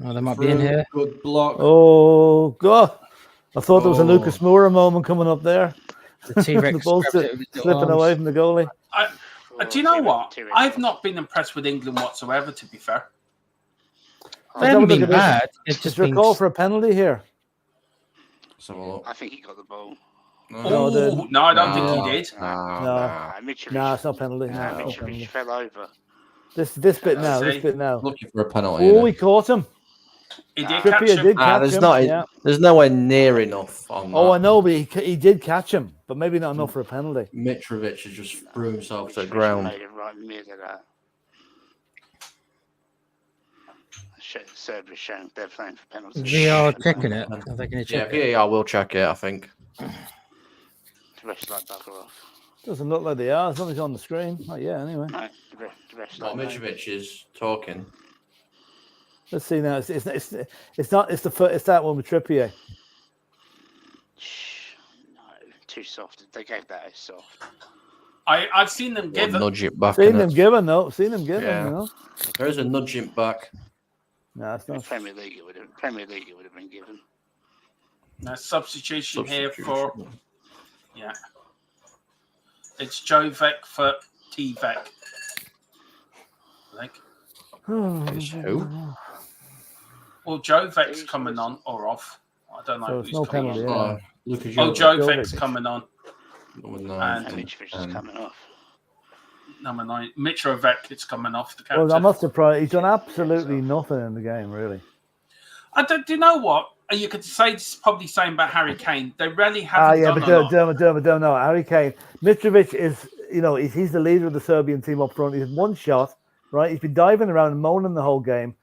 Oh, they might be in here. Good block. Oh God! I thought there was a Lucas Moura moment coming up there. The T-Rex the ball slipping away from the goalie. Do you know what? I've not been impressed with England whatsoever, to be fair. They haven't been bad. It's just been... call for a penalty here. I think he got the ball. No, I don't think he did. No, it's not penalty. Mitrovic fell over. This bit now. Looking for a penalty. Oh, he caught him. He did catch him. There's nowhere near enough on that. Oh, I know, but he did catch him, but maybe not enough for a penalty. Mitrovic has just threw himself to the ground. Made it right mid of that. Serbia showing they're playing for penalties. VAR checking it. Are they going to check it? VAR will check it, I think. The rest like bugger off. Doesn't look like they are. Something's on the screen. Not yet, anyway. No, the rest like Mitrovic is talking. Let's see now. It's that one with Trippier. No, too soft. They gave that as soft. I've seen them give it. Nudge it back. Seen them given though. Seen them given. You know. There is a nudge it back. No, it's not. Premier League it would have been given. Now, substitution here for it's Jovek for Tvek. Like, Who? well, Jovek's coming on or off. I don't know So who's it's no coming penalty. on. Yeah. Lucas Oh, Jovic. Jovek's coming on. And Mitrovic is coming off. Number 9, Mitrovic is coming off the captain. Well, I'm not surprised. He's done absolutely nothing in the game, really. Do you know what? You could say this is probably saying about Harry Kane. They really haven't done a lot. Dermot, no. Harry Kane. Mitrovic is, he's the leader of the Serbian team up front. He's had one shot, right? He's been diving around and moaning the whole game.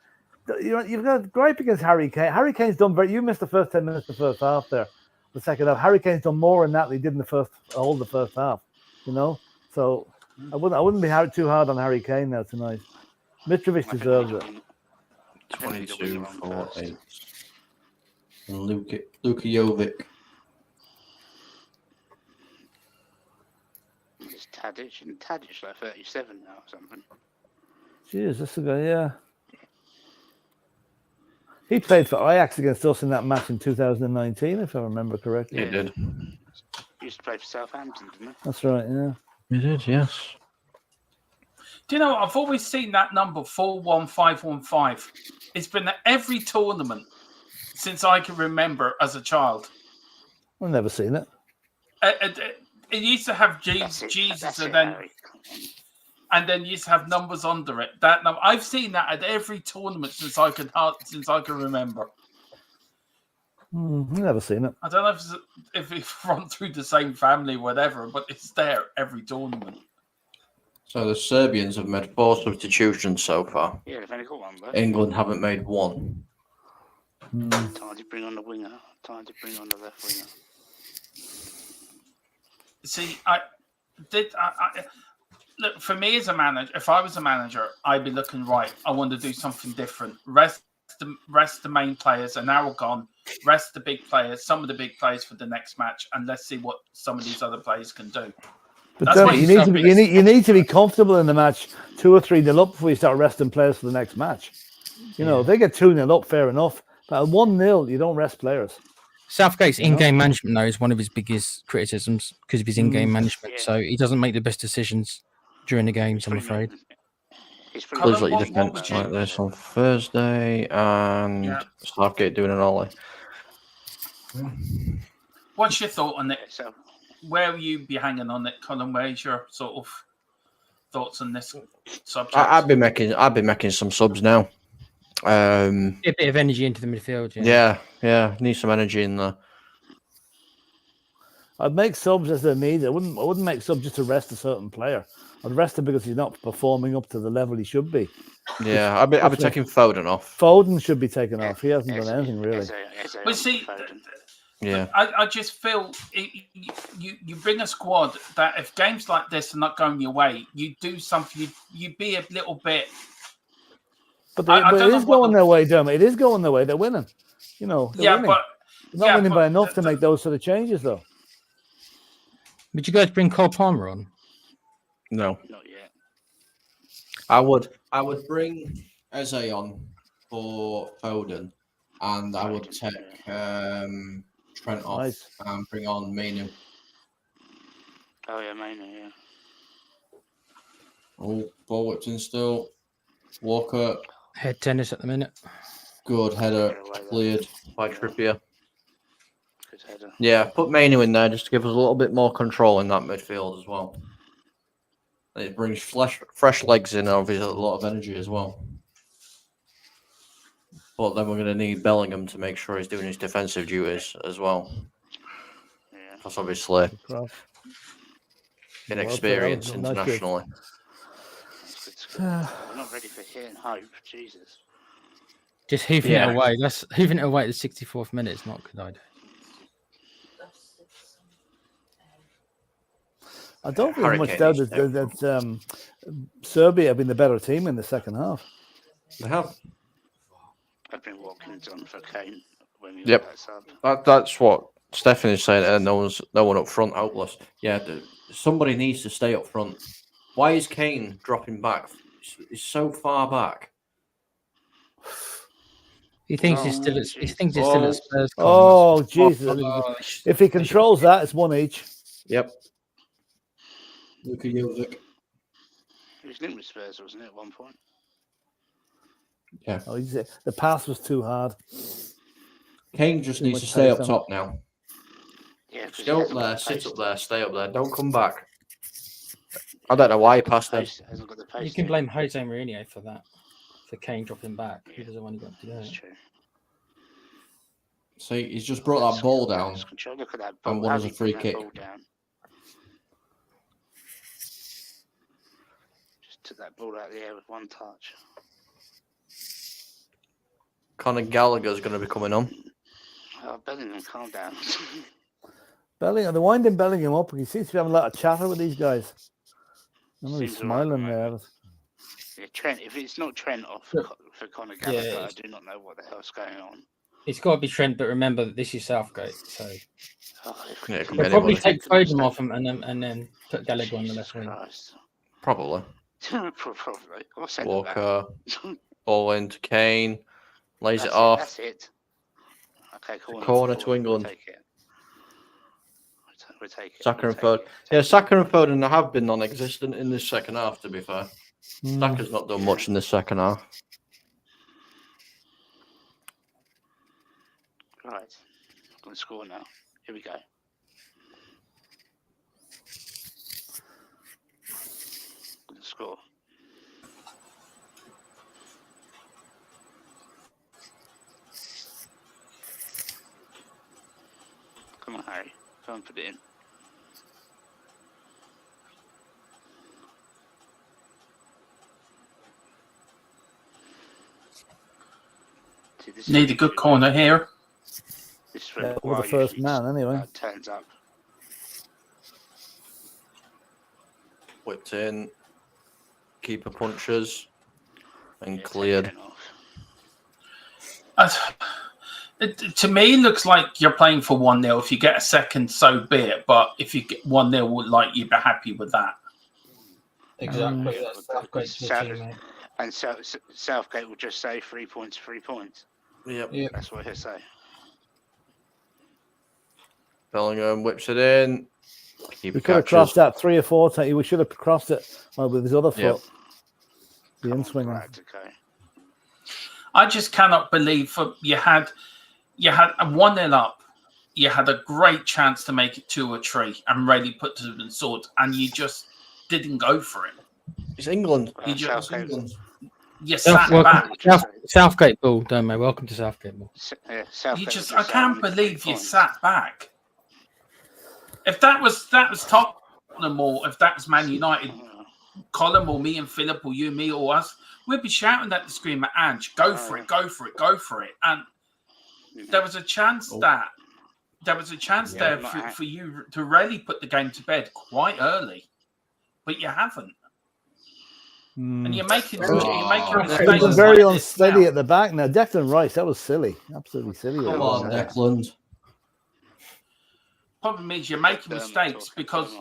You've got a gripe against Harry Kane. Harry Kane's done you missed the first 10 minutes of the first half there. The second half. Harry Kane's done more than that than he did in the first half, So I wouldn't be too hard on Harry Kane now tonight. Mitrovic deserves it. 22 for 8. And Luka Jovic. It's Tadic, and Tadic's like 37 now or something. Jeez, that's a guy, yeah. He played for Ajax against us in that match in 2019, if I remember correctly. He did. He used to play for Southampton, didn't he? That's right, yeah. He did, yes. Do you know what? I've always seen that number 41515. It's been at every tournament since I can remember as a child. I've never seen it. It used to have Jesus and then you used to have numbers under it. That number, I've seen that at every tournament since I can remember. I've never seen it. I don't know if it's run through the same family, whatever, but it's there every tournament. So the Serbians have made 4 substitutions so far. Yeah, they've only got one, but England haven't made 1. time to bring on the winger. Time to bring on the left winger. See, look, for me as a manager, if I was a manager, I'd be looking right. I want to do something different. Rest the main players are now gone. Rest the big players, some of the big players for the next match, and let's see what some of these other players can do. But you need to be comfortable in the match 2 or 3-0 up before you start resting players for the next match. If they get 2-0 up, fair enough. But at 1-0, you don't rest players. Southgate's in-game management, though, is one of his biggest criticisms because of his in-game management. Yeah. So he doesn't make the best decisions during the games, I'm afraid. Looks like your defense like this on Thursday, and Southgate doing an ollie. What's your thought on it? Where will you be hanging on it, Colin? Where's your sort of thoughts on this subject? I'd be making some subs now. A bit of energy into the midfield. Yeah. Need some energy in there. I'd make subs as they're needed. I wouldn't make subs just to rest a certain player. I'd rest him because he's not performing up to the level he should be. Yeah, I'd be taking Foden off. Foden should be taken off. He hasn't done anything really. But see, yeah, I just feel you bring a squad that if games like this are not going your way, you do something. You be a little bit. But it is going their way, Dermot. It is going their way. They're winning. They're winning. But they're not winning by enough to make those sort of changes, though. Would you guys bring Cole Palmer on? No, not yet. I would bring Eze on for Foden, and I would take Trent off and bring on Mainu. Oh yeah, Mainu, yeah. Oh, ball whipped in still. Walker. Head tennis at the minute. Good header, cleared by Trippier. Good header. Yeah, put Mainu in there just to give us a little bit more control in that midfield as well. It brings fresh legs in, obviously a lot of energy as well. But then we're going to need Bellingham to make sure he's doing his defensive duties as well. Yeah. That's obviously inexperience internationally. We're not ready for here and hope, Jesus. Just heaving it away. That's heaving it away at the 64th minute is not a good idea. I don't think there's much doubt that Serbia have been the better team in the second half. They have. I've been Watkins on for Kane when you that sub. That's what Stefan is saying. And no one up front, hopeless. Yeah, somebody needs to stay up front. Why is Kane dropping back? He's so far back. He thinks he's still at Spurs. Oh, Jesus. Oh, If he controls that, it's one each. Yep. Luka Jovic. He was linked with Spurs, wasn't it, at one point? Yeah. Oh, the pass was too hard. Kane just Too needs much to stay up pace top now. Yeah, Just go up there, sit up there, stay up there. Don't come back. I don't know why he passed there. Hasn't got the pace. you can blame Jose Mourinho for that, for Kane dropping back. He was the one who got to do That's it. true. So he's just brought that ball down. Look at that ball. And one How's as a he free putting kick. that ball down? Just took that ball out of the air with one touch. Conor Gallagher's going to be coming on. Oh, Bellingham, calm down. Bellingham, they're winding Bellingham up. He seems to be having a lot of chatter with these guys. I know he's Seems all right smiling at the there. moment. Yeah, Trent. If it's not Trent off for Conor Gallagher, Yeah, I do not know what the hell's going on. It's got to be Trent, but remember that this is Southgate, so Oh, if Yeah, it can they'll be probably anybody. take Foden off him and then put Gallagher on the left wing. Christ. Probably. Probably. Or send it back. Walker, ball into Kane, lays That's it off. That's it. Okay, Corner to England. We'll take it. We'll take it. Saka We'll and take Foden. it. Yeah, Saka and Foden have been non-existent in this second half, to be fair. Saka's not done much in this second half. Right. I'm going to score now. Here we go. Going to score. Come on, Harry. Go and put it in. See, this Need a good corner here. This is Yeah, where with the first man, anyway. turns up. Whipped in. Keeper punches. And Yeah, cleared. take Trent off. To me, it looks like you're playing for 1-0. If you get a second, so be it. But if you get 1-0, like you'd be happy with that. Exactly. That's Southgate's South- team, mate. And Southgate will just say 3 points, 3 points. Yep. Yeah. That's what he'll say. Bellingham whips it in. Keeper We could have catches. crossed that 3 or 4 times. We should have crossed it with his other Yep. foot. The in-swinger. Right, okay. I just cannot believe you had a 1-0 up. You had a great chance to make it 2 or 3 and really put to the sword, and you just didn't go for it. It's England. You just England. you sat Welcome back. to Southgate ball, don't they? Welcome to Southgate ball. I can't believe you sat back. If that was Tottenham or if that was Man United, Colin or me and Philip or you, me or us, we'd be shouting at the screen at Ange, go for it, go for it, go for it. And there was a chance there for you to really put the game to bed quite early, but you haven't. And you're making They've mistakes been very like this unsteady now. at the back now. Declan Rice, that was silly. Absolutely silly. Come on, Declan. Problem is you're making mistakes because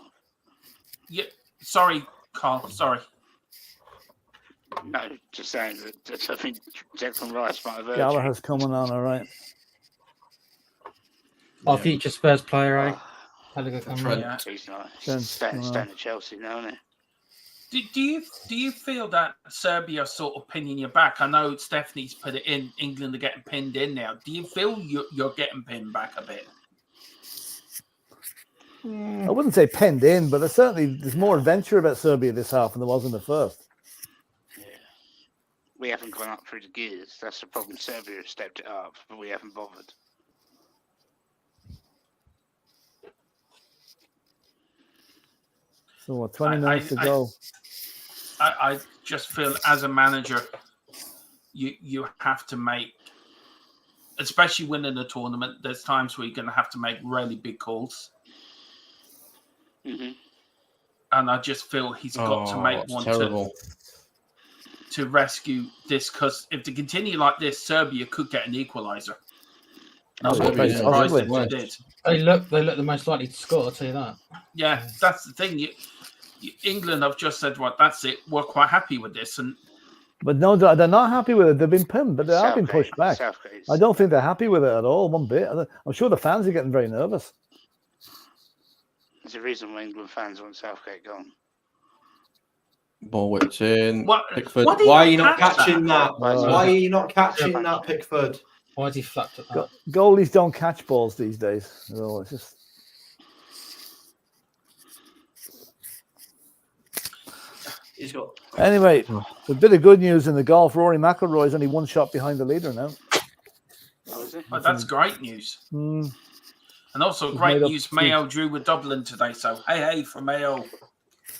sorry, Carl, sorry. No, just saying that I think Declan Rice might have heard Gallagher's coming on, all right. Our future Spurs player, eh? Gallagher Trent. coming. Yeah. He's nice. Trent's Staying at Chelsea now, isn't he? Do you feel that Serbia are sort of pinning you back? I know Stephanie's put it in. England are getting pinned in now. Do you feel you're getting pinned back a bit? I wouldn't say penned in, but there's more adventure about Serbia this half than there was in the first. Yeah. We haven't gone up through the gears. That's the problem. Serbia have stepped it up, but we haven't bothered. So what, 20 minutes to go? I just feel as a manager, you have to make, especially winning a tournament, there's times where you're going to have to make really big calls. Mm-hmm. And I just feel he's got to make one to rescue this, because if they continue like this, Serbia could get an equaliser. I wouldn't be surprised if they did. They look the most likely to score, I'll tell you that. Yeah, that's the thing. England have just said, "Well, that's it. We're quite happy with this." And But no, they're not happy with it. They've been pinned, but they have been pushed back. I don't think they're happy with it at all, one bit. I'm sure the fans are getting very nervous. There's a reason why England fans want Southgate gone. Ball whipped in. Pickford. Why Why are you not catching that? Why are you not catching that, Pickford? Why is he flapped at that? Goalies don't catch balls these days. No, it's just. He's got. Anyway, a bit of good news in the golf. Rory McIlroy is only one shot behind the leader now. Oh, that's great news. Mm. And also great news, Mayo drew with Dublin today. So, hey for Mayo.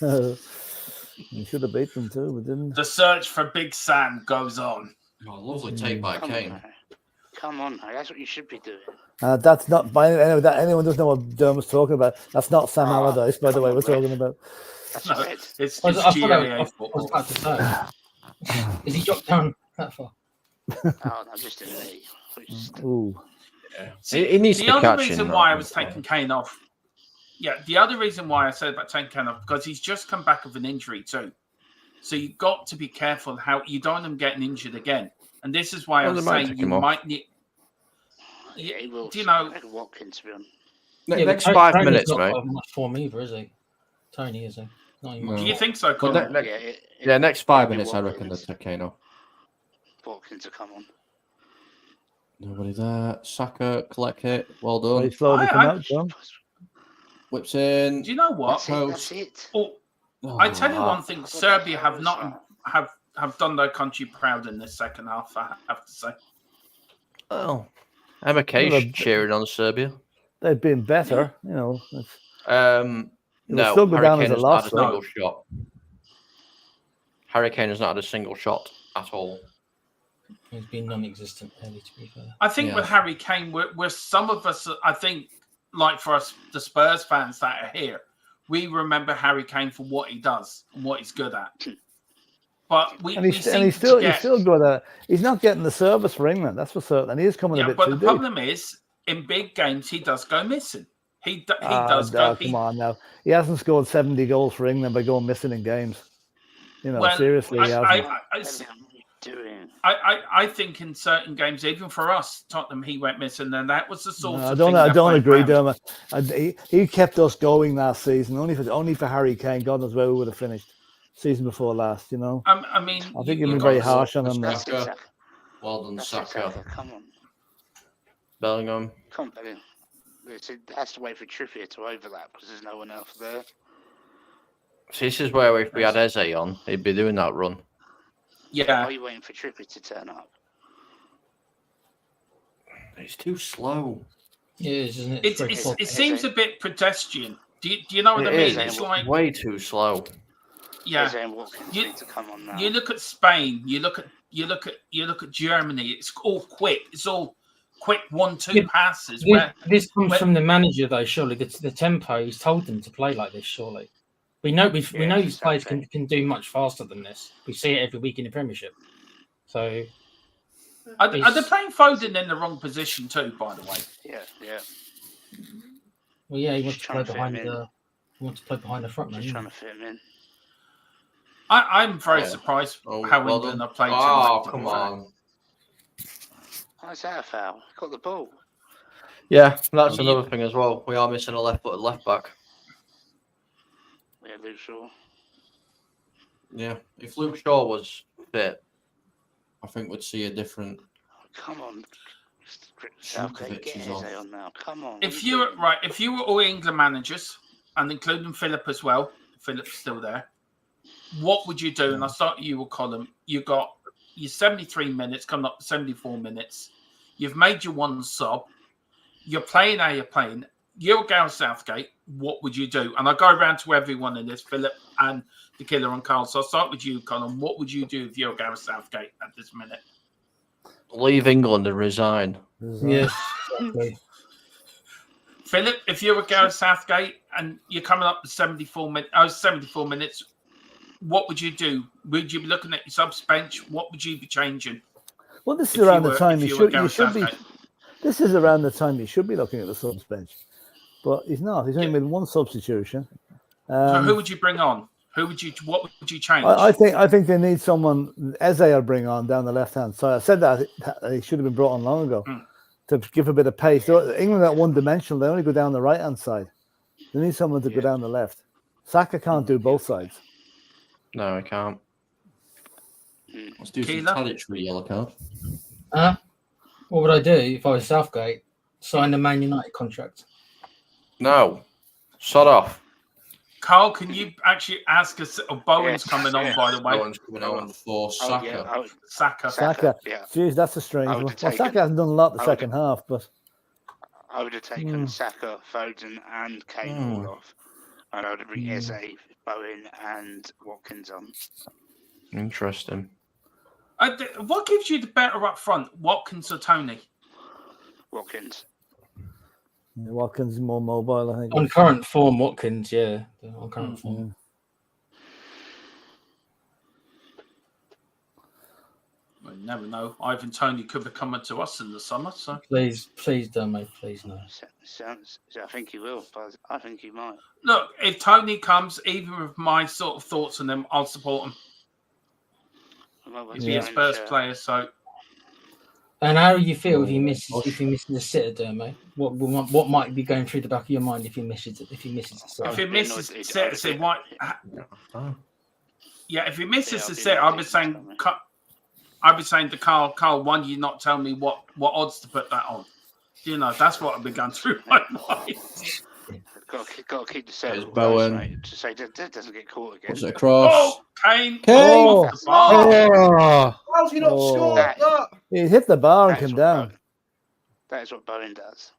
You should have beat them too, but didn't. The search for Big Sam goes on. Oh, lovely take by Kane. Come on, that's what you should be doing. That's not by anyway. That anyone doesn't know what Dermot's talking about. That's not Sam Allardyce, by the way. We're talking about. No, it's GAA football. Is he dropped down that far? Oh, no, just a knee. Ooh. Yeah. He needs the to other catch reason him, why I was taking Kane off. Yeah, the other reason why I said about taking Kane off because he's just come back with an injury too. So you've got to be careful how you don't want him getting injured again. And this is why I'm saying you might need. Yeah, he will. Do you know? Watkins, to be honest. Next 5 minutes, mate. Not much form either, is he? Tony, is he? Do you think so, Colin? Next 5 minutes, I reckon they'll take Kane off. Watkins to come on. Nobody there. Saka, collect it. Well done. He's slowly come out, John. Whips in. Do you know what? That's it. I tell you one thing: Serbia have not have done their country proud in this second half. I have to say. Oh, Emma Kay's cheering on Serbia. They've been better, you know. No, still go down Harry as a Kane has loss, not had a single shot. Harry Kane has not had a single shot at all. He's been non-existent, really, to be fair. I think with Harry Kane, we're some of us. I think, like for us, the Spurs fans that are here, we remember Harry Kane for what he does and what he's good at. But he's still good at it. He's not getting the service for England, that's for certain. And he is coming a bit too deep. But the problem is, in big games, he does go missing. He does go. Come on now, he hasn't scored 70 goals for England by going missing in games. You know, seriously, he hasn't. I think in certain games, even for us, Tottenham, he went missing, and that was the source. I don't agree, Dermot. He kept us going last season. Only for Harry Kane. God knows where we would have finished season before last. You know. I mean, I think you've been very harsh on him now. Well done, Saka. Come on, Bellingham. Come on, Bellingham. It has to wait for Trippier to overlap because there's no one else there. See, this is where if we had Eze on, he'd be doing that run. Yeah. Why are you waiting for Trippier to turn up? It's too slow. It is, isn't it? It seems a bit pedestrian. Do you know what I mean? It's like way too slow. Yeah. You look at Spain. You look at Germany. It's all quick. It's all quick 1-2 passes. This comes from the manager, though. Surely the tempo. He's told them to play like this. Surely. We know these players can do much faster than this. We see it every week in the Premiership. So, are they playing Foden in the wrong position too? By the way. Yeah. Well, yeah, he wants to play behind the. He wants to play behind the front man. Just trying to fit him in. I'm very surprised how England are playing. Oh, come on! Why is that a foul? Got the ball. Yeah, that's another thing as well. We are missing a left-footed left back. Yeah, Luke Shaw. Yeah, if Luke Shaw was fit, I think we'd see a different. Come on, Southgate, get Eze on now. Come on. If you were all England managers, and including Philip as well, Philip's still there. What would you do? And I'll start with you, Colin. You got your 73 minutes, coming up to 74 minutes. You've made your one sub. You're playing how you're playing. You're Gareth Southgate. What would you do? And I'll go around to everyone in this, Philip and the Killer and Carl. So I'll start with you, Colin. What would you do if you're Gareth Southgate at this minute? Leave England and resign. Yeah. Exactly. Philip, if you're Gareth Southgate and you're coming up to 74 minutes, what would you do? Would you be looking at your subs bench? What would you be changing? Well, this is around the time you should be. This is around the time you should be looking at the subs bench, but he's not. He's only made one substitution. So who would you bring on? What would you change? I think they need someone. Eze will bring on down the left hand side. I said that he should have been brought on long ago to give a bit of pace. England are one dimensional. They only go down the right hand side. They need someone to go down the left. Saka can't do both sides. No, I can't. Let's do some Tadic for a yellow card. What would I do if I was Southgate? Sign the Man United contract. No. Sod off. Carl, can you actually ask us? Bowen's coming on, by the way. Bowen's coming on for Saka. Saka. Yeah. Jeez, that's a strange one. Well, Saka hasn't done a lot the second half, but I would have taken Saka, Foden, and Kane all off, and I would have bring Eze, Bowen, and Watkins on. Interesting. What gives you the better up front, Watkins or Tony? Watkins. Watkins is more mobile, I think. On current form, Watkins, yeah. On current form. You never know. Ivan Tony could be coming to us in the summer. So please don't, mate. Please no. I think he will, but I think he might. Look, if Tony comes, even with my sort of thoughts on him, I'll support him. He'd be a Spurs player, so. And how do you feel if he misses the sitter, mate? What might be going through the back of your mind if he misses it? If he misses the sitter, if he misses the sitter, what? Yeah, if he misses the sitter, I'd be saying to Carl, why do you not tell me what odds to put that on? You know, that's what I'd be going through my mind. Got to keep the set. Bowen. Right, to say that doesn't get caught again. What's it across? Oh, Kane! How's he not scored that? He hit the bar and came down. That is what Bowen does.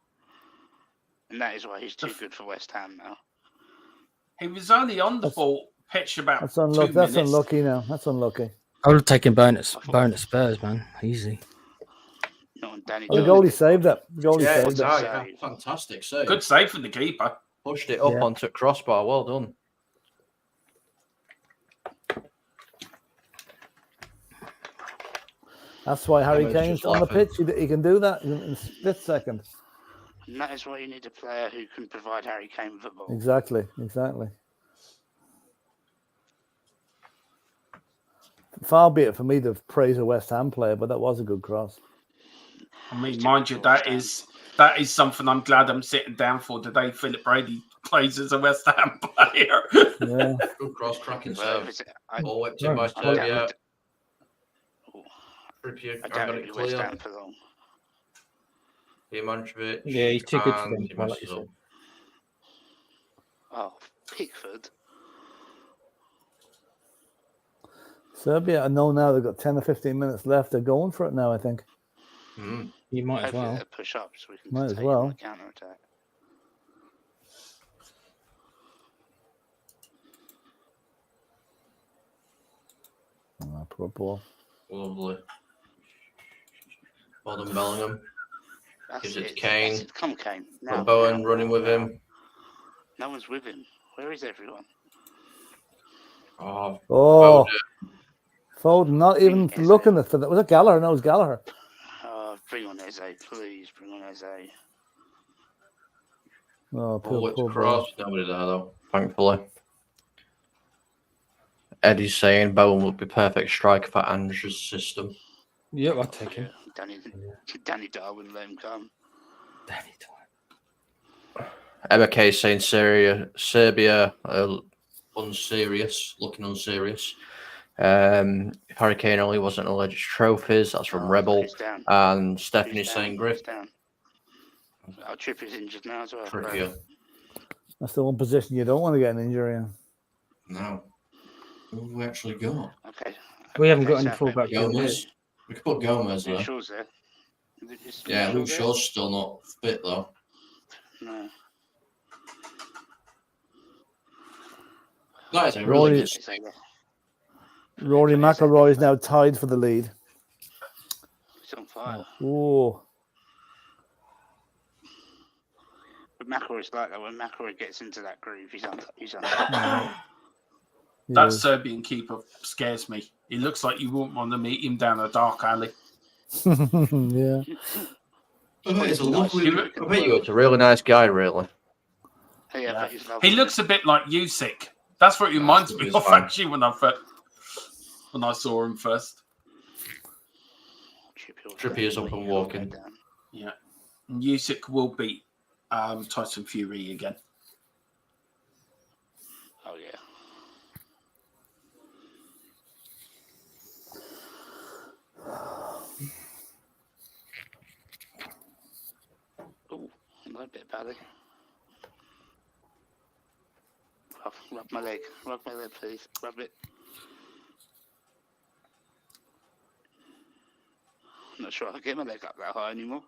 And that is why he's too good for West Ham now. He was only on the ball pitch about That's 2 unlucky. minutes. That's unlucky now. That's unlucky. I would have taken Bowen at Spurs, man. Easy. Not on Danny. The goalie saved it. The goalie saved it. Yeah, fantastic save. Good save from the keeper. Pushed it up onto crossbar. Well done. That's why Harry Kane's on the pitch. He can do that in a split second. And that is why you need a player who can provide Harry Kane with football. Exactly. Far be it for me to praise a West Ham player, but that was a good cross. I mean, mind you, that is something I'm glad I'm sitting down for today. Philip Brady plays as a West Ham player. Yeah. Good cross, cracking Well, save. All whipped in by Serbia. Trippier, I got doubt it it'll be West clear. Ham for long. Dimancevic. Yeah, he's too good for and them. he Like messes you said. up. Oh, Pickford. Serbia, I know now they've got 10 or 15 minutes left. They're going for it now, I think. You might as Hopefully well. they'll push up so we can Might as take well. on the counter attack. Oh, poor ball. Lovely. Well done, Bellingham. That's Gives it to it. Kane. That's it. Come, Kane. Got Bowen running with him. No one's with him. Where is everyone? Oh, Oh, Foden. Foden, not even looking at that. Was it Gallagher? No, it was Gallagher. Bring on Eze, please. Bring on Eze. Oh, All whipped poor across. Nobody there, though, thankfully. Eddie's saying Bowen would be perfect striker for Andrew's system. Yep, I'll take him. Danny Darwin, let him come. Danny Darwin. Emma K saying Serbia unserious, looking unserious. If Harry Kane only wasn't allergic to trophies, that's from Rebel. And Stephanie's saying Griff. Our Trip is injured now as well. Trippier. That's the one position you don't want to get an injury in. No. Who have we actually got? Okay. We haven't got any fullback. Gomez. We could put Gomez there. Shaw's there. Yeah, Luke Shaw's still not fit though. No. That is a really good. Rory McIlroy is now tied for the lead. He's on fire. Oh. But McIlroy's like that. When McIlroy gets into that groove, he's on. That Serbian keeper scares me. He looks like you wouldn't want to meet him down a dark alley. Yeah. I bet it's a lovely. I bet you it's a really nice guy, really. Yeah. He looks a bit like Usyk That's what it reminds me of fine. actually when I saw him first. Trippier's up and walking. Yeah. And Usyk will beat Tyson Fury again. Oh, yeah. Oh, a little bit badly. Rub my leg. Rub my leg, please. Rub it. I'm not sure I can get my leg up that high anymore.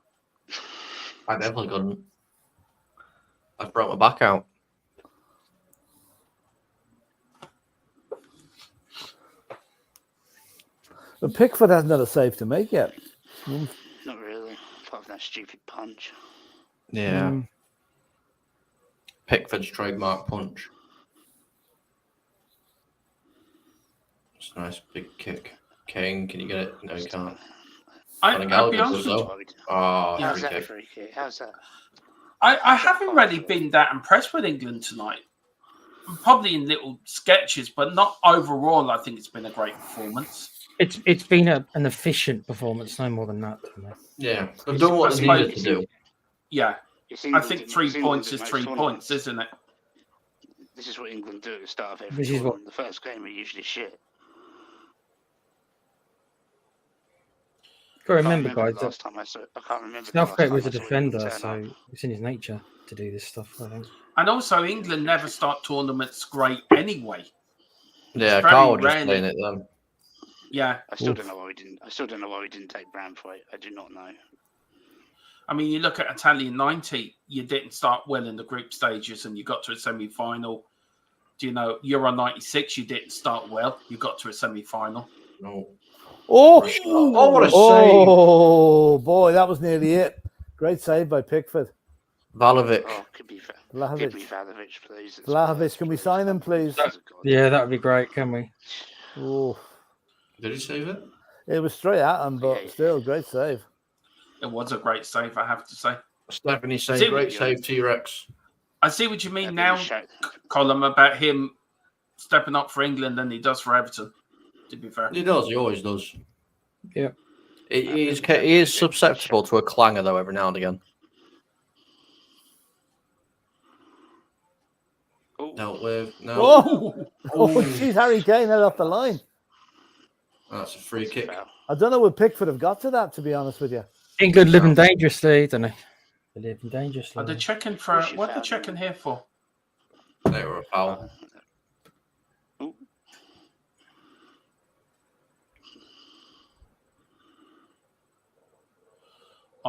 I definitely couldn't. I've brought my back out. But Pickford hasn't had a save to make yet. Not really. Apart from that stupid punch. Yeah. Pickford's trademark punch. It's a nice big kick. Kane, can you get it? No, you can't. I'll be honest with you. How's that free kick? How's that? I haven't really been that impressed with England tonight. Probably in little sketches, but not overall. I think it's been a great performance. It's been an efficient performance, no more than that. Yeah, they've done what they needed to do. Yeah, I think 3 points is 3 points, isn't it? This is what England do at the start of every tournament. The first game are usually shit. Got to remember, guys, last time I can't remember. Southgate was a defender, so it's in his nature to do this stuff, I think. And also, England never start tournaments great anyway. Yeah, Carl was just playing it then. Yeah, I still don't know why we didn't. I still don't know why we didn't take Bramthwaite. I do not know. I mean, you look at Italian '90. You didn't start well in the group stages, and you got to a semi-final. Do you know Euro '96? You didn't start well. You got to a semi-final. No. Oh, what a save! Oh boy, that was nearly it. Great save by Pickford. Vlahovic. Oh, could be Vlahovic, please. Vlahovic, can we sign him, please? Yeah, that would be great. Can we? Oh, did he save it? It was straight at him, but still, great save. It was a great save, I have to say. Stephanie saying, great save, T-Rex. I see what you mean now, Colin, about him stepping up for England than he does for Everton, to be fair. He does. He always does. Yeah. He is susceptible to a clanger, though, every now and again. Dealt with. No. Oh, geez, Harry Kane head off the line. That's a free kick. I don't know would Pickford have got to that, to be honest with you. England living dangerously, don't they? They're living dangerously. Are they checking for what are they checking here for? They were a foul. Oh,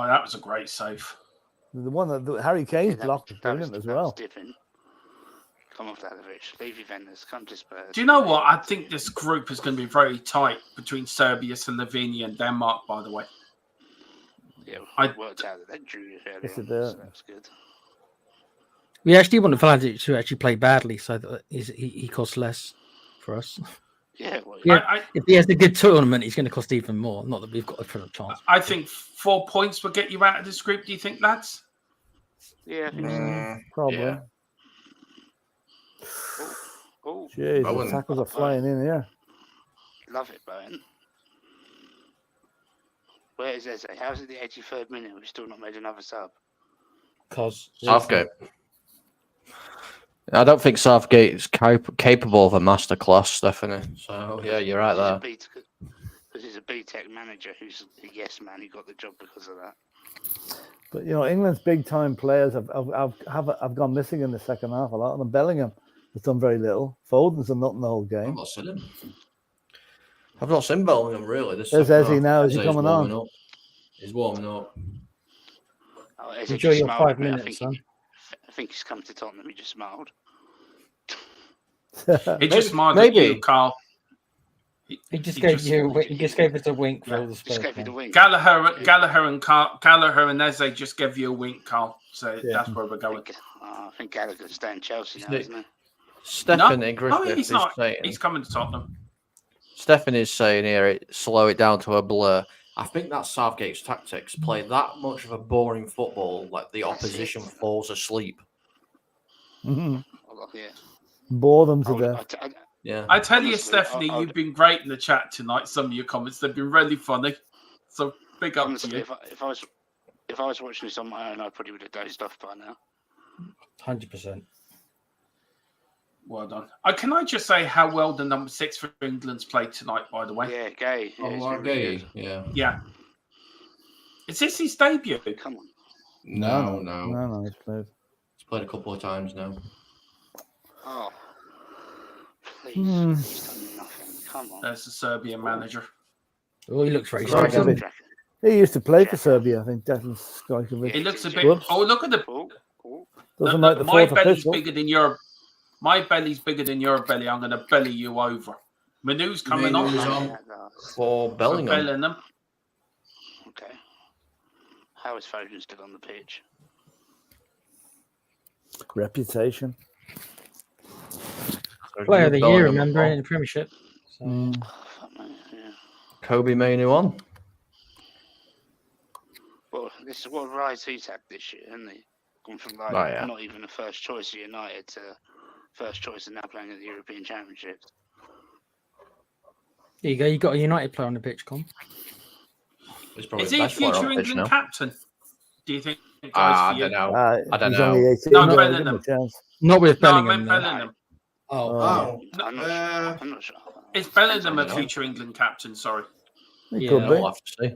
that was a great save. The one that Harry Kane's blocked was brilliant as well. Come off that Vlahovic. Leave Juventus. Come to Spurs. Do you know what? I think this group is going to be very tight between Serbia, Slovenia, and Denmark, by the way. Yeah, I worked out that they drew earlier on, so that's good. We actually want Vlahovic to actually play badly so that he costs less for us. Yeah, well, if he has a good tournament, he's going to cost even more. Not that we've got a chance. I think 4 points will get you out of this group. Do you think, lads? Yeah, I think so. Probably. Yeah. Oh, jeez, the tackles are flying in here. Love it, Bowen. Where is Eze? How's it the 83rd minute? We've still not made another sub. Because Southgate. I don't think Southgate is capable of a masterclass, Stephanie. So, yeah, you're right there. Because he's a B-Tech manager who's a yes man. He got the job because of that. But, you know, England's big-time players have gone missing in the second half. A lot of them. Bellingham has done very little. Foden's done nothing the whole game. I've not seen him. I've not seen Bellingham, really. There's Eze now. Is he coming on? He's warming up. Oh, enjoy your 5 minutes, son. I think he's come to Tottenham. He just smiled. He just smiled at you, Carl. He just gave us a wink for all the Just gave you the wink. Gallagher and Eze just gave you a wink, Carl. So that's where we're going. I think Gallagher's staying Chelsea now, isn't he? Stephanie Griffith he's not. saying, He's coming to Tottenham. Stephen is saying here, slow it down to a blur. I think that's Southgate's tactics. Play that much of a boring football, like the opposition falls asleep. Mm-hmm. Yeah. Bore them to death. Yeah. I tell you, Honestly, Stephanie, you've been great in the chat tonight. Some of your comments, they've been really funny. So big up to you. If I was watching this on my own, I probably would have dozed off by now. 100%. Well done. Can I just say how well the number 6 for England's played tonight, by the way? Yeah, Gay. Yeah, Oh, Gay. Yeah. Yeah. Is this his debut? Come on. No. He's played. He's played a couple of times now. Oh. Please. He's done nothing. Come on. There's the Serbian manager. Oh, he looks very Right, strong. He used to play for Serbia, I think. Declan Stojkovic. He looks a bit. Whoops. Oh, look at the. Doesn't like the my fourth belly's official. bigger than your. My belly's bigger than your belly. I'm going to belly you over. Manu's coming Manu's on. For Bellingham. Okay. How is Foden still on the pitch? Reputation. Player of the year, remember, in the Premiership. So. Yeah. Kobe Mainu on. Well, this is what rise he's had this year, hasn't he? Gone from like not even a first choice at United to first choice and now playing at the European Championships. There you go. You got a United player on the pitch, Con. Is he a future England captain? Do you think? I don't know. I don't know. No, Bellingham. Not with Bellingham. No, I meant Bellingham. I'm not sure. Is Bellingham a future England captain? Sorry. He could be. We'll have to see.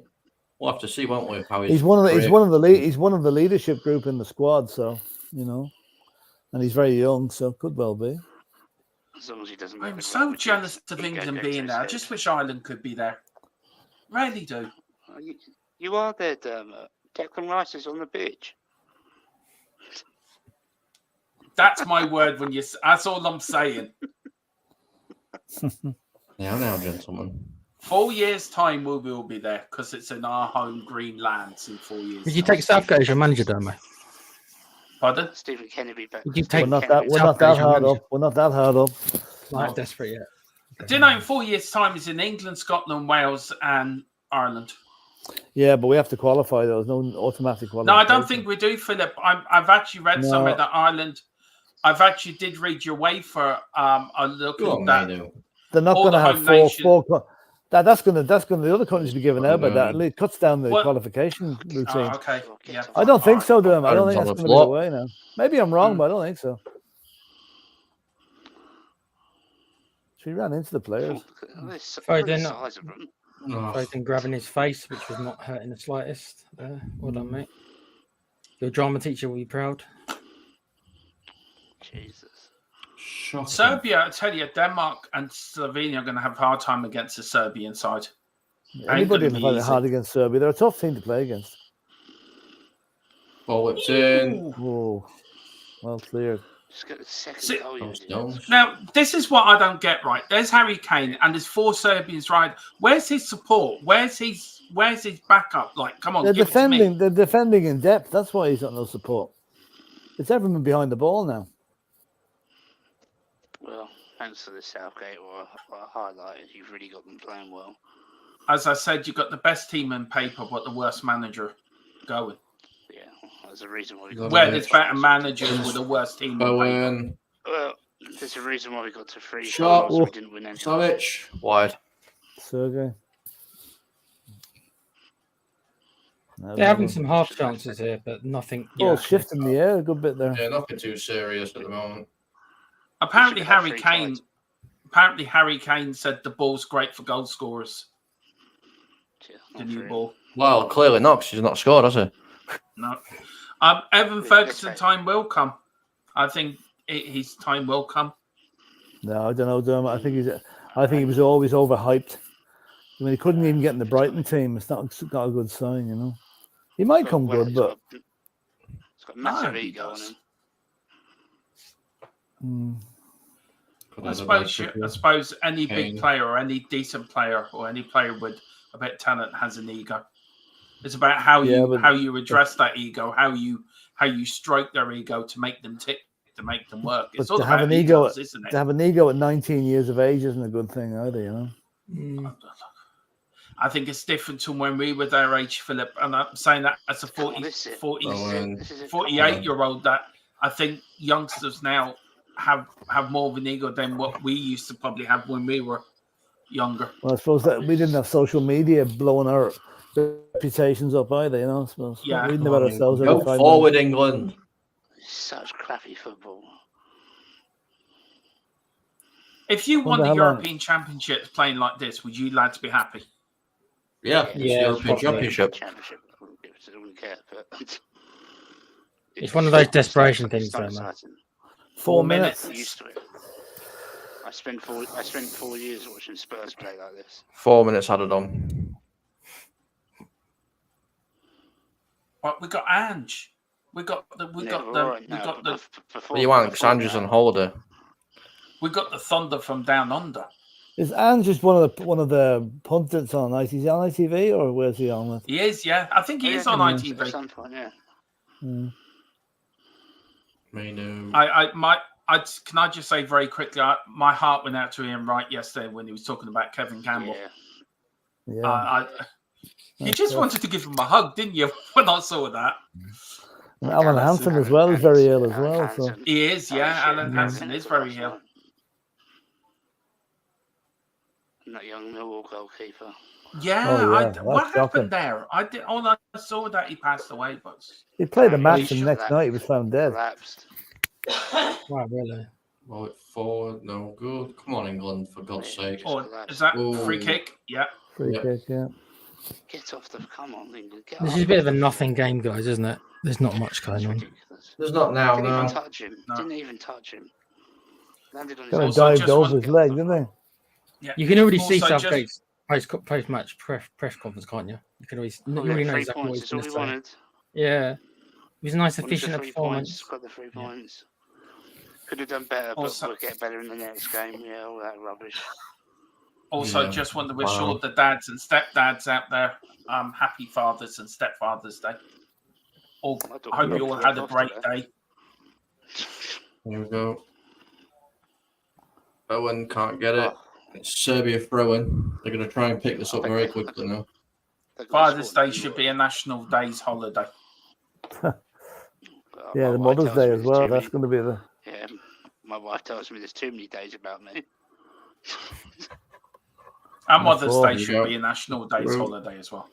We'll have to see, won't we? How He's one of the leadership group in the squad, so and he's very young, so could well be. As long as he doesn't. I'm so jealous of England being there. I just wish Ireland could be there. Really do. You are there, Dermot. Declan Rice is on the pitch. That's my word. That's all I'm saying. Now, gentlemen. 4 years' time, we will be there because it's in our home green lands in 4 years. Would you take Southgate as your manager, Dermot? Pardon? Stephen Kennedy back. Would you take? We're not that hard up. We're not that hard up. Not desperate yet. Do you know in 4 years' time is in England, Scotland, Wales, and Ireland? Yeah, but we have to qualify. There's no automatic qualification. No, I don't think we do, Philip. I've actually read somewhere that Ireland. I've actually did read your way for a look at that. They're not going to have four. That's going to the other countries be given out by that. It cuts down the qualification routine. Oh, okay, yeah. I don't think so, Dermot. I don't think that's going to be the way now. Maybe I'm wrong, but I don't think so. She ran into the players. Foden grabbing his face, which was not hurting the slightest. Well done, mate. Your drama teacher will be proud. Jesus. Shocking. Serbia, I tell you, Denmark and Slovenia are going to have a hard time against the Serbian side. Anybody will find it hard against Serbia. They're a tough team to play against. Ball whipped in. Oh, well cleared. Just get the second Now, this is what I don't get right. There's Harry Kane and there's 4 Serbians right. Where's his support? Where's his backup? Like, come on, They're defending in depth. That's why he's got no support. It's everyone behind the ball now. Well, thanks for the Southgate or highlighted. You've really got them playing well. As I said, you've got the best team in paper, but the worst manager going. Yeah, there's a reason why there's better managers with the worst team in paper. Well, there's a reason why we got to 3 shot. We didn't win anything. Savic wide. Sergey. They're having some half chances here, but nothing. Ball shift in the air, a good bit there. Yeah, nothing too serious at the moment. Apparently, Harry Kane said the ball's great for goal scorers. The new ball. Well, clearly not, because he's not scored, has he? No. Evan Ferguson time will come. I think his time will come. No, I don't know, Dermot. I think he was always overhyped. I mean, he couldn't even get in the Brighton team. It's not a good sign, He might come good, but he's got massive ego on him. I suppose any big player or any decent player or any player with a bit of talent has an ego. It's about how you address that ego, how you stroke their ego to make them tick, to make them work. It's all about egos, isn't it? To have an ego at 19 years of age isn't a good thing either, I think it's different to when we were their age, Philip. And I'm saying that as a 48-year-old, that I think youngsters now have more of an ego than what we used to probably have when we were younger. Well, I suppose that we didn't have social media blowing our reputations up either, you know. I suppose Yeah. reading about ourselves every Go 5 forward, minutes. England. Such crappy football. If you won Wonder the how long- European Championships playing like this, would you lads be happy? Yeah, it's Yeah, European probably. Championship. I wouldn't care, but It's one of those desperation things, it's not though, man. exciting. 4 minutes. I'm used to it. I spent 4 years watching Spurs play like this. 4 minutes added on. But we got Ange. We got the What you want? Because Andrew's on holiday. we got the Thunder from down under. Is Ange just one of the pundits on ITV? Is he on ITV or where's he on with? He is, yeah. I think he is on At ITV. some point, yeah. Mm. Can I just say very quickly? My heart went out to Ian Wright yesterday when he was talking about Kevin Campbell. Yeah. You just wanted to give him a hug, didn't you? When I saw that, And Alan Hansen as well is very ill as well. So he is, yeah. Alan Hansen is very ill. And that young Millwall goalkeeper. Yeah, Oh, yeah, what that's happened shocking. there? All I saw that he passed away, but he played a match He and the next night he was found dead. Collapsed. Wow, really? Roll it forward. No good. Come on, England, for God's sake. or is that free Ooh. kick? Yeah. Free Yeah. kick, yeah. Get off the. Come on, England. Get This off. is a bit of a nothing game, guys, isn't it? There's not much It's going on. ridiculous. There's not now, Didn't even no. touch him. No. Didn't even touch him. Landed on his Kind of Also, dived just over one- his leg, didn't they? Yeah. You can already see Also, Southgate's post-match press conference, can't you? You can always you Oh, already yeah, know 3 exactly what points. he's That's all going to we say. wanted. Yeah, it was a nice, Wanted the efficient 3 performance. points. Got the 3 Yeah. points. Could have done better, but Also- we'll get better in the next game. Yeah, all that rubbish. Also, Yeah. just want to wish Wow. all the dads and stepdads out there happy Fathers and Stepfathers Day. I hope you all had a great day. Here we go. Owen can't get it. Oh, It's Serbia throwing. They're going to try and pick this up very quickly now. they've got Father's scored Day should be a national days holiday. Yeah, the My wife Mother's tells Day me as there's well. too That's many- going to be the. Yeah, my wife tells me there's too many days about me. And Mother's Oh, Day you should go. be a national days True. holiday as well.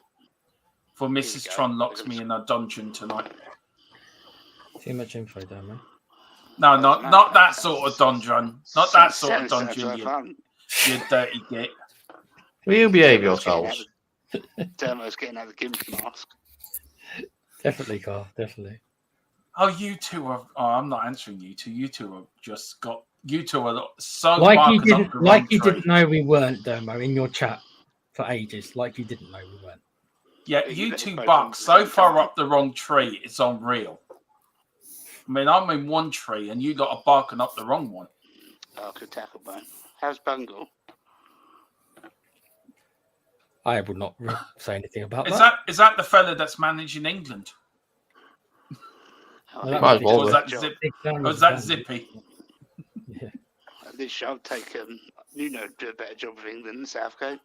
For Mrs. go. Tron locks me in a dungeon tonight. Too much info, don't we? No, not that sort of dungeon. Not that sort of Sounds dungeon, like fun. you dirty git. Will you behave yourselves? Dermot's getting out of the gimp mask. Definitely, Carl. Definitely. Oh, you two are. Oh, I'm not answering you two. You two have just got. You two are so Like you barking up the didn't, wrong like you tree. didn't know we weren't, Dermo, in your chat for ages. Like you didn't know we weren't. Yeah, Yeah, you you two both bark on the so same far time. up the wrong tree. It's unreal. I mean, I'm in one tree and you lot are barking up the wrong one. Oh, good tackle, Bone. How's Bungle? I would not say anything about Is that the fella that's managing England? Oh, Well, that Might as well Or was be. that, job. zip, Big or fan was of that the Zippy? Yeah. At least I'll take Nuno do a better job of England than Southgate.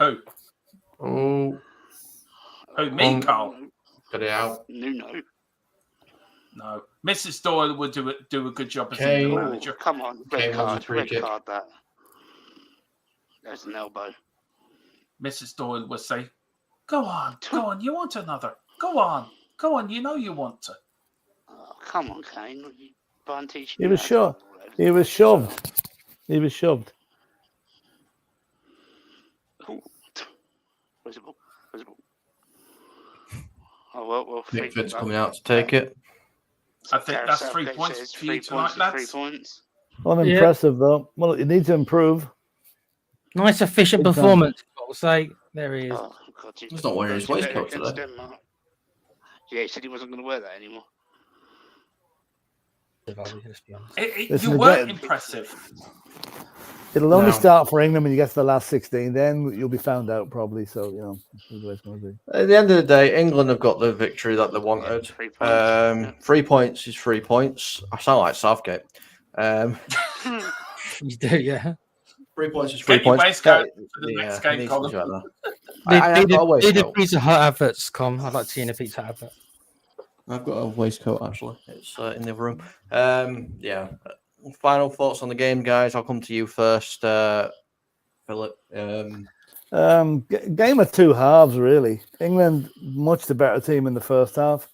Who? Oh, Who? Me, Carl? get it out. Nuno. No. Mrs. Doyle would do a good job as Okay. England Oh, manager. come on, Okay, red what's card, the free red kick? card that. There's an elbow. Mrs. Doyle would say, go on, you want another. Go on, you know you want to. Oh, come on, Kane. You can't teach He me was how to sure. do all He was shoved. He was shoved. Ooh. Where's the ball? Where's the ball? Oh, well, Pickford's coming out to take it. I think that's 3 Southgate points says for you 3 tonight, points is lads. 3 points. Unimpressive though. Well, you need to improve. Nice, efficient Big time. performance. I'll say there he is. Oh, God, He's not wearing his done waistcoat better against today. Denmark. Yeah, he said he wasn't going to wear that anymore. Let's be honest. Listen, You the weren't guy- impressive. It'll only No. start for England when you get to the last 16. Then you'll be found out probably. So you know, that's the way it's going to be. At the end of the day, England have got the victory that they wanted. 3 points. Yeah. 3 points is 3 points. I sound like Southgate. You do, yeah. 3 points is 3 Get your points. waistcoat for the next game, he needs to Colin. do that. I have got a Do the waistcoat. Pizza Hut adverts, Com. I'd like to see in a Pizza Hut advert. I've got a waistcoat actually. It's in the room. Yeah. Final thoughts on the game, guys. I'll come to you first, Philip. Game of two halves, really. England, much the better team in the first half.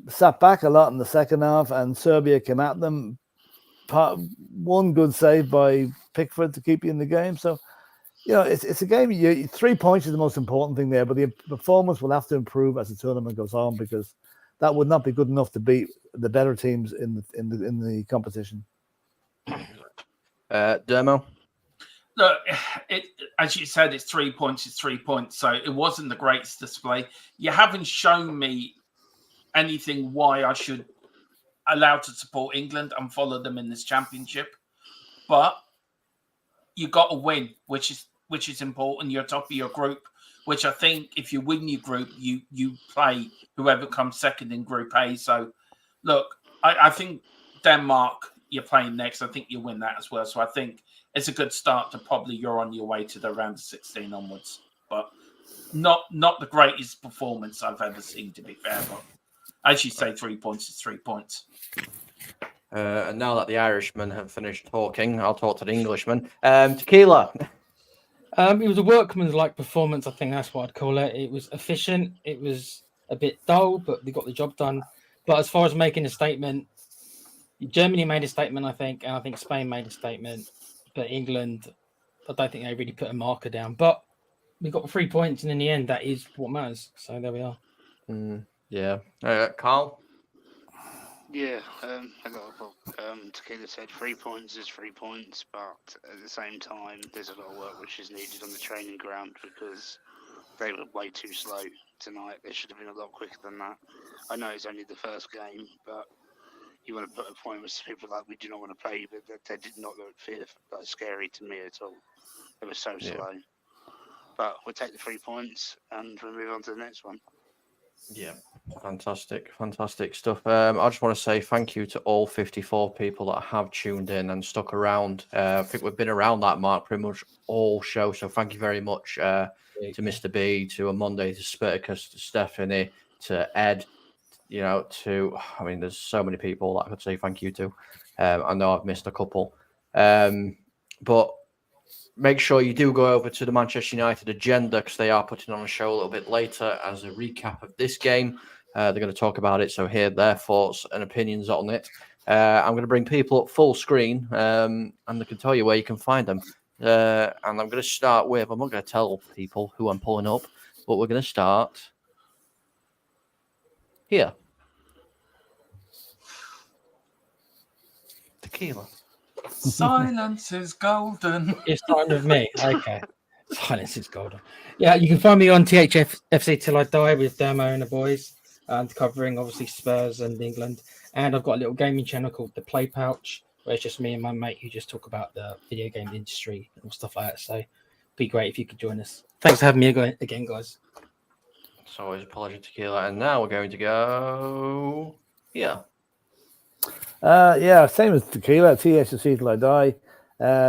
Sat back a lot in the second half, and Serbia came at them. One good save by Pickford to keep you in the game. So, it's a game. 3 points is the most important thing there, but the performance will have to improve as the tournament goes on, because that would not be good enough to beat the better teams in the competition. Dermo. Look, as you said, it's 3 points. It's 3 points. So it wasn't the greatest display. You haven't shown me anything why I should allow to support England and follow them in this championship. But you got to win, which is important. You're top of your group, which I think if you win your group, you play whoever comes second in Group A. So, look, I think Denmark, you're playing next. I think you win that as well. So I think it's a good start to probably you're on your way to the round of 16 onwards. But not the greatest performance I've ever seen, to be fair. But as you say, 3 points is 3 points. And now that the Irishmen have finished talking, I'll talk to the Englishman. Tequila. It was a workman's-like performance. I think that's what I'd call it. It was efficient. It was a bit dull, but they got the job done. But as far as making a statement, Germany made a statement, I think, and I think Spain made a statement. But England, I don't think they really put a marker down. But we got 3 points, and in the end, that is what matters. So there we are. Yeah. Carl? Yeah, Tequila said 3 points is 3 points, but at the same time, there's a lot of work which is needed on the training ground because they were way too slow tonight. They should have been a lot quicker than that. I know it's only the first game, but you want to put a point with people like we do not want to play, but they did not look scary to me at all. They were so slow. But we'll take the 3 points and we'll move on to the next one. Yeah, fantastic stuff. I just want to say thank you to all 54 people that have tuned in and stuck around. I think we've been around that mark pretty much all show, so thank you very much to Mr. B, to Amonde, to Sperticus, to Stephanie, to Ed, there's so many people that I could say thank you to. I know I've missed a couple, but make sure you do go over to the Manchester United agenda because they are putting on a show a little bit later as a recap of this game. They're going to talk about it, so hear their thoughts and opinions on it. I'm going to bring people up full screen, and they can tell you where you can find them. And I'm going to start with, I'm not going to tell people who I'm pulling up, but we're going to start here. Tequila. Silence is golden. It's starting with me. Okay. Silence is golden. Yeah, you can find me on THFC Till I Die with Dermo and the boys, and covering obviously Spurs and England. And I've got a little gaming channel called The Play Pouch, where it's just me and my mate who just talk about the video game industry and stuff like that. So it'd be great if you could join us. Thanks for having me again, guys. It's always a pleasure, Tequila. And now we're going to go here. Same as Tequila, THC Till I Die.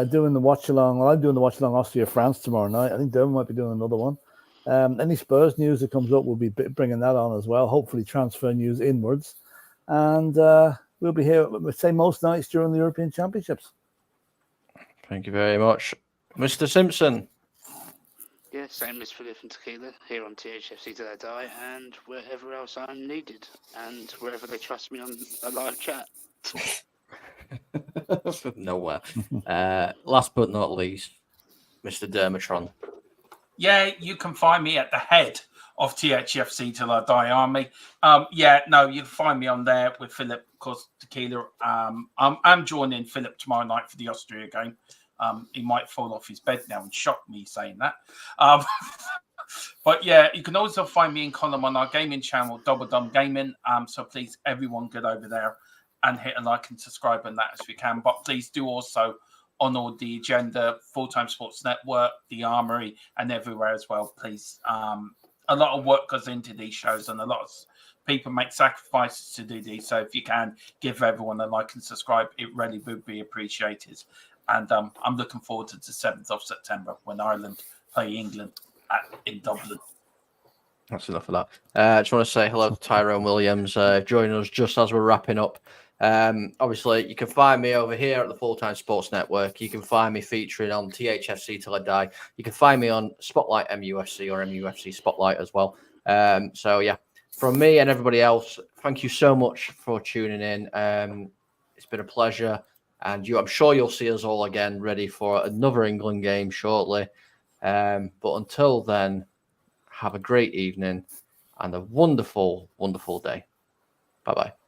Doing the Watchalong. Well, I'm doing the Watchalong Austria-France tomorrow night. I think Dermot might be doing another one. Any Spurs news that comes up, we'll be bringing that on as well. Hopefully transfer news inwards. And we'll be here, say, most nights during the European Championships. Thank you very much. Mr. Simpson. Yeah, same as Philip and Tequila, here on THFC Till I Die, and wherever else I'm needed, and wherever they trust me on a live chat. Nowhere. Last but not least, Mr. Dermatron. Yeah, you can find me at the head of THFC Till I Die Army. You'll find me on there with Philip, of course, Tequila. I'm joining Philip tomorrow night for the Austria game. He might fall off his bed now and shock me saying that. But yeah, you can also find me in column on our gaming channel, Double Dumb Gaming. So please, everyone, get over there and hit a like and subscribe on that as we can. But please do also honour the agenda, Full-Time Sports Network, the Armory, and everywhere as well, please. A lot of work goes into these shows, and a lot of people make sacrifices to do these. So if you can give everyone a like and subscribe, it really would be appreciated. And I'm looking forward to the 7th of September when Ireland play England in Dublin. That's enough of that. I just want to say hello to Tyrone Williams, joining us just as we're wrapping up. Obviously, you can find me over here at the Full Time Sports Network. You can find me featuring on THFC Till I Die. You can find me on Spotlight MUFC or MUFC Spotlight as well. So, yeah, from me and everybody else, thank you so much for tuning in. It's been a pleasure. And I'm sure you'll see us all again ready for another England game shortly. But until then, have a great evening and a wonderful, wonderful day. Bye-bye.